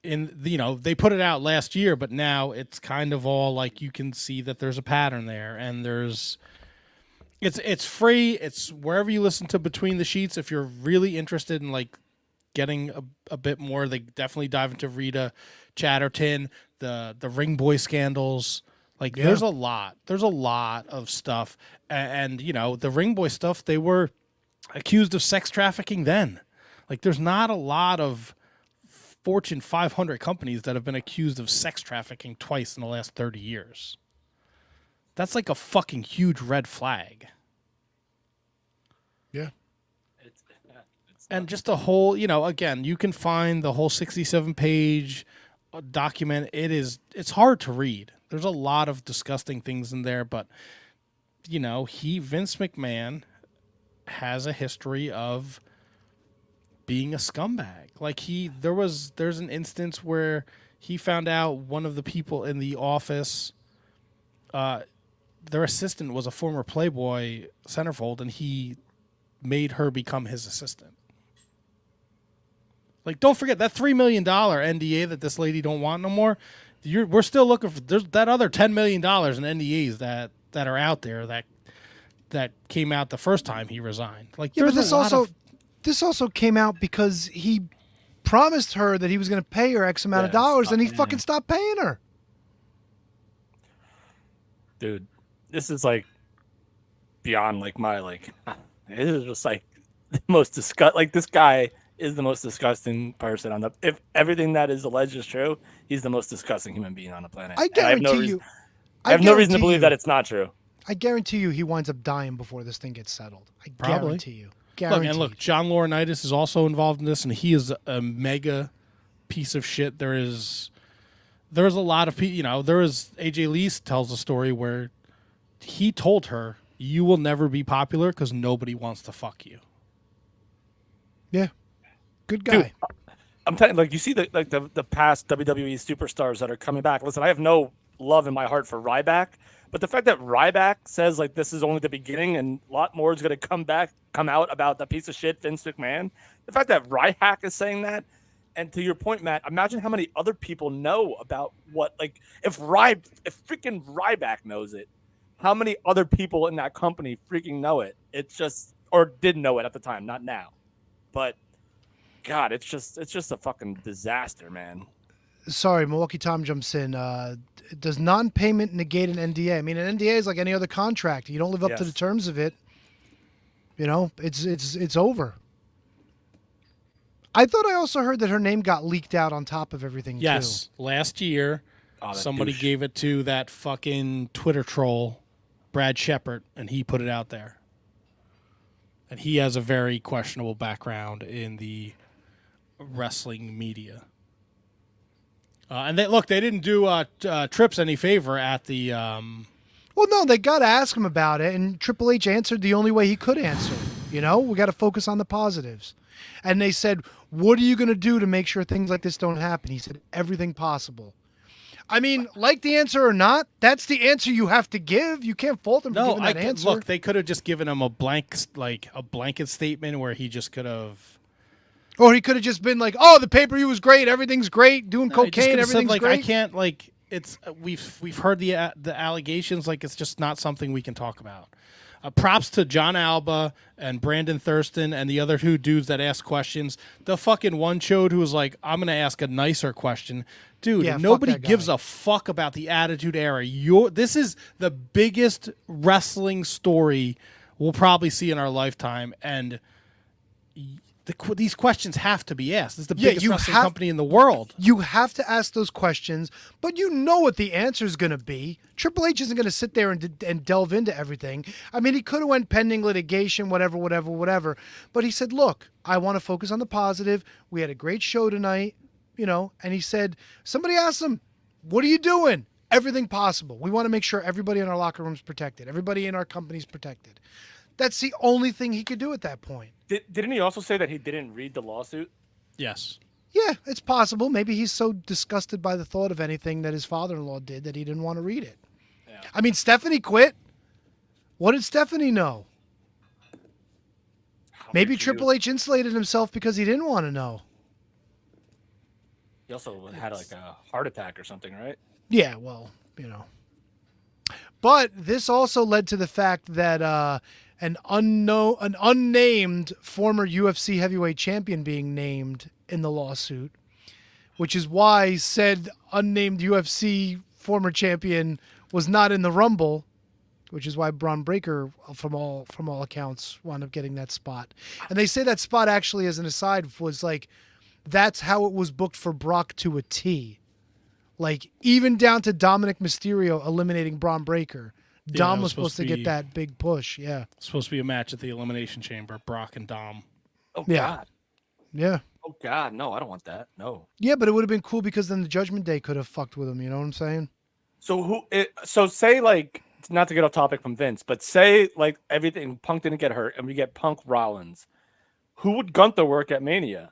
they put it out last year, but now it's kind of all like you can see that there's a pattern there, and it's free. It's wherever you listen to Between the Sheets. If you're really interested in like getting a bit more, they definitely dive into Rita Chatterton, the Ring Boy scandals. Like, there's a lot of stuff. And the Ring Boy stuff, they were accused of sex trafficking then. Like, there's not a lot of Fortune 500 companies that have been accused of sex trafficking twice in the last 30 years. That's like a fucking huge red flag. Yeah. And just the whole, again, you can find the whole 67-page document. It's hard to read. There's a lot of disgusting things in there, but Vince McMahon has a history of being a scumbag. Like, there's an instance where he found out one of the people in the office, their assistant was a former Playboy centerfold, and he made her become his assistant. Like, don't forget that $3 million NDA that this lady don't want no more. We're still looking for there's that other $10 million in NDAs that are out there that came out the first time he resigned. Like, yeah, but this also came out because he promised her that he was going to pay her X amount of dollars, and he fucking stopped paying her. Dude, this is like beyond like my like. It is just like the most disgust. Like, this guy is the most disgusting person on the. If everything that is alleged is true, he's the most disgusting human being on the planet. I guarantee you. I have no reason to believe that it's not true. I guarantee you, he winds up dying before this thing gets settled. I guarantee you. Look, John Laurinaitis is also involved in this, and he is a mega piece of shit. There's a lot of people. There is AJ Lee tells a story where he told her, "You will never be popular because nobody wants to fuck you." Yeah. Good guy. Dude, I'm telling you, like, you see the past WWE superstars that are coming back. Listen, I have no love in my heart for Ryback, but the fact that Ryback says like this is only the beginning and a lot more is going to come out about the piece of shit Vince McMahon. The fact that Ryback is saying that, and to your point, Matt, imagine how many other people know about what, like, if freaking Ryback knows it, how many other people in that company freaking know it? It's just, or did know it at the time, not now, but. God, it's just a fucking disaster, man. Sorry, Milwaukee Tom jumps in. Does non-payment negate an NDA? I mean, an NDA is like any other contract. You don't live up to the terms of it. It's over. I thought I also heard that her name got leaked out on top of everything. Yes, last year, somebody gave it to that fucking Twitter troll, Brad Shepard, and he put it out there. And he has a very questionable background in the wrestling media. And they didn't do Trips any favor at the. Well, no, they got to ask him about it, and Triple H answered the only way he could answer. We got to focus on the positives. And they said, "What are you going to do to make sure things like this don't happen?" He said, "Everything possible." I mean, like the answer or not, that's the answer you have to give. You can't fault him for giving that answer. Look, they could have just given him a blanket statement where he just could have. Or he could have just been like, "Oh, the pay-per-view was great. Everything's great. Doing cocaine, everything's said, great." I can't it's we've heard the allegations. Like, it's just not something we can talk about. Props to John Alba and Brandon Thurston and the other two dudes that asked questions. The fucking one chode who was like, "I'm going to ask a nicer question." Dude, nobody gives a fuck about the Attitude Era. This is the biggest wrestling story we'll probably see in our lifetime, and these questions have to be asked. This is the biggest wrestling company in the world. You have to ask those questions, but you know what the answer is going to be. Triple H isn't going to sit there and delve into everything. I mean, he could have went pending litigation, whatever. But he said, "Look, I want to focus on the positive. We had a great show tonight." And he said, somebody asked him, "What are you doing?" "Everything possible. We want to make sure everybody in our locker room is protected. Everybody in our company is protected." That's the only thing he could do at that point. Didn't he also say that he didn't read the lawsuit? Yes. Yeah, it's possible. Maybe he's so disgusted by the thought of anything that his father-in-law did that he didn't want to read it. Yeah. I mean, Stephanie quit. What did Stephanie know? Maybe Triple H insulated himself because he didn't want to know. He also had like a heart attack or something, right? Yeah, well, But this also led to the fact that an unnamed former UFC heavyweight champion being named in the lawsuit, which is why said unnamed UFC former champion was not in the Rumble, which is why Braun Breaker, from all accounts, wound up getting that spot. And they say that spot actually, as an aside, was like, that's how it was booked for Brock to a T. Like, even down to Dominic Mysterio eliminating Braun Breaker. Dom was supposed to get that big push, yeah. Supposed to be a match at the Elimination Chamber, Brock and Dom. Oh, Yeah. God. Yeah. Oh, God. No, I don't want that. No. Yeah, but it would have been cool because then the Judgment Day could have fucked with him, you know what I'm saying? So say, like, not to get off topic from Vince, but say, like, everything, Punk didn't get hurt, and we get Punk Rollins. Who would Gunther work at Mania?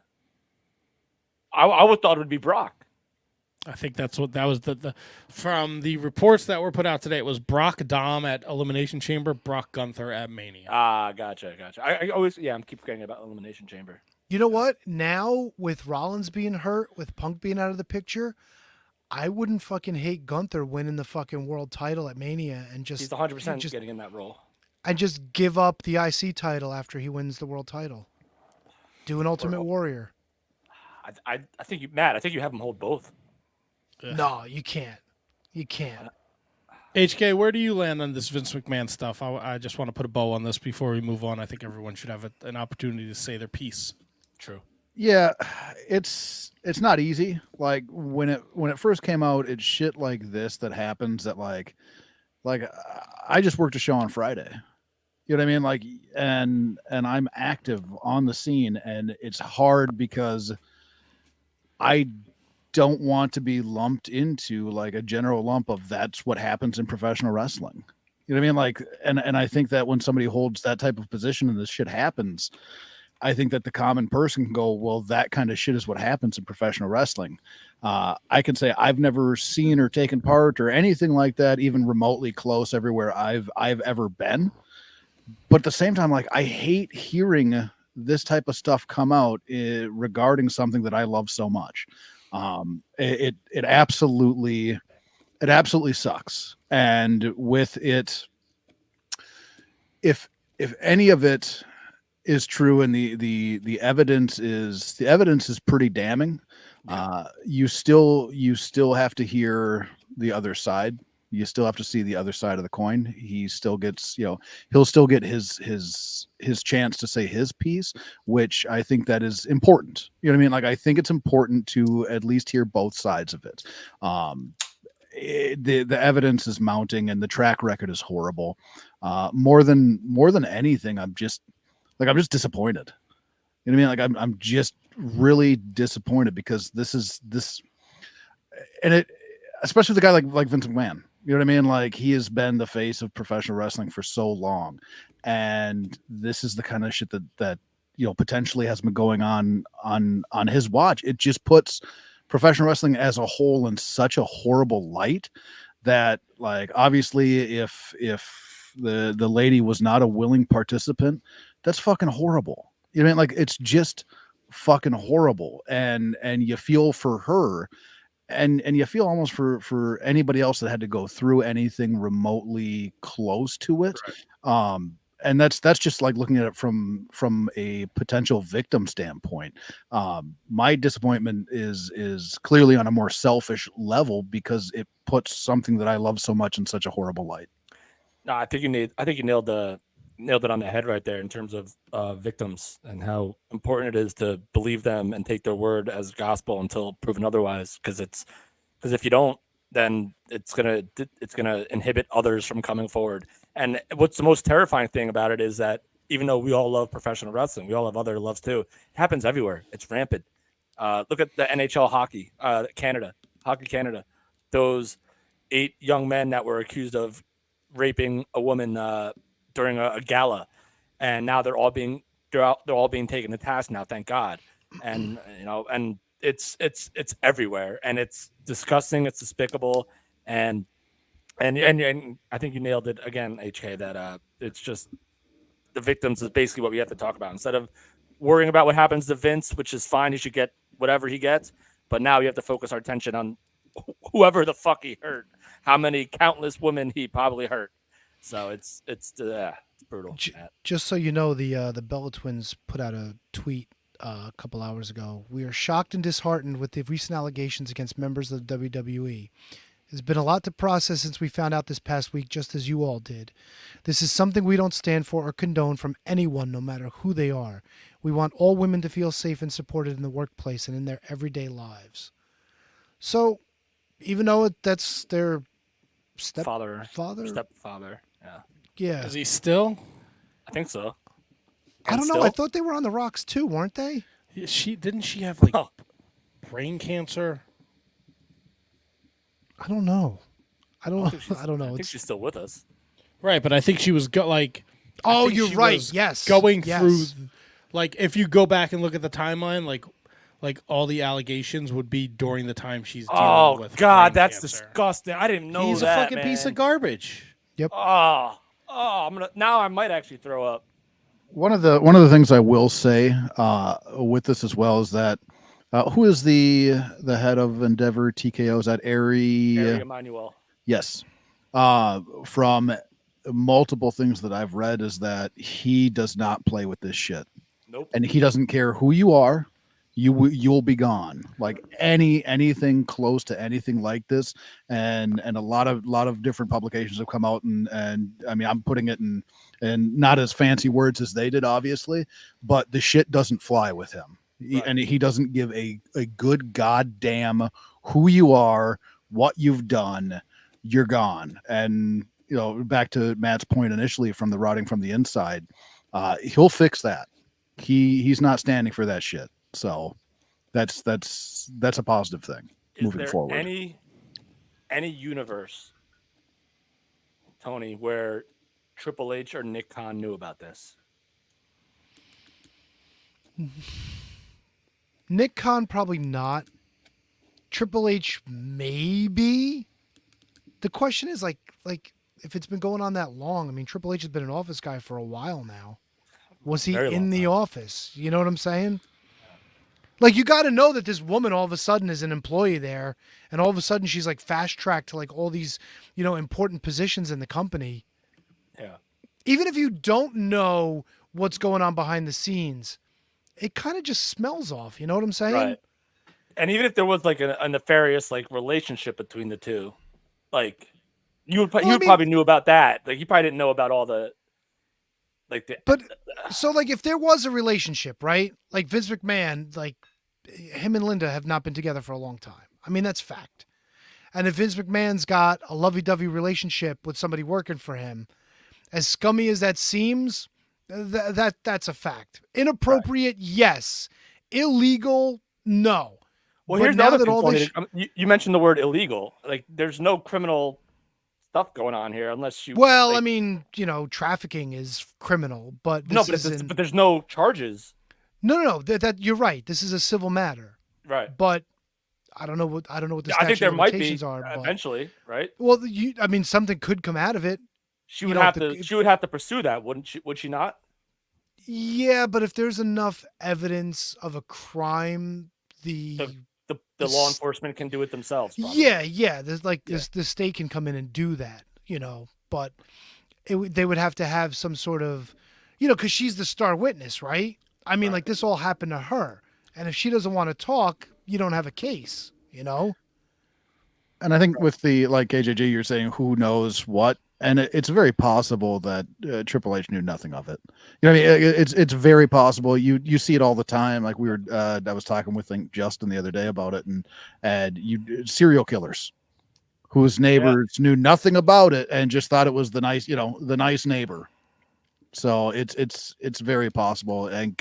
I would thought it would be Brock. I think that was the from the reports that were put out today. It was Brock Dom at Elimination Chamber, Brock Gunther at Mania. Gotcha. I always, I keep forgetting about Elimination Chamber. You know what? Now, with Rollins being hurt, with Punk being out of the picture, I wouldn't fucking hate Gunther winning the fucking world title at Mania and just... He's 100% getting in that role. And just give up the IC title after he wins the world title. Do an Ultimate Warrior. I think you, Matt, I think you have him hold both. No, you can't. You can't. HK, where do you land on this Vince McMahon stuff? I just want to put a bow on this before we move on. I think everyone should have an opportunity to say their piece. True. Yeah, it's not easy. Like when it first came out, it's shit like this that happens that like I just worked a show on Friday. You know what I mean? Like and I'm active on the scene, and it's hard because I don't want to be lumped into like a general lump of that's what happens in professional wrestling. You know what I mean? Like, and I think that when somebody holds that type of position and this shit happens, I think that the common person can go, well, that kind of shit is what happens in professional wrestling. I can say I've never seen or taken part or anything like that, even remotely close everywhere I've ever been. But at the same time, like, I hate hearing this type of stuff come out regarding something that I love so much. It absolutely sucks. And with it, if any of it is true and the evidence is pretty damning, you still have to hear the other side. You still have to see the other side of the coin. He still gets, he'll still get his chance to say his piece, which I think that is important. You know what I mean? Like, I think it's important to at least hear both sides of it. The evidence is mounting and the track record is horrible. More than anything, I'm just disappointed. You know what I mean? Like, I'm just really disappointed because this, and it, especially with a guy like Vince McMahon. You know what I mean? Like, he has been the face of professional wrestling for so long, and this is the kind of shit that potentially has been going on his watch. It just puts professional wrestling as a whole in such a horrible light that, like, obviously if the lady was not a willing participant, that's fucking horrible. You know what I mean? Like, it's just fucking horrible, and you feel for her. And you feel almost for anybody else that had to go through anything remotely close to it. Right. And that's just like looking at it from a potential victim standpoint. My disappointment is clearly on a more selfish level because it puts something that I love so much in such a horrible light. No, I think you nailed it on the head right there in terms of victims and how important it is to believe them and take their word as gospel until proven otherwise. Because if you don't, then it's gonna inhibit others from coming forward. And what's the most terrifying thing about it is that even though we all love professional wrestling, we all have other loves too. It happens everywhere. It's rampant. Look at the NHL hockey, Hockey Canada. Those 8 young men that were accused of raping a woman during a gala, and now they're all being taken to task now, thank God. And and it's everywhere, and it's disgusting. It's despicable, and I think you nailed it again, HK. That it's just the victims is basically what we have to talk about instead of worrying about what happens to Vince, which is fine. He should get whatever he gets, but now we have to focus our attention on whoever the fuck he hurt, how many countless women he probably hurt. So it's brutal. Just so you know, the Bella Twins put out a tweet a couple hours ago. We are shocked and disheartened with the recent allegations against members of the WWE. There's been a lot to process since we found out this past week, just as you all did. This is something we don't stand for or condone from anyone, no matter who they are. We want all women to feel safe and supported in the workplace and in their everyday lives. So, even though that's their stepfather. Yeah. Is he still? I think so. I don't know. I thought they were on the rocks too, weren't they? Didn't she have like brain cancer? I don't know. I don't know. I think she's still with us. Right, but I think she was Oh, you're right. Yes. Going through, like, if you go back and look at the timeline, like all the allegations would be during the time she's dealing with. Oh God, brain that's cancer. disgusting. I didn't know He's that. a fucking piece of garbage. Yep. Oh, now I might actually throw up. One of the things I will say with this as well is that who is the head of Endeavor TKO? Is that Ari Emanuel? Yes. From multiple things that I've read is that he does not play with this shit. Nope. And he doesn't care who you are. You'll be gone. Like anything close to anything like this, and a lot of different publications have come out and I mean, I'm putting it in not as fancy words as they did, obviously, but the shit doesn't fly with him. Right. And he doesn't give a good goddamn who you are, what you've done. You're gone. And you know, back to Matt's point initially from the rotting from the inside, he'll fix that. He's not standing for that shit. So that's a positive thing moving forward. Any universe, Tony, where Triple H or Nick Khan knew about this? Nick Khan probably not. Triple H maybe. The question is like if it's been going on that long. I mean, Triple H has been an office guy for a while now. Was he in the office? You know what I'm saying? Like, you got to know that this woman all of a sudden is an employee there, and all of a sudden she's like fast tracked to like all these, you know, important positions in the company. Yeah. Even if you don't know what's going on behind the scenes, it kind of just smells off. You know what I'm saying? Right. And even if there was like a nefarious like relationship between the two, like you probably knew about that. Like you probably didn't know about all the But so like if there was a relationship, right? Like Vince McMahon, like him and Linda have not been together for a long time. I mean, that's fact. And if Vince McMahon's got a lovey-dovey relationship with somebody working for him, as scummy as that seems, that's a fact. Inappropriate, yes. Illegal, no. Well, but here's now the that other all thing. this You mentioned the word illegal. Like, there's no criminal stuff going on here unless you. Well, like, I mean, you know, trafficking is criminal, but no, but there's no charges. No. That you're right. This is a civil matter. Right. But I don't know what the I think statute there of might be limitations are. But, eventually, right? well, I mean, something could come out of it. She would have to. She would have to pursue that, wouldn't she? Would she not? Yeah, but if there's enough evidence of a crime, the law enforcement can do it themselves. Probably. Yeah. There's like this. The state can come in and do that, you know. But they would have to have some sort of, you know, because she's the star witness, right? I mean, like this all happened to her, and if she doesn't want to talk, you don't have a case, you know. And I think with the like KJG, you're saying who knows what, and it's very possible that Triple H knew nothing of it. You know, what I mean, it's very possible. You see it all the time. Like we were, I was talking with Justin the other day about it, and you serial killers whose neighbors knew nothing about it and just thought it was the nice neighbor. So it's very possible. I think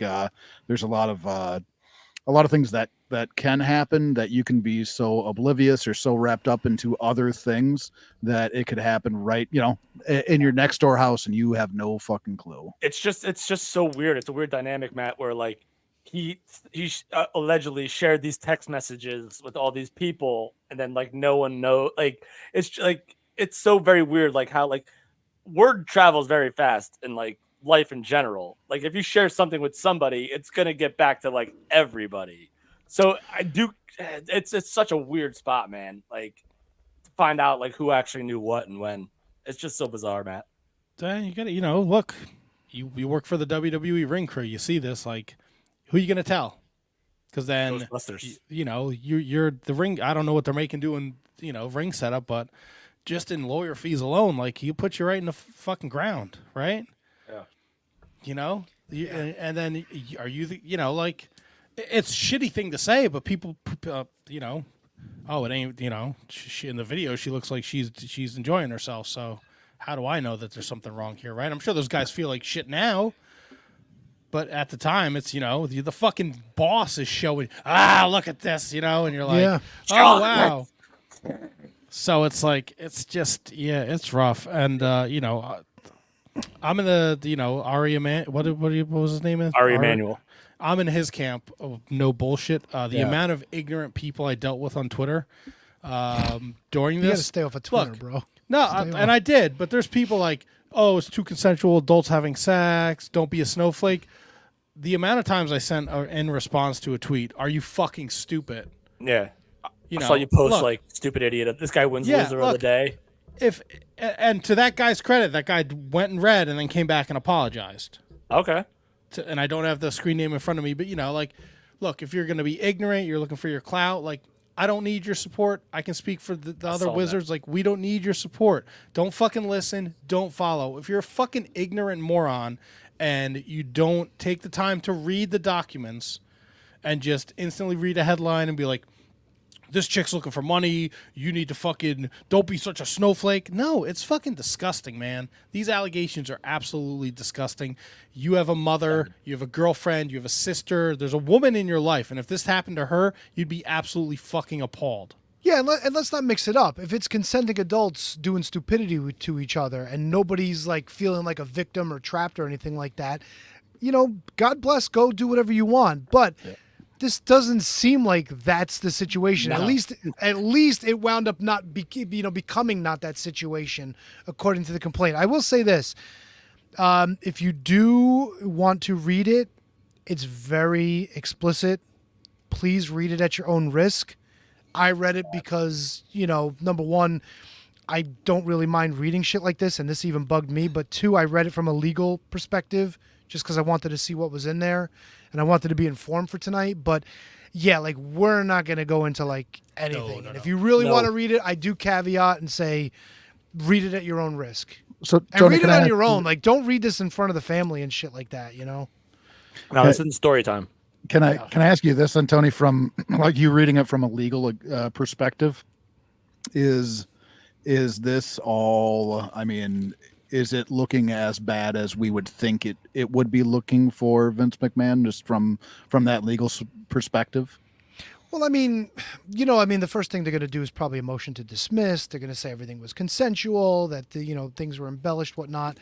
there's a lot of things that can happen that you can be so oblivious or so wrapped up into other things that it could happen right, you know, in your next door house and you have no fucking clue. It's just so weird. It's a weird dynamic, Matt, where like he allegedly shared these text messages with all these people, and then like no one know. Like it's so very weird. Like how like word travels very fast in like life in general. Like if you share something with somebody, it's gonna get back to like everybody. So I do. It's such a weird spot, man. Like to find out like who actually knew what and when. It's just so bizarre, Matt. You got to, look, you work for the WWE ring crew. You see this, like, who are you gonna tell? Because then Ghostbusters. You're the ring. I don't know what they're making doing, ring setup, but just in lawyer fees alone, like you put you right in the fucking ground, right? Yeah. And then are you like it's a shitty thing to say, but people, oh, it ain't, she in the video she looks like she's enjoying herself. So how do I know that there's something wrong here, right? I'm sure those guys feel like shit now. But at the time, it's, the fucking boss is showing, look at this, and you're like, oh, wow. So it's like, it's just, it's rough. And, I'm in the, Ari what was his name? Ari Emanuel. I'm in his camp of no bullshit. The amount of ignorant people I dealt with on Twitter during this. You gotta stay off of Twitter, bro. No, and I did, but there's people like, oh, it's two consensual adults having sex. Don't be a snowflake. The amount of times I sent in response to a tweet, are you fucking stupid? Yeah. I saw you post like stupid idiot. This guy wins loser of the day. And to that guy's credit, that guy went and read and then came back and apologized. Okay. And I don't have the screen name in front of me, but look, if you're going to be ignorant, you're looking for your clout, like, I don't need your support. I can speak for the other wizards. Like, we don't need your support. Don't fucking listen. Don't follow. If you're a fucking ignorant moron and you don't take the time to read the documents and just instantly read a headline and be like, this chick's looking for money, you need to fucking, don't be such a snowflake. No, it's fucking disgusting, man. These allegations are absolutely disgusting. You have a mother, you have a girlfriend, you have a sister, there's a woman in your life, and if this happened to her, you'd be absolutely fucking appalled. Yeah, and let's not mix it up. If it's consenting adults doing stupidity to each other and nobody's like feeling like a victim or trapped or anything like that, God bless, go do whatever you want. But this doesn't seem like that's the situation. No. At least it wound up not becoming not that situation according to the complaint. I will say this: if you do want to read it, it's very explicit. Please read it at your own risk. I read it because number one, I don't really mind reading shit like this, and this even bugged me. But two, I read it from a legal perspective, just because I wanted to see what was in there and I wanted to be informed for tonight. But yeah, like we're not going to go into like anything. And if you really want to read it, I do caveat and say, read it at your own risk. So and read it on your own. Like don't read this in front of the family and shit like that, No, it's in story time. Can I ask you this, then, Tony, from like you reading it from a legal perspective, is this all, is it looking as bad as we would think it would be looking for Vince McMahon, just from that legal perspective? Well, the first thing they're going to do is probably a motion to dismiss. They're going to say everything was consensual, that things were embellished, whatnot.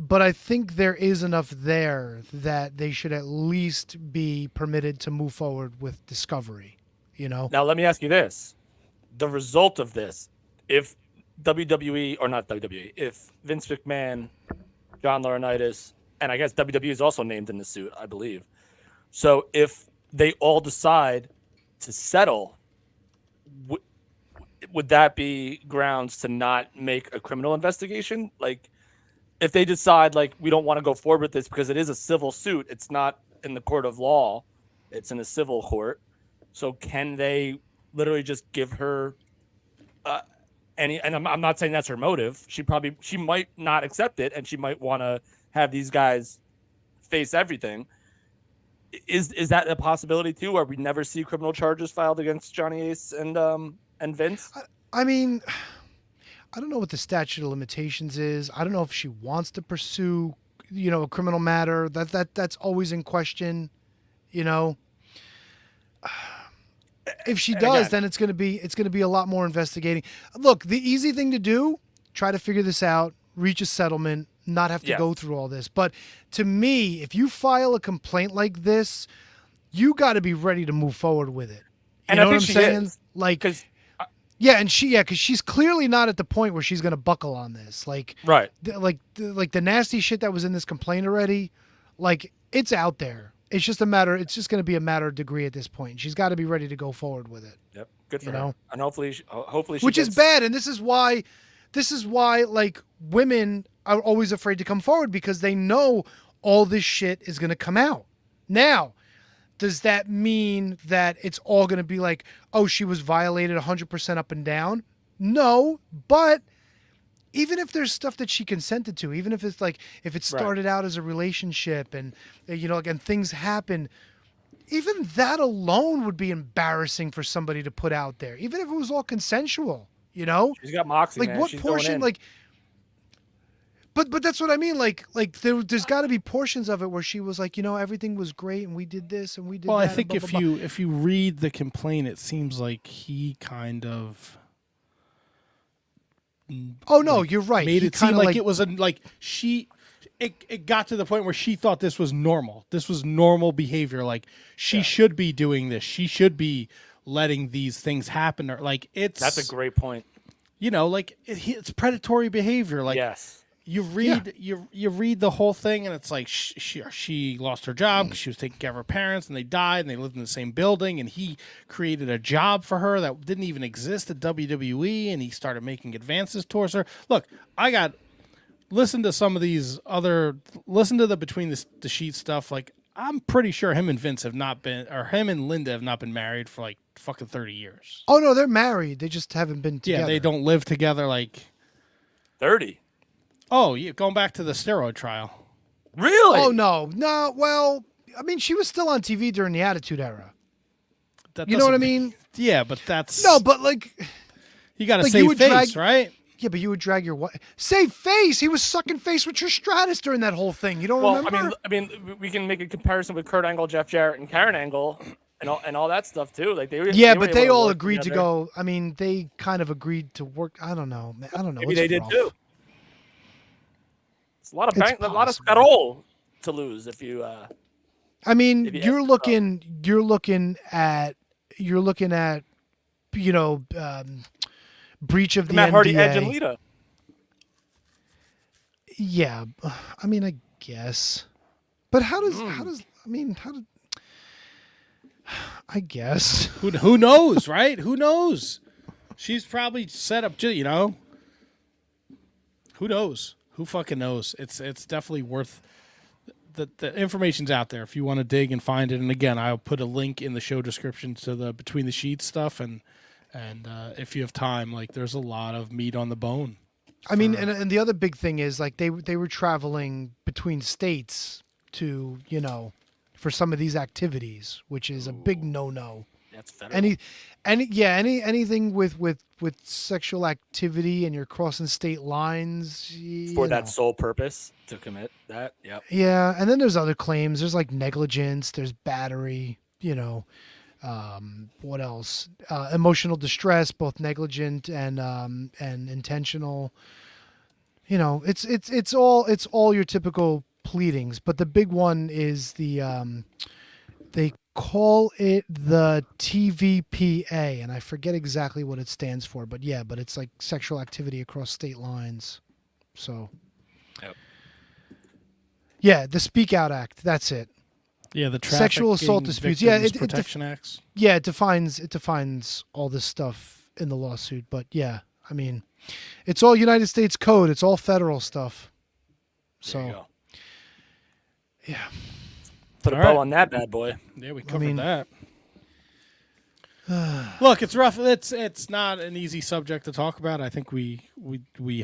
But I think there is enough there that they should at least be permitted to move forward with discovery. Now let me ask you this: the result of this, if WWE or not WWE, if Vince McMahon, John Laurinaitis, and I guess WWE is also named in the suit, I believe. So if they all decide to settle, would that be grounds to not make a criminal investigation? Like, if they decide like we don't want to go forward with this because it is a civil suit, it's not in the court of law, it's in a civil court. So can they literally just give her and I'm not saying that's her motive. She might not accept it, and she might want to have these guys face everything. Is that a possibility too, where we never see criminal charges filed against Johnny Ace and Vince? I don't know what the statute of limitations is. I don't know if she wants to pursue, a criminal matter. That's always in question, If she does, then it's going to be a lot more investigating. Look, the easy thing to do, try to figure this out, reach a settlement, not have to go through all this. But to me, if you file a complaint like this, you got to be ready to move forward with it. You And know I what I'm think she saying? is, Like, 'cause because she's clearly not at the point where she's gonna buckle on this. Like, right. like the nasty shit that was in this complaint already, like it's out there. It's just going to be a matter of degree at this point. She's got to be ready to go forward with it. Yep. Good for You her. know? And hopefully she Which is gets- bad, and this is why like women are always afraid to come forward because they know all this shit is going to come out. Now, does that mean that it's all going to be like, oh, she was violated 100% up and down? No, but even if there's stuff that she consented to, even if it's like, if it started out as a relationship and, and things happen, even that alone would be embarrassing for somebody to put out there, even if it was all consensual, She's got moxie, Like man. what She's going portion, in. like, but that's what I mean. Like there's got to be portions of it where she was like, everything was great and we did this and we did Well, that. I think and blah, blah, blah. if you read the complaint, it seems like he kind of Oh no, you're right. made He it seem kinda, like it was it got to the point where she thought this was normal. This was normal behavior. Like she should be doing this. She should be letting these things happen. Or like That's a great point. It's predatory behavior. Like Yes. you read you read the whole thing, and it's like she lost her job because she was taking care of her parents, and they died, and they lived in the same building, and he created a job for her that didn't even exist at WWE, and he started making advances towards her. Look, listen to some of these listen to the Between the Sheets stuff. Like, I'm pretty sure him and Vince have not been, or him and Linda have not been married for like fucking 30 years. Oh no, they're married. They just haven't been together. Yeah, they don't live together. Like 30. Oh, yeah, going back to the steroid trial. Really? Oh no. Well, I mean, she was still on TV during the Attitude Era. That You know what I doesn't- mean? Yeah, but that's No, but like, you got to like, you save would face, drag- right? yeah, but you would drag your wife. Save face. He was sucking face with Trish Stratus during that whole thing. You don't Well, remember? I mean, we can make a comparison with Kurt Angle, Jeff Jarrett, and Karen Angle, and all that stuff too. Like they were. Yeah, were but able they to all work agreed to together. go. I mean, they kind of agreed to work. I don't know. I don't know. Maybe It's they did rough. too. It's a lot of It's bank, a lot of possible. scarol to lose if you. I mean, If you you're add looking at, breach of the Matt Hardy, NDA. Edge, and Lita. Yeah, I mean, I guess. But how does I guess. Who knows, right? Who knows? She's probably set up, Who knows? Who fucking knows? It's definitely worth. The information's out there if you want to dig and find it. And again, I'll put a link in the show description to the Between the Sheets stuff. And if you have time, like there's a lot of meat on the bone. I mean, and the other big thing is like they were traveling between states to, for some of these activities, which is a big no-no. That's federal. Anything with sexual activity and you're crossing state lines For you that know. sole purpose to commit that. Yep. Yeah, and then there's other claims. There's like negligence. There's battery. What else? Emotional distress, both negligent and intentional. It's all your typical pleadings, but the big one is the they call it the TVPA, and I forget exactly what it stands for, but it's like sexual activity across state lines. So, Yep. yeah, the Speak Out Act. That's it. Yeah, the Sexual assault Trafficking disputes. Yeah, Victims it Protection Acts. Yeah, it defines all this stuff in the lawsuit. But yeah, I mean, it's all United States code. It's all federal stuff. There you So go. yeah, Put a All bow right. on that bad boy. Yeah, we covered mean- that. Look, it's rough. It's not an easy subject to talk about. I think we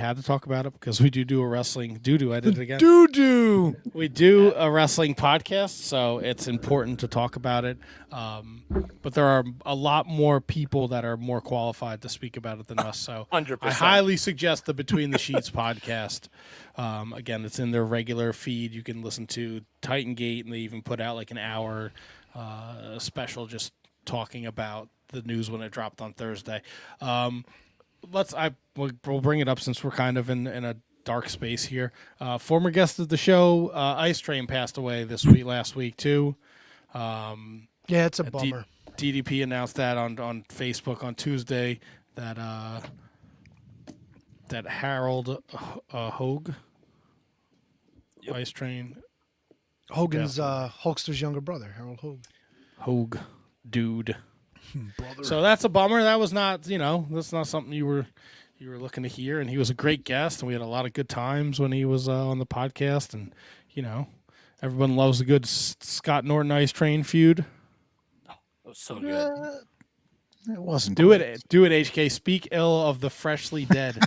had to talk about it because we do a wrestling. I did it again. doo. We do a wrestling podcast, so it's important to talk about it. But there are a lot more people that are more qualified to speak about it than us. So 100%. I highly suggest the Between the Sheets podcast. Again, it's in their regular feed. You can listen to Titan Gate, and they even put out like an hour special just talking about the news when it dropped on Thursday. We'll bring it up since we're kind of in a dark space here. Former guest of the show, Ice Train, passed away last week too. Yeah, it's a D- bummer. DDP announced that on Facebook on Tuesday that that Harold Hogue, Ice Train Hogan's Hulkster's younger brother, Harold Hogue dude. Brother. So that's a bummer. That was not, that's not something you were looking to hear. And he was a great guest, and we had a lot of good times when he was on the podcast. And everyone loves a good Scott Norton Ice Train feud. That was so good. It wasn't. Do it, HK. Speak ill of the freshly dead.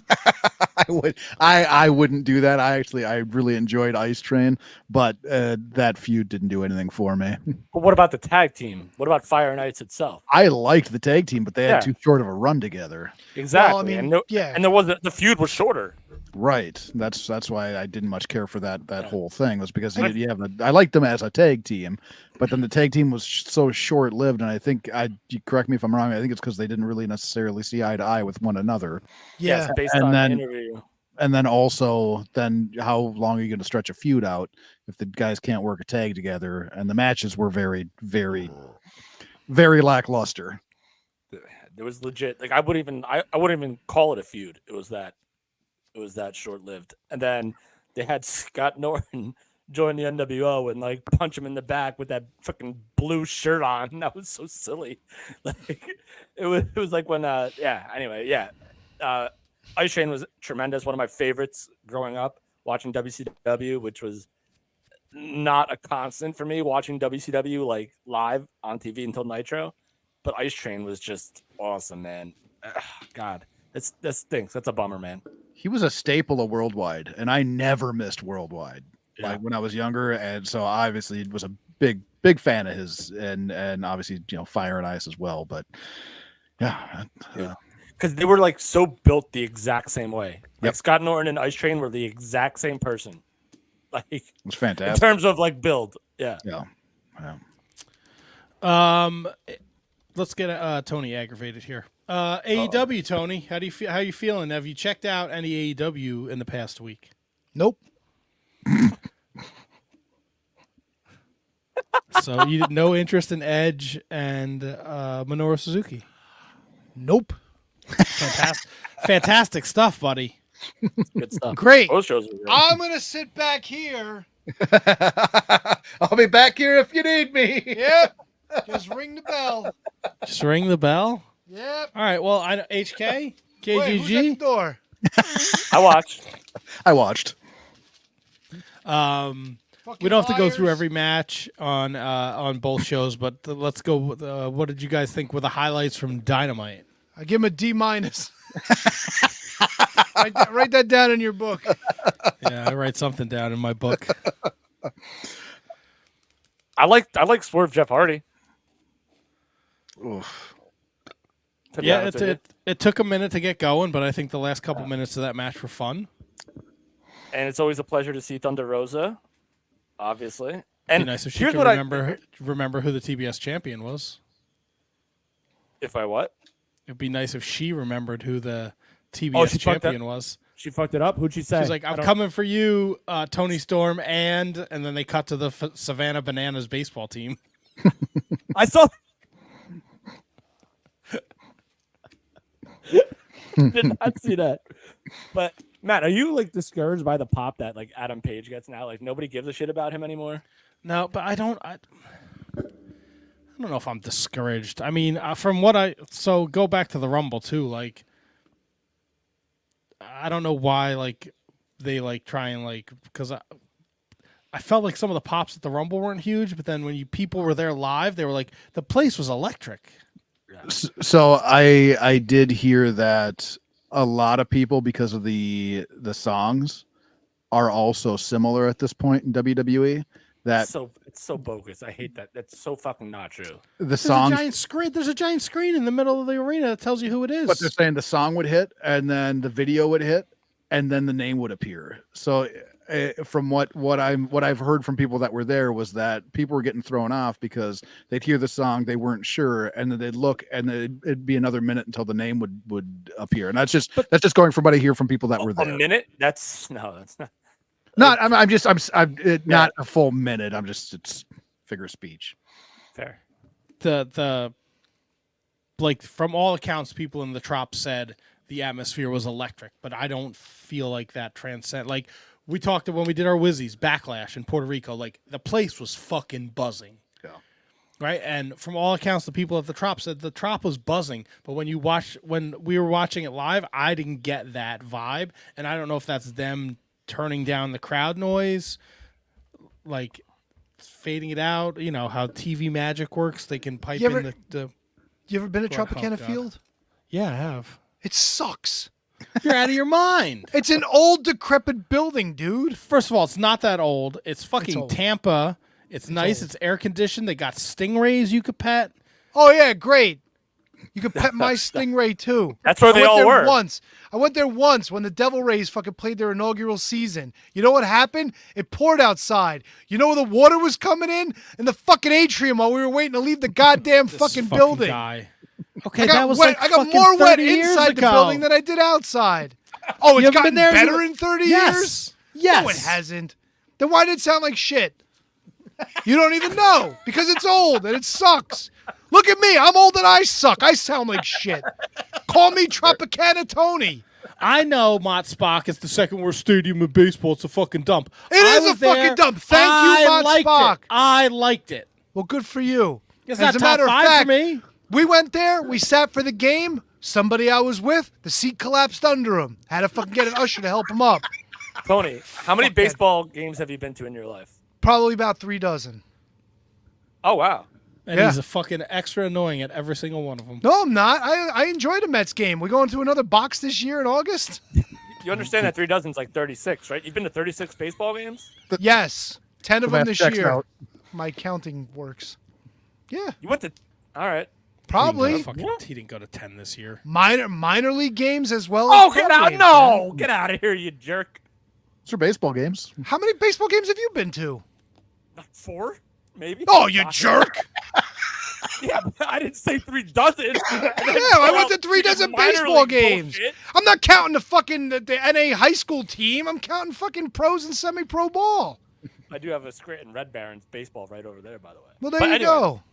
I wouldn't do that. I really enjoyed Ice Train, but that feud didn't do anything for me. But what about the tag team? What about Fire and Ice itself? I liked the tag team, but they had too short of a run together. Exactly. Well, I mean, and there was the feud was shorter. Right. That's why I didn't much care for that whole thing, was because I liked them as a tag team, but then the tag team was so short lived, and I think you correct me if I'm wrong. I think it's because they didn't really necessarily see eye to eye with one another. Yeah, Yes, based on the interview. And then also, how long are you going to stretch a feud out if the guys can't work a tag together? And the matches were very, very, very lackluster. There was legit, like I wouldn't even call it a feud. It was that short lived. And then they had Scott Norton join the NWO and like punch him in the back with that fucking blue shirt on. That was so silly. Like it was like when Ice Train was tremendous. One of my favorites growing up, watching WCW, which was not a constant for me watching WCW like live on TV until Nitro. But Ice Train was just awesome, man. God, that stinks. That's a bummer, man. He was a staple of Worldwide, and I never missed Worldwide like when I was younger, and so obviously was a big fan of his, and obviously Fire and Ice as well. But because they were like so built the exact same way. Like Scott Norton and Ice Train were the exact same person. Like it was fantastic in terms of like build. Yeah. Let's get Tony aggravated here. AEW, Tony, how you feeling? Have you checked out any AEW in the past week? Nope. So you had no interest in Edge and Minoru Suzuki? Nope. Fantastic stuff, buddy. Good stuff. Great. Those shows are great. I'm gonna sit back here. I'll be back here if you need me. Yep. Just ring the bell. Just ring the bell? Yep. All right, well, HK, KGG. Wait, who's at the door? I watched. We don't have to go through every match on both shows, but let's go with, what did you guys think were the highlights from Dynamite? I give him a D-. Write that down in your book. Yeah, I write something down in my book. I like Swerve Jeff Hardy. Oof. Yeah, it took a minute to get going, but I think the last couple minutes of that match were fun. And it's always a pleasure to see Thunder Rosa, obviously. And it'd be nice if she could remember who the TBS champion was. If I what? It'd be nice if she remembered who the TBS champion was. She fucked it up? Who'd she say? She's like, I'm coming for you, Tony Storm, and then they cut to the Savannah Bananas baseball team. I saw... Did not see that. But, Matt, are you, like, discouraged by the pop that, like, Adam Page gets now? Like, nobody gives a shit about him anymore? No, but I don't know if I'm discouraged. I mean, from what so go back to the Rumble too. Like, I don't know why like they like try and like because I felt like some of the pops at the Rumble weren't huge, but then when people were there live, they were like the place was electric. So I did hear that a lot of people, because of the songs, are also similar at this point in WWE. It's so bogus. I hate that. That's so fucking not true. The song. There's a giant screen in the middle of the arena that tells you who it is. But they're saying the song would hit, and then the video would hit, and then the name would appear. So, from what I've heard from people that were there was that people were getting thrown off because they'd hear the song, they weren't sure, and then they'd look, and it'd be another minute until the name would appear. And that's just going from what I hear from people that were there. A minute? That's not. Not. I'm not a full minute. It's figure of speech. Fair. the like from all accounts, people in the trop said the atmosphere was electric, but I don't feel like that transcend. Like we talked when we did our Wizzies Backlash in Puerto Rico, like the place was fucking buzzing. Yeah. Right, and from all accounts, the people at the trop said the trop was buzzing. But when we were watching it live, I didn't get that vibe, and I don't know if that's them turning down the crowd noise, like fading it out. You know how TV magic works; they can pipe in the. You ever been to Go on, Tropicana oh, God. Field? Yeah, I have. It sucks. You're out of your mind. It's an old, decrepit building, dude. First of all, it's not that old. It's fucking old. Tampa. It's nice. old. It's air conditioned. They got stingrays you could pet. Oh yeah, great. You could pet my stingray too. That's where I they went all there were. Once. I went there once when the Devil Rays fucking played their inaugural season. You know what happened? It poured outside. You know where the water was coming in the fucking atrium while we were waiting to leave the goddamn This fucking fucking building. guy. Okay, I got that was wet. like I got fucking more wet 30 years inside the ago. building than I did outside. Oh, You it's haven't been gotten there? better in 30 Yes. years? Yes. No, it hasn't. Then why did it sound like shit? You don't even know because it's old and it sucks. Look at me. I'm old and I suck. I sound like shit. Call me Tropicana Tony. I know Mott Spock is the second worst stadium in baseball. It's a fucking dump. It is a fucking dump. Thank you, Mott Spock. I liked it. Well, good for you. It's As not a top matter of 5 fact, for me. we went there. We sat for the game. Somebody I was with, the seat collapsed under him. Had to fucking get an usher to help him up. Tony, how many Fuck that. baseball games have you been to in your life? Probably about 3 dozen. Oh, wow. And Yeah. he's a fucking extra annoying at every single one of them. No, I'm not. I enjoyed a Mets game. We're going to another box this year in August. You understand that 3 dozen's like 36, right? You've been to 36 baseball games? Yes, 10 of The them math this checks year. out. My counting works. Yeah, You went to. All right. probably He didn't go to 10 this year. minor league games as well. Oh, as get pro out. games, No. man. Get out of here, you jerk. These are baseball games. How many baseball games have you been to? 4, maybe? Oh, you jerk! Yeah, but I didn't say 3 dozen. Yeah, I went to 3 dozen baseball games. I'm not counting the NA high school team. I'm counting fucking pros and semi-pro ball. I do have a Scranton Red Barons baseball right over there, by the way. Well, there But you anyway. go.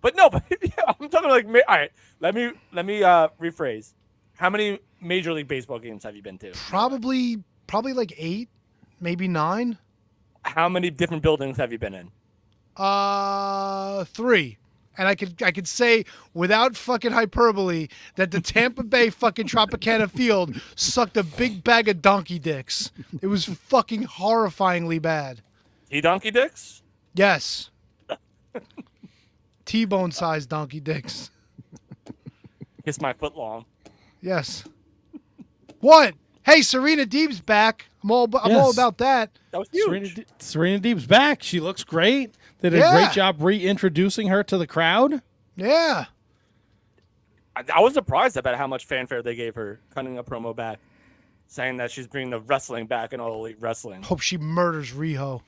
But no, but yeah, I'm talking like. All right, let me rephrase. How many Major League Baseball games have you been to? Probably like 8, maybe 9. How many different buildings have you been in? 3. And I could say without fucking hyperbole that the Tampa Bay fucking Tropicana Field sucked a big bag of donkey dicks. It was fucking horrifyingly bad. Donkey dicks? Yes. T-bone sized donkey dicks. Kiss my foot long. Yes. What? Hey, Serena Deeb's back. I'm all Yes. about that. That was huge. Serena Deeb's back. She looks great. They did a Yeah. great job reintroducing her to the crowd. Yeah. I was surprised about how much fanfare they gave her, cutting a promo back, saying that she's bringing the wrestling back in All Elite Wrestling. Hope she murders Riho.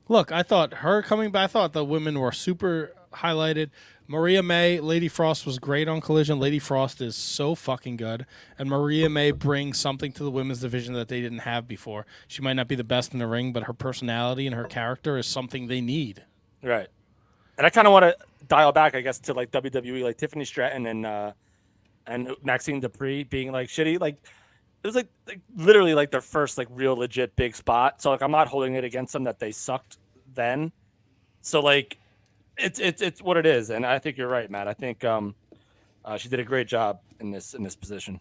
Look, I thought her coming back, I thought the women were super highlighted. Maria May, Lady Frost was great on Collision. Lady Frost is so fucking good. And Maria May brings something to the women's division that they didn't have before. She might not be the best in the ring, but her personality and her character is something they need. Right. And I kind of want to dial back, I guess, to like WWE, like Tiffany Stratton and Maxine Dupree being like shitty. Like it was like literally like their first like real legit big spot. So like I'm not holding it against them that they sucked then. So like it's what it is, and I think you're right, Matt. I think she did a great job in this position.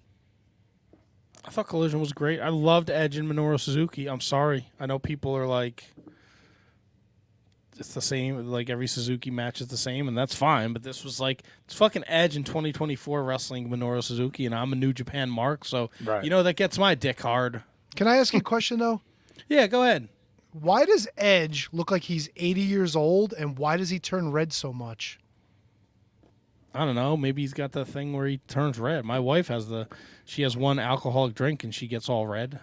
I thought Collision was great. I loved Edge and Minoru Suzuki. I'm sorry. I know people are like, it's the same. Like every Suzuki match is the same, and that's fine. But this was like, it's fucking Edge in 2024 wrestling Minoru Suzuki, and I'm a New Japan mark, so Right. you know that gets my dick hard. Can I ask you a question, though? Yeah, go ahead. Why does Edge look like he's 80 years old, and why does he turn red so much? I don't know. Maybe he's got the thing where he turns red. My wife has she has one alcoholic drink and she gets all red.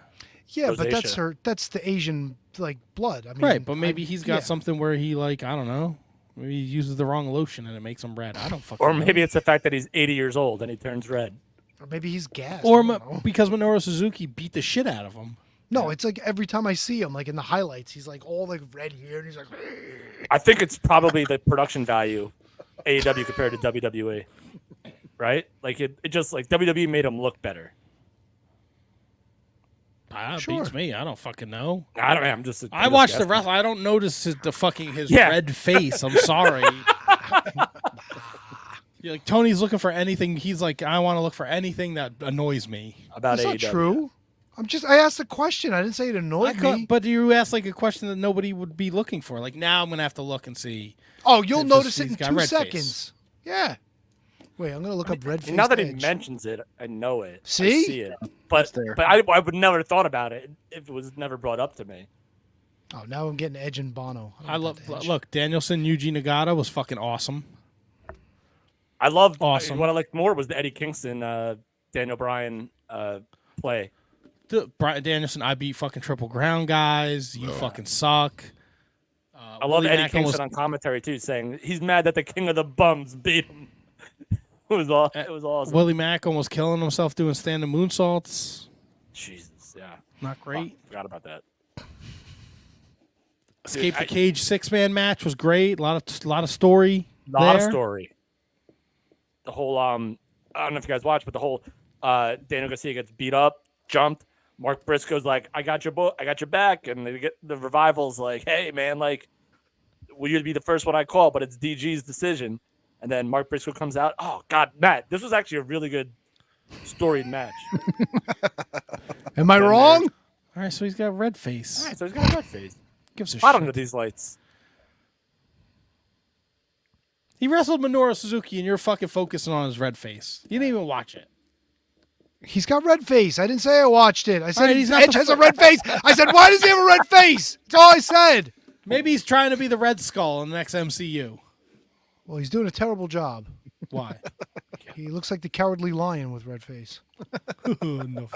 Yeah, but Rosacea. that's the Asian like blood. I mean, Right, but maybe he's got yeah. something where he like, I don't know. Maybe he uses the wrong lotion and it makes him red. I don't fucking Or know. maybe it's the fact that he's 80 years old and he turns red. Or maybe he's gassed. Or I don't know. because Minoru Suzuki beat the shit out of him. No, it's like every time I see him, like in the highlights, he's like all like red here, and he's like, I think it's probably the production value AEW compared to WWE, right? Like it just like WWE made him look better. Beats me. I don't fucking know. I don't know. I'm just. I watch the wrestle. I don't notice his Yeah. red face. I'm sorry. You're like Tony's looking for anything. He's like, I want to look for anything that annoys me. about That's AEW. not true. I asked a question. I didn't say it annoyed me. But you asked like a question that nobody would be looking for. Like now, I'm gonna have to look and see. Oh, you'll If notice it he's in got 2 red face. seconds. Yeah. Wait, I'm gonna look up red face. Now that he Edge. mentions it, I know it. I See? see it. But there. I would never have thought about it if it was never brought up to me. Oh, now I'm getting Edge and Bono. I love. that Edge. Look, Danielson, Yuji Nagata was fucking awesome. I loved Awesome. What I liked more was the Eddie Kingston, Daniel Bryan play. Brian Danielson, I beat fucking Triple Crown guys. You fucking suck. I love Eddie Kingston on commentary too, saying he's mad that the King of the Bums beat him. It was awesome. Willie Mack almost killing himself doing standing moonsaults. Jesus, yeah, Not great. forgot about that. Escape the Cage 6-man match was great. A lot of story. Lot of there. story. The whole I don't know if you guys watched, but the whole Daniel Garcia gets beat up, jumped. Mark Briscoe's like, I got your back, and they get the Revival's like, hey man, like, will you be the first one I call? But it's DG's decision. And then Mark Briscoe comes out. Oh God, Matt, this was actually a really good storied match. Am I wrong? All right, so he's got red face. All right, so he's got a red face. Gives a Hot shit. under these lights. He wrestled Minoru Suzuki, and you're fucking focusing on his red face. You didn't even watch it. He's got red face. I didn't say I watched it. I said right, he's not Edge the has a red face. I said, why does he have a red face? That's all I said. Maybe he's trying to be the Red Skull in the next MCU. Well, he's doing a terrible job. Why? He looks like the Cowardly Lion with red face. No.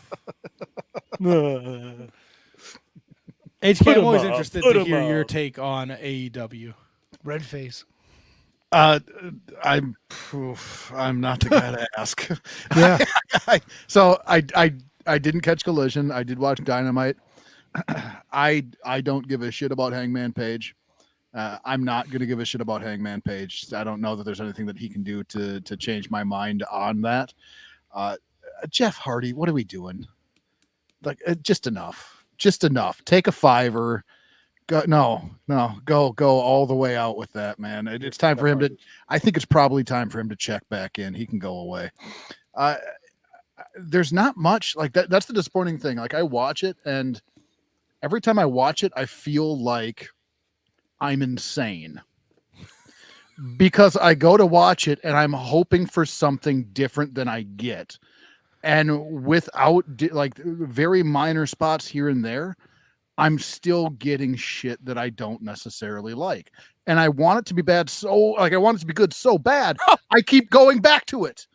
HK, I'm always interested to hear your take on AEW. Red face. I'm not the guy to ask. Yeah. So I didn't catch Collision. I did watch Dynamite. I don't give a shit about Hangman Page. I'm not going to give a shit about Hangman Page. I don't know that there's anything that he can do to change my mind on that. Jeff Hardy, what are we doing? Like, just enough. Take a $5. Go all the way out with that, man. It's time for him to. I think it's probably time for him to check back in. He can go away. There's not much like that. That's the disappointing thing. Like I watch it, and every time I watch it, I feel like I'm insane because I go to watch it and I'm hoping for something different than I get, and without like very minor spots here and there, I'm still getting shit that I don't necessarily like. And I want it to be bad. I want it to be good so bad. I keep going back to it,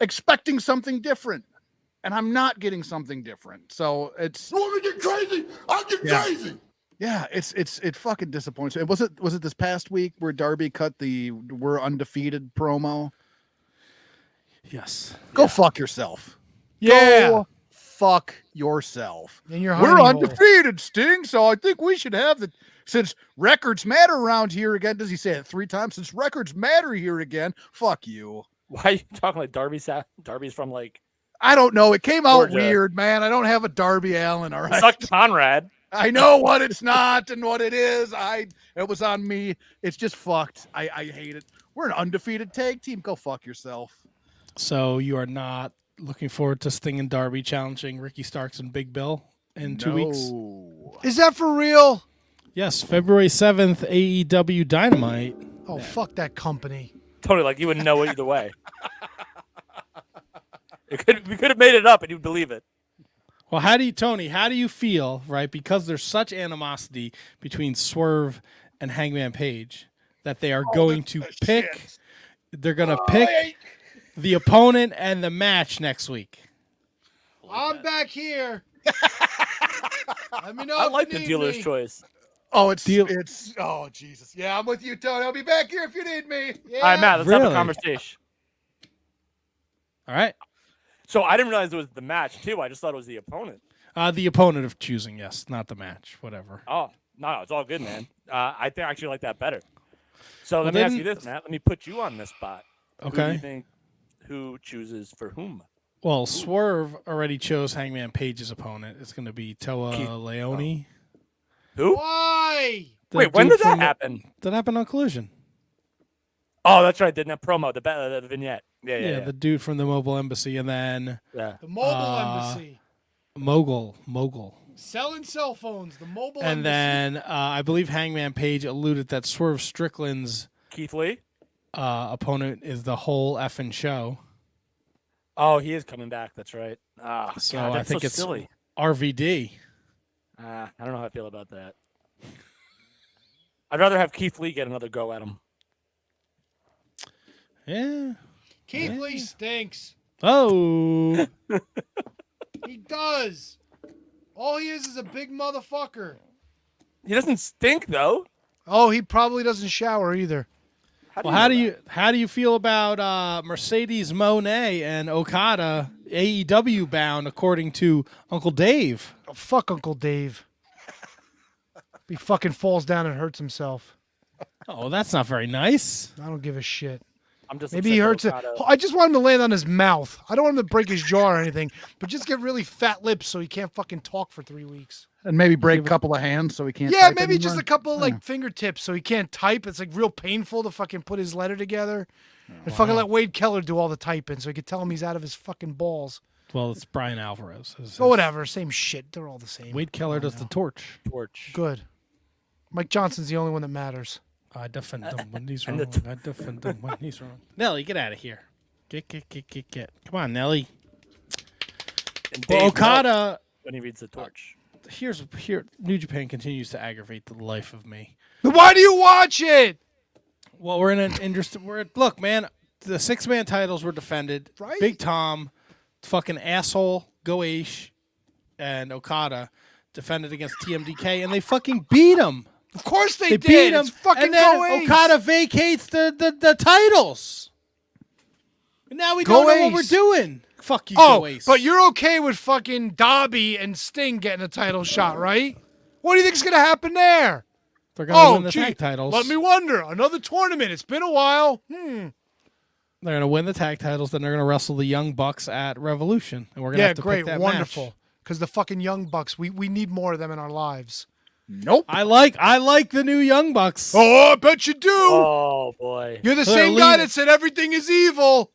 expecting something different. And I'm not getting something different. So it's. You want me to get crazy? I'll get crazy. Yeah, it fucking disappoints me. Was it this past week where Darby cut the "We're undefeated" promo? Yes. Go fuck yourself. Yeah. Go fuck yourself. In your We're honey hole. undefeated, Sting, so I think we should have since records matter around here again. Does he say it 3 times? Since records matter here again, fuck you. Why are you talking like Darby's from like I don't know. It came out Georgia. weird, man. I don't have a Darby Allin, all right? Suck Conrad? I know what it's not and what it is. It was on me. It's just fucked. I hate it. We're an undefeated tag team. Go fuck yourself. So you are not looking forward to Sting and Darby challenging Ricky Starks and Big Bill in 2 weeks? Is that for real? Yes, February 7th, AEW Dynamite. Oh, fuck that company. Totally, like you wouldn't know either way. We could have made it up and you'd believe it. Well, Tony, how do you feel, right? Because there's such animosity between Swerve and Hangman Page that they are going to pick. They're going to pick the opponent and the match next week. I'm back here. Let me know. I if like you the need dealer's me. choice. Oh, it's oh Jesus. Yeah, I'm with you, Tony. I'll be back here if you need me. Yeah. All right, Matt, let's have Really? a conversation. All right. So I didn't realize it was the match too. I just thought it was the opponent. The opponent of choosing, yes, not the match, whatever. Oh no, it's all good, man. I think I actually like that better. So let me ask you then- this, Matt. Let me put you on this spot. Who do Okay. you think who chooses for whom? Well, Swerve already chose Hangman Page's opponent. It's going to be Toa Keith- Leone. Who? Why? The Wait, when dude did that from the- happen? That happened on Collision. Oh, that's right. Didn't that promo, the vignette. Yeah. The dude from the Mobile Embassy, and then Yeah. The mobile embassy. Mogul. Selling cell phones. The mobile And embassy. then I believe Hangman Page alluded that Swerve Strickland's Keith Lee? opponent is the whole effing show. Oh, he is coming back. That's right. Ah, So God, I that's think so it's silly. RVD. I don't know how I feel about that. I'd rather have Keith Lee get another go at him. Yeah. Keith Lee stinks. Oh. He does. All he is a big motherfucker. He doesn't stink though. Oh, he probably doesn't shower either. Well, how do you feel about Mercedes Moné and Okada AEW bound according to Uncle Dave? Oh, fuck Uncle Dave. He fucking falls down and hurts himself. Oh, that's not very nice. I don't give a shit. I'm just Maybe he upset hurts it. that Okada- I just want him to land on his mouth. I don't want him to break his jaw or anything, but just get really fat lips so he can't fucking talk for 3 weeks. And maybe break a couple of hands so he can't. Yeah, type maybe just anymore. a couple like fingertips so he can't type. It's like real painful to fucking put his letter together. And fucking let Wade Keller do all the typing so he could tell him he's out of his fucking balls. Well, it's Brian Alvarez. Oh, whatever. Same shit. They're all the same. Wade Keller does the torch. Good. Mike Johnson's the only one that matters. I defend him when he's and wrong. the I defend him when he's wrong. Nelly, get out of here. Get. Come on, Nelly. And Well, Dave Okada. when he reads the torch. Here. New Japan continues to aggravate the life of me. Why do you watch it? Well, we're in an interesting. Look, man. The 6-man titles were defended. Right. Big Tom, fucking asshole, Goish, and Okada defended against TMDK, and they fucking beat him. Of course they, They did. beat him, It's fucking and then Go Ace. Okada vacates the titles. And now we Go don't know what Ace. we're doing. Fuck you, Oh, Go Ace. but you're okay with fucking Dobby and Sting getting a title shot, right? What do you think's gonna happen there? They're gonna Oh, win the gee, tag titles. let me wonder. Another tournament. It's been a while. They're gonna win the tag titles. Then they're gonna wrestle the Young Bucks at Revolution, and we're gonna Yeah, have to great, pick that wonderful. match. Because the fucking Young Bucks, we need more of them in our lives. Nope. I like the new Young Bucks. Oh, I bet you do. Oh boy. You're the They're same guy leaving. that said everything is evil.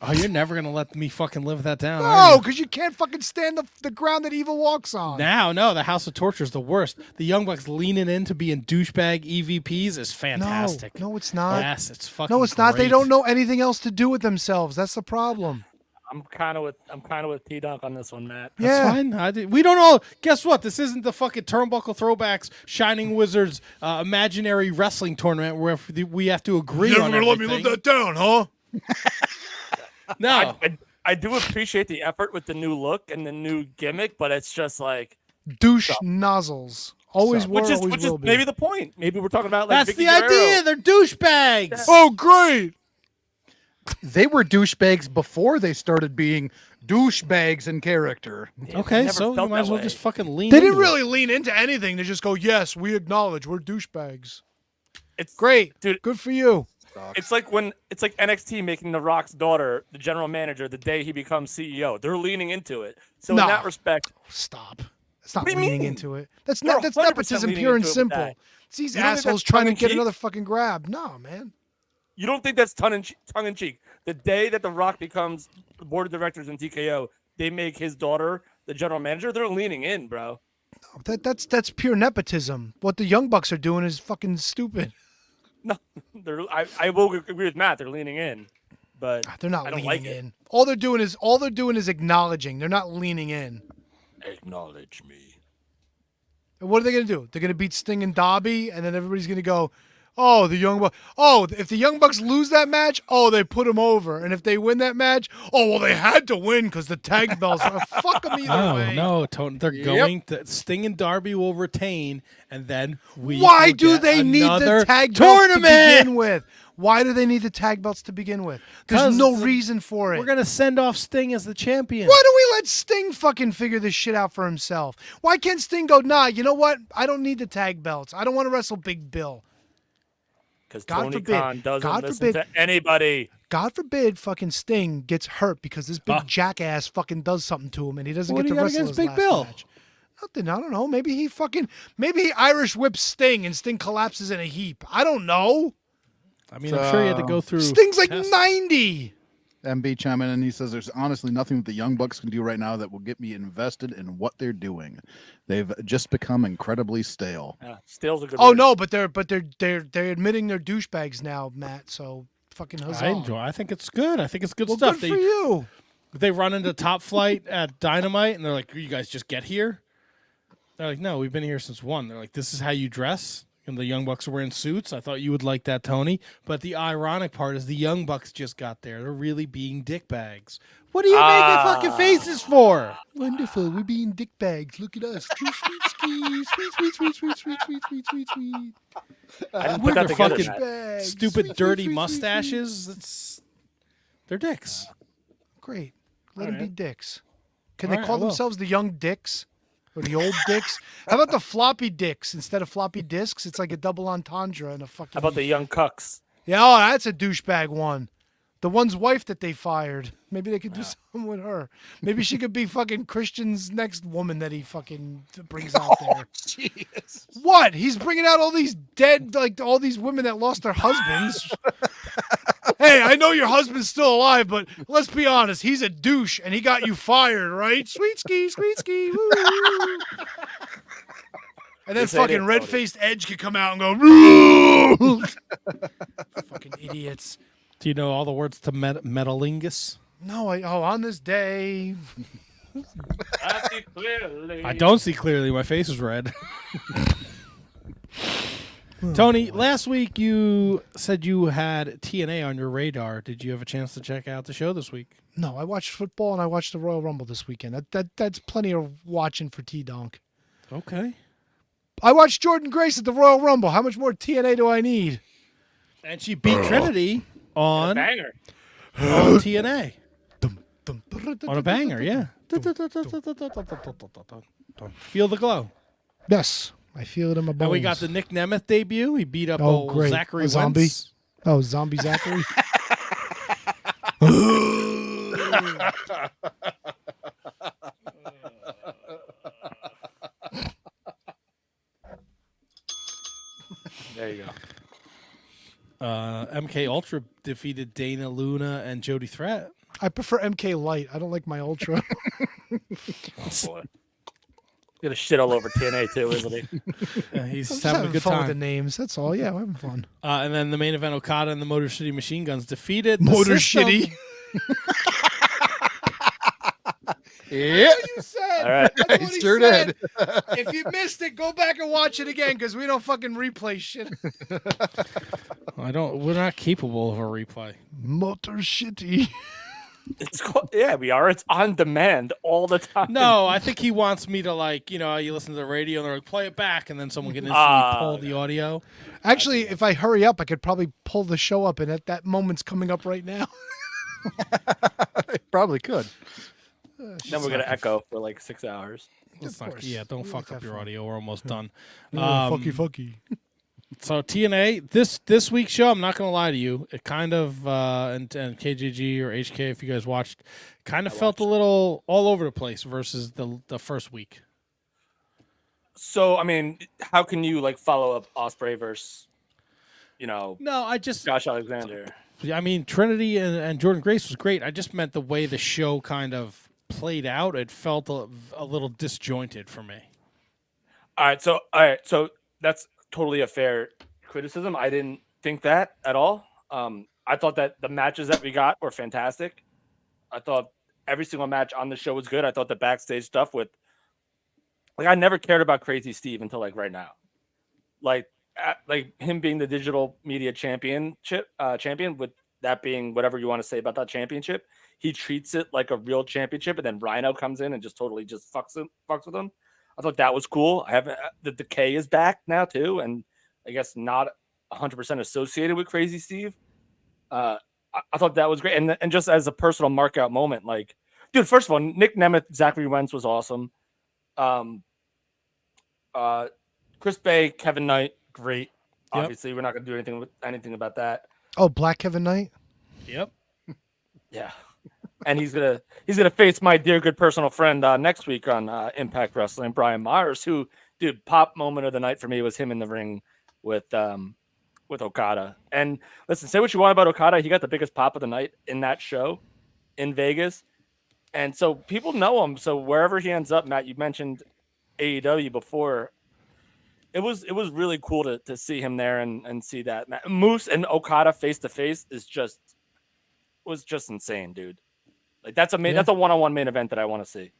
Oh, you're never gonna let me fucking live that down. are No, you? because you can't fucking stand the ground that evil walks on. Now, no, the House of Torture is the worst. The Young Bucks leaning into being douchebag EVPs is fantastic. No, it's not. Yes, it's fucking. No, it's not. They great. don't know anything else to do with themselves. That's the problem. I'm kind of with T Dunk on this one, Matt. That's fine. We don't all. Guess what? This isn't the fucking Turnbuckle Throwbacks Shining Wizards imaginary wrestling tournament where we have to agree You're on never gonna let me everything. live that down, huh? No. I do appreciate the effort with the new look and the new gimmick, but it's just like Douche nozzles. Always were, which is always will be. maybe the point. Maybe we're talking about like That's Vicky the Guerrero. idea. They're douchebags. Oh, great. They were douchebags before they started being douchebags in character. Okay, never so you felt might that as well way. just fucking lean They into didn't it. really lean into anything. They just go, yes, we acknowledge we're douchebags. It's Great. dude. Good for you. It's like NXT making The Rock's daughter the general manager the day he becomes CEO. They're leaning into it. So No. in that respect, Stop. It's not What do you leaning mean? into it. That's They're not. That's 100% nepotism, leaning pure and into it with simple. that. It's these You don't think assholes that's trying to get tongue-in-cheek? another fucking grab. No, man. you don't think that's tongue in cheek. The day that The Rock becomes the board of directors in TKO, they make his daughter the general manager. They're leaning in, bro. That's pure nepotism. What the Young Bucks are doing is fucking stupid. No, I will agree with Matt. They're leaning in, but They're not I don't leaning like in. it. All they're doing is acknowledging. They're not leaning in. Acknowledge me. And what are they going to do? They're going to beat Sting and Dobby, and then everybody's going to go, oh, the Young Bucks. Oh, if the Young Bucks lose that match, oh, they put them over. And if they win that match, oh, well, they had to win because the tag bells. Fuck them either way. No, they're going to Sting and Darby will retain, and then we. Why will do get they need another the tag belts to begin tournament? with? Why do they need the tag belts to begin with? 'Cause There's no it's a- reason for it. We're gonna send off Sting as the champion. Why don't we let Sting fucking figure this shit out for himself? Why can't Sting go, nah, you know what? I don't need the tag belts. I don't want to wrestle Big Bill. Because God Tony forbid- Khan doesn't God listen forbid- to anybody. God forbid fucking Sting gets hurt because this big jackass fucking does something to him and he doesn't What get do to you got wrestle against his Big last Bill? match. Nothing. I don't know. Maybe he Irish whips Sting and Sting collapses in a heap. I don't know. I mean, I'm sure you had to go through. Sting's like tests. 90. MB chime in and he says, "There's honestly nothing that the Young Bucks can do right now that will get me invested in what they're doing. They've just become incredibly stale." Yeah, Stale's a good Oh word. no, but they're admitting they're douchebags now, Matt. So fucking huzzah. I enjoy. I think it's good. I think it's good Well, stuff. good for you. They run into Top Flight at Dynamite, and they're like, "You guys just get here." They're like, "No, we've been here since 1." They're like, "This is how you dress." And the Young Bucks are wearing suits. I thought you would like that, Tony. But the ironic part is the Young Bucks just got there. They're really being dickbags. What are you making fucking faces for? Wonderful. We're being dickbags. Look at us. Too sweet skis. Sweet. I didn't With put that their together. fucking Matt. stupid, dirty mustaches. They're dicks. Great. Let them be right. dicks. Can All they right, call I will. themselves the young dicks? Or the old dicks? How about the floppy dicks instead of floppy disks? It's like a double entendre and a fucking. How about the young cucks? Yeah, oh, that's a douchebag one. The one's wife that they fired. Maybe they could do something with her. Maybe she could be fucking Christian's next woman that he fucking brings out there. Jeez. What? He's bringing out all these dead, like all these women that lost their husbands. Hey, I know your husband's still alive, but let's be honest, he's a douche and he got you fired, right? Sweet ski. Woo. And then This ain't fucking it, red-faced Edge could come out and go, fucking idiots. Do you know all the words to Metalingus? No, on this day. I see clearly. I don't see clearly. My face is red. Tony, last week you said you had TNA on your radar. Did you have a chance to check out the show this week? No, I watched football and I watched the Royal Rumble this weekend. That's plenty of watching for T-Donk. Okay. I watched Jordan Grace at the Royal Rumble. How much more TNA do I need? And she beat Trinity on Banger. TNA. On a banger, yeah. Feel the glow. Yes, I feel it in my bones. And we got the Nick Nemeth debut. He beat up Oh, old great. Zachary A zombie? Wentz. Oh, Zombie Zachary. There you go. MK Ultra defeated Dana Luna and Jody Threat. I prefer MK Light. I don't like my Ultra. Boy. Gonna shit all over TNA too, isn't he? He's Just having a good fun with the time. names. That's all. Yeah, we're having fun. And then the main event, Okada and the Motor City Machine Guns defeated the Motor System. Shitty. Yeah. You said. All right. That's what he Sure said. did. If you missed it, go back and watch it again because we don't fucking replay shit. We're not capable of a replay. Motor Shitty. Yeah, we are. It's on demand all the time. No, I think he wants me to you listen to the radio and they're like, play it back, and then someone can instantly pull the audio. Actually, if I hurry up, I could probably pull the show up, and that moment's coming up right now. Probably could. Then we're gonna echo for like 6 hours. Let's not- course. yeah, don't We fuck like up that your fun. audio. We're almost done. Fucky. So TNA, this week's show, I'm not gonna lie to you, it kind of and KJG or HK, if you guys watched, kind of felt a little all over the place versus the first week. So I mean, how can you like follow up Ospreay versus, No, I just Josh Alexander? I mean Trinity and Jordan Grace was great. I just meant the way the show kind of played out. It felt a little disjointed for me. All right, so that's totally a fair criticism. I didn't think that at all. I thought that the matches that we got were fantastic. I thought every single match on the show was good. I thought the backstage stuff with, I never cared about Crazy Steve until like right now. Like him being the digital media champion with that being whatever you want to say about that championship, he treats it like a real championship, and then Rhino comes in and just totally just fucks with him. I thought that was cool. The Decay is back now too, and I guess not 100% associated with Crazy Steve. I thought that was great, and just as a personal markout moment, like, dude, first of all, Nick Nemeth, Zachary Wentz was awesome. Chris Bay, Kevin Knight, great. Obviously, we're not going to do anything about that. Oh, Black Kevin Knight. Yep. Yeah, and he's gonna face my dear good personal friend next week on Impact Wrestling, Brian Myers, who, dude, pop moment of the night for me was him in the ring with Okada. And listen, say what you want about Okada, he got the biggest pop of the night in that show in Vegas, and so people know him. So wherever he ends up, Matt, you mentioned AEW before. It was really cool to see him there and see that Moose and Okada face to face was just insane, dude. Like that's a one-on-one main event that I want to see.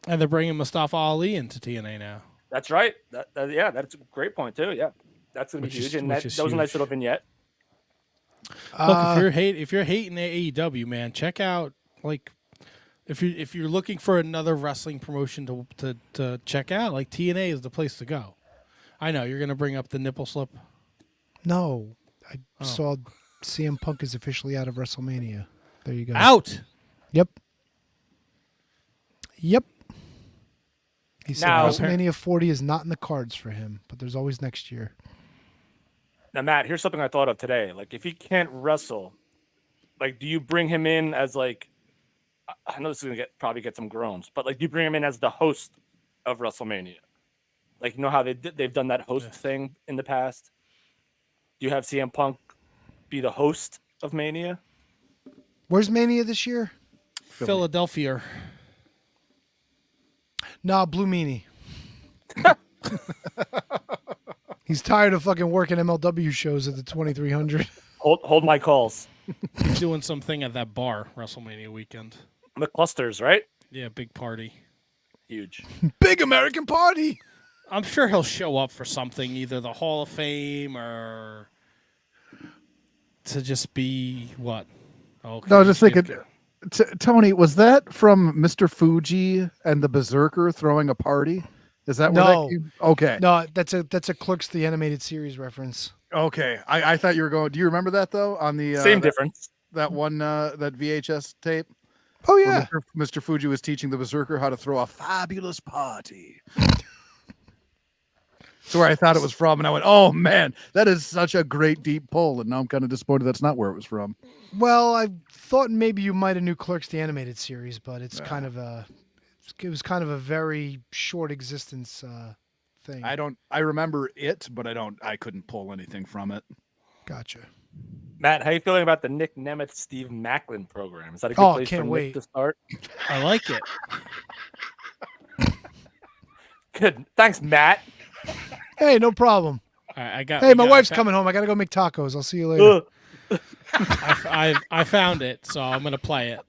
And they're bringing Mustafa Ali into TNA now. That's right. That's a great point too. Yeah, that's gonna be huge. And that was a nice little vignette. Look, if you're hating AEW, man, check out if you're looking for another wrestling promotion to check out, like TNA is the place to go. I know you're gonna bring up the nipple slip. No, I saw CM Punk is officially out of WrestleMania. There you go. Out. Yep. He said Now- WrestleMania 40 is not in the cards for him, but there's always next year. Now, Matt, here's something I thought of today. Like, if he can't wrestle, like, do you bring him in as like? I know this is gonna probably get some groans, but like, do you bring him in as the host of WrestleMania? Like, you know how they've done that host thing in the past? Do you have CM Punk be the host of Mania? Where's Mania this year? Philadelphia. Nah, Blue Meanie. He's tired of fucking working MLW shows at the 2300. Hold my calls. He's doing something at that bar WrestleMania weekend. The clusters, right? Yeah, big party. Huge. Big American party. I'm sure he'll show up for something, either the Hall of Fame or to just be what? Okay. No, just thinking, Tony, was that from Mr. Fuji and the Berserker throwing a party? Is that where No. that came? Okay. No, that's a Clerks the Animated Series reference. Okay. I thought you were going. Do you remember that though? On the Same difference. That one that VHS tape. Oh yeah. Mr. Fuji was teaching the Berserker how to throw a fabulous party. That's where I thought it was from, and I went, "Oh man, that is such a great deep pull." And now I'm kind of disappointed that's not where it was from. Well, I thought maybe you might have knew Clerks the Animated Series, but it's kind of a a very short existence thing. I remember it, but I couldn't pull anything from it. Gotcha. Matt, how you feeling about the Nick Nemeth, Steve Macklin program? Is that a good place can't for wait. Nick to start? I like it. Good. Thanks, Matt. Hey, no problem. I got. Hey, my wife's coming home. I gotta go make tacos. I'll see you later. I found it, so I'm gonna play it.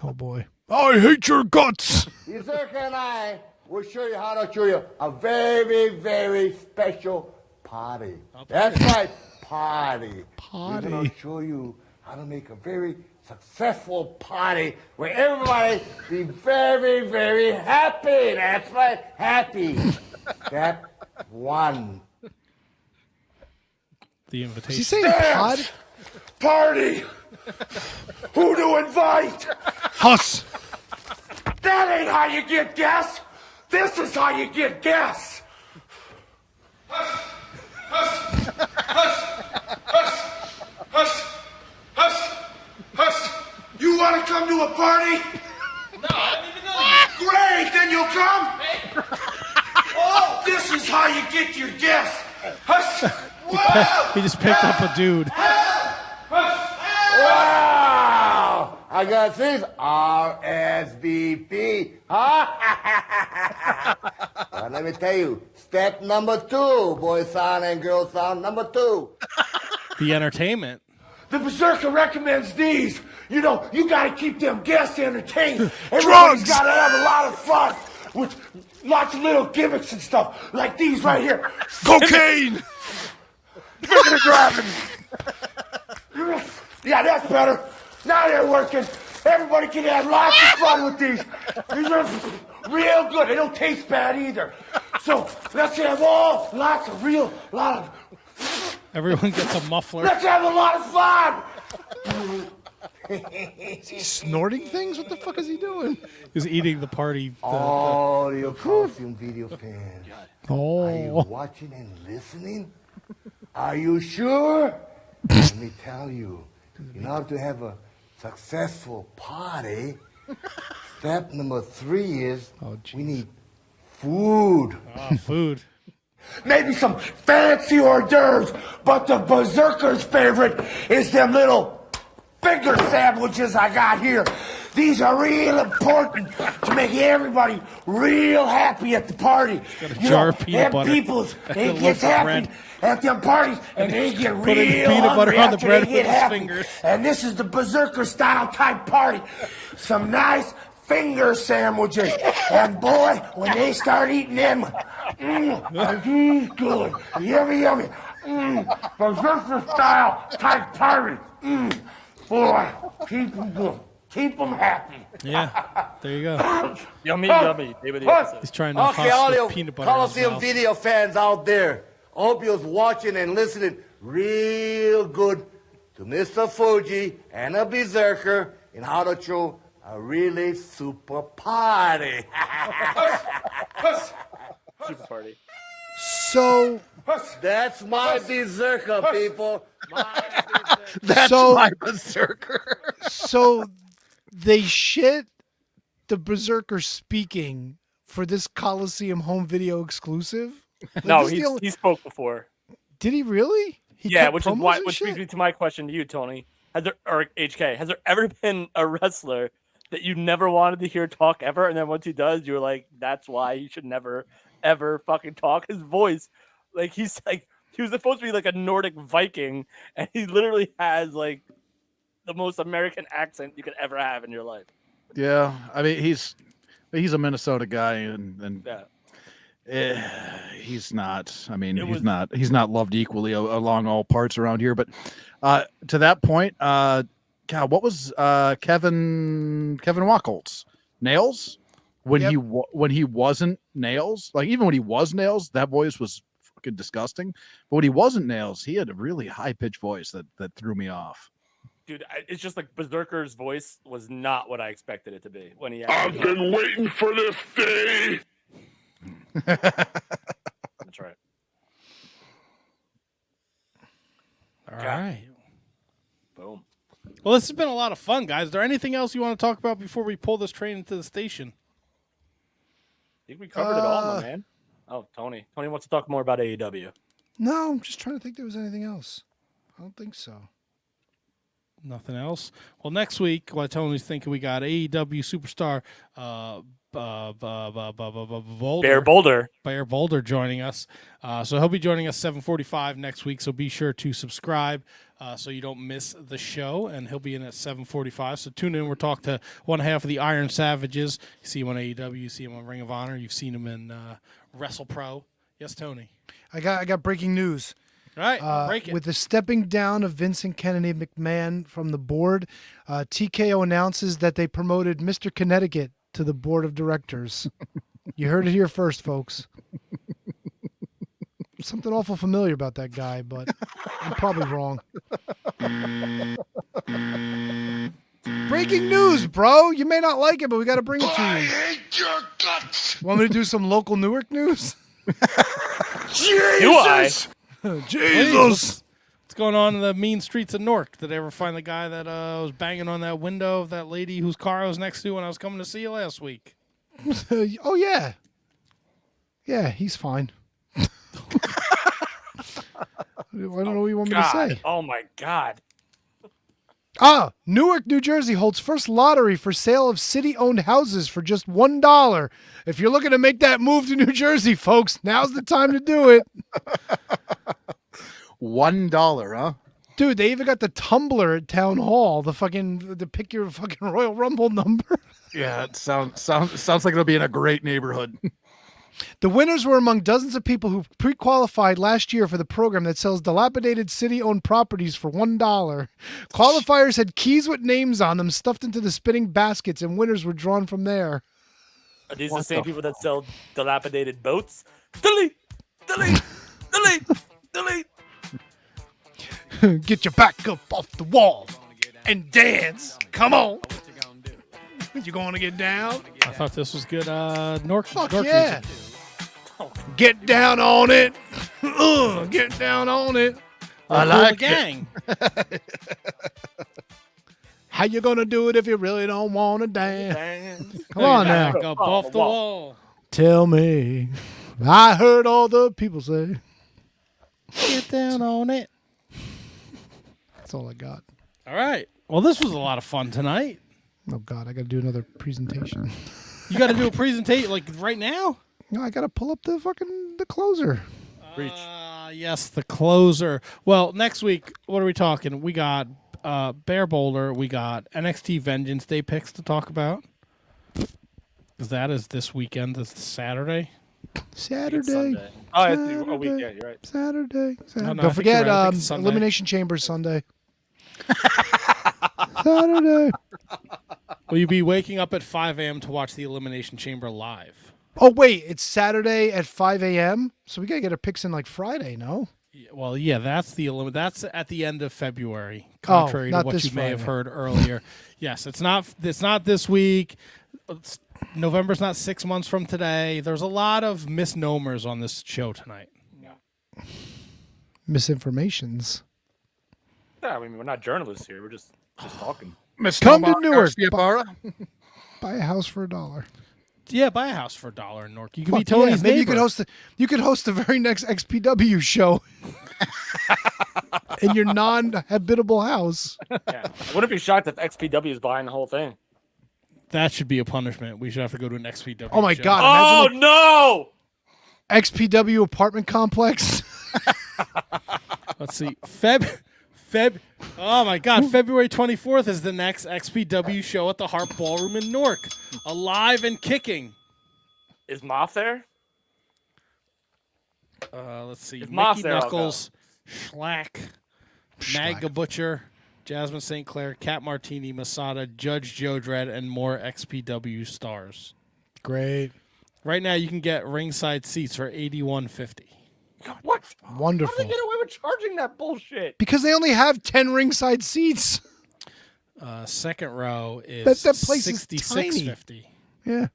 Oh boy. I hate your guts. Izerka and I will show you how to show you a very, very special party. That's right, party. We're going to show you how to make a very successful party where everybody be very, very happy. That's right, happy. Step one. The invitation. Is he saying pod? Party. Who to invite? Huss. That ain't how you get guests. This is how you get guests. Hush, hush, hush, hush, hush, hush, hush. You want to come to a party? No, I don't even know you. Great, then you'll come. Oh, this is how you get your guests. Hush. Whoa. He just picked up a dude. Wow! I got this RSVP. Huh? Well, let me tell you, step number 2, boy sound and girl sound number 2. The entertainment. The Berserker recommends these. You know, you got to keep them guests entertained. Everybody's got to have a lot of fun with lots of little gimmicks and stuff like these right here. Cocaine. Yeah, that's better. Now they're working. Everybody can have lots of fun with these. These are real good. They don't taste bad either. So let's have lots of lot of. Everyone gets a muffler. Let's have a lot of fun. Is he snorting things? What the fuck is he doing? He's eating the party. All your costume video fans. Are you Oh. watching and listening? Are you sure? Let me tell you, in order to have a successful party, step number 3 is we need food. Oh, food. Maybe some fancy hors d'oeuvres, but the berserker's favorite is them little finger sandwiches I got here. These are real important to make everybody real happy at the party. Got a jar of peanut butter. Peoples, they Loaf get of happy bread. at their parties, and they get real Put in peanut butter hungry on the after bread they with get his happy. fingers. And this is the berserker style type party. Some nice finger sandwiches. And boy, when they start eating them, are these good. Yummy, yummy. Berserker style type party. Boy, keep them good. Keep them happy. Yeah, there you go. Yummy, yummy. Name of the episode. He's trying to Okay, toss all the you peanut butter in his Coliseum mouth. video fans out there, I hope you're watching and listening real good to Mr. Fuji and a Berserker in how to throw a really super party. Super party. So That's my Berserker, people. That's So- my berserker. so they shit the Berserker speaking for this Coliseum home video exclusive. No, this the only- he spoke before. Did he really? He Yeah, cut which is promos why, and which shit? brings me to my question to you, Tony. Has there, or HK, has there ever been a wrestler that you never wanted to hear talk ever, and then once he does, you were like, "That's why he should never, ever fucking talk." His voice, like he was supposed to be like a Nordic Viking, and he literally has like the most American accent you could ever have in your life. Yeah, I mean he's a Minnesota guy, and Yeah. he's not. I mean, It he's was- not along equally along all parts around here. But to that point, God, what was Kevin Wacholtz nails when Yep. when he wasn't nails? Like even when he was nails, that voice was fucking disgusting. But when he wasn't nails, he had a really high pitched voice that threw me off. Dude, it's just like Berserker's voice was not what I expected it to be when he. I've been waiting for this day. That's right. All right. Boom. Well, this has been a lot of fun, guys. Is there anything else you want to talk about before we pull this train into the station? I think we covered it all, my man. Oh, Tony. Tony wants to talk more about AEW. No, I'm just trying to think there was anything else. I don't think so. Nothing else. Well, next week, what Tony's thinking, we got AEW superstar Boulder. Bear Boulder. Bear Boulder joining us. So he'll be joining us 7:45 next week. So be sure to subscribe so you don't miss the show. And he'll be in at 7:45. So tune in. We're talking to one half of the Iron Savages. You see him on AEW. You see him on Ring of Honor. You've seen him in Wrestle Pro. Yes, Tony. I got breaking news. All right, break it. With the stepping down of Vincent Kennedy McMahon from the board, TKO announces that they promoted Mr. Connecticut to the board of directors. You heard it here first, folks. Something awful familiar about that guy, but I'm probably wrong. Breaking news, bro. You may not like it, but we got to bring it to I you. hate your guts. Want me to do some local Newark news? Do I? Jesus. What's going on in the mean streets of Newark? Did they ever find the guy that was banging on that window of that lady whose car I was next to when I was coming to see you last week? Oh, yeah. Yeah, he's fine. I don't know what you want me to God. say. Oh my God. Newark, New Jersey holds first lottery for sale of city-owned houses for just $1. If you're looking to make that move to New Jersey, folks, now's the time to do it. $1, huh? Dude, they even got the tumbler at Town Hall, to pick your fucking Royal Rumble number. Yeah, it sounds like it'll be in a great neighborhood. The winners were among dozens of people who pre-qualified last year for the program that sells dilapidated city-owned properties for $1. Qualifiers had keys with names on them stuffed into the spinning baskets, and winners were drawn from there. Are these the same people that sell dilapidated boats? Delete! Delete! Delete! Delete! Get your back up off the wall and dance. Come on. You going to get down? I thought this was good. Newark. Fuck Newark yeah. music. Get down on it. Get down on it. I like gang. How you gonna do it if you really don't want to dance? Come on now. Back up off the wall. Tell me. I heard all the people say. Get down on it. That's all I got. All right. Well, this was a lot of fun tonight. Oh God, I got to do another presentation. You got to do a presentation like right now? No, I got to pull up the closer. Yes, the closer. Well, next week, what are we talking? We got Bear Boulder. We got NXT Vengeance Day picks to talk about. Because that is this weekend. This Saturday. Saturday. Oh, it's a week. Yeah, you're right. Saturday. No, Don't forget Elimination Chamber Sunday. Saturday. Will you be waking up at 5 a.m. to watch the Elimination Chamber live? Oh, wait. It's Saturday at 5 a.m.? So we got to get our picks in like Friday, no? Well, yeah, that's at the end of February, contrary to what you may have heard earlier. Yes, it's not this week. November's not 6 months from today. There's a lot of misnomers on this show tonight. Yeah. Misinformations. Yeah, I mean, we're not journalists here. We're just talking. Come to Newark. Buy a house for $1. Yeah, buy a house for $1 in Newark. You could Fuck be Tony's maybe neighbor. you could host the very next XPW show in your non-habitable house. Yeah. I wouldn't be shocked if XPW is buying the whole thing. That should be a punishment. We should have to go to an XPW. Oh my show. God! Oh no! XPW apartment complex. Let's see. Oh my God! February 24th is the next XPW show at the Harp Ballroom in Newark. Alive and kicking. Is Moff there? Let's see. If Mickey Moff's there, I'll Knuckles, Schlack, Magda Butcher, Jasmine St. Clair, Cat Martini, Masada, Judge Joe Dredd, and more XPW stars. Great. Right now, you can get ringside seats for $81.50. What? Wonderful. How do they get away with charging that bullshit? Because they only have 10 ringside seats. Second row is that place is $66.50. Yeah.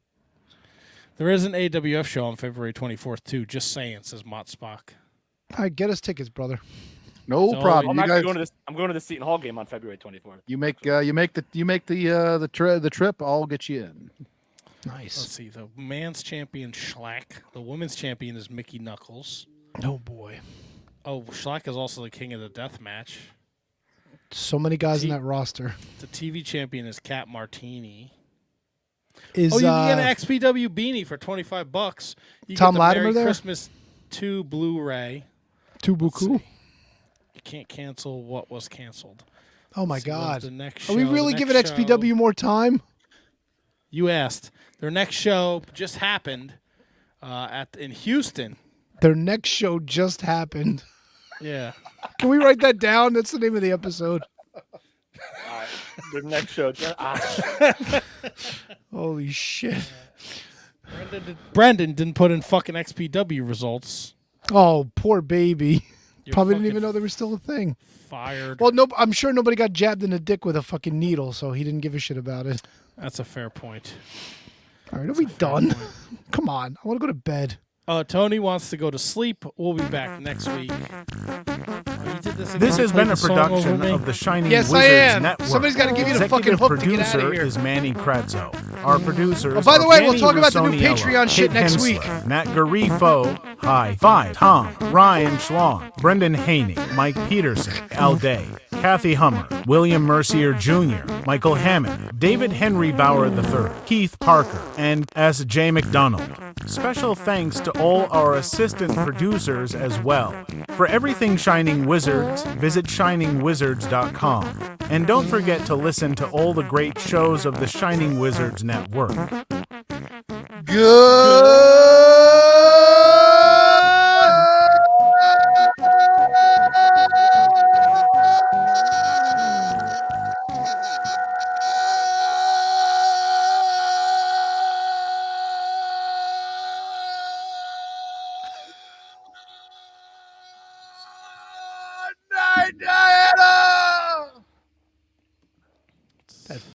There is an AWF show on February 24th too. Just saying, says Mott Spock. All right, get us tickets, brother. No problem. I'm You guys, going to the Seton Hall game on February 24th. you make the trip. I'll get you in. Nice. Let's see. The man's champion Schlack. The women's champion is Mickey Knuckles. Oh boy. Oh, Schlack is also the king of the death match. So many guys in that roster. The TV champion is Cat Martini. You can get an XPW beanie for $25. You Tom get the Latimer Merry there? Christmas 2 Blu-ray. Tubuku. You can't cancel what was canceled. Oh my Let's see, God. what's the next Are we show? really The giving next XPW show- more time? You asked. Their next show just happened in Houston. Their next show just happened. Yeah. Can we write that down? That's the name of the episode. The next show. Holy shit. Brendan didn't put in fucking XPW results. Oh, poor baby. You're Probably didn't fucking even know they were still a thing. Fired. Well, no, I'm sure nobody got jabbed in the dick with a fucking needle, so he didn't give a shit about it. That's a fair point. All right, are we done? Come on. I want to go to bed. Tony wants to go to sleep. We'll be back next week. This has been a production of the Shining Yes, I Wizards am. Network. Somebody's got to give you the fucking Executive hook to get out of producer here. is Manny Kratzo. Our producers Oh, by the are way, we'll Danny talk about the new Russoniello, Patreon shit Kate next Hensler, week. Matt Garifo, High Five, Tom, Ryan Schlong, Brendan Haney, Mike Peterson, Al Day, Kathy Hummer, William Mercier Jr., Michael Hammond, David Henry Bauer III, Keith Parker, and S.J. McDonald. Special thanks to all our assistant producers as well. For everything Shining Wizards, visit shiningwizards.com. And don't forget to listen to all the great shows of the Shining Wizards Network. Good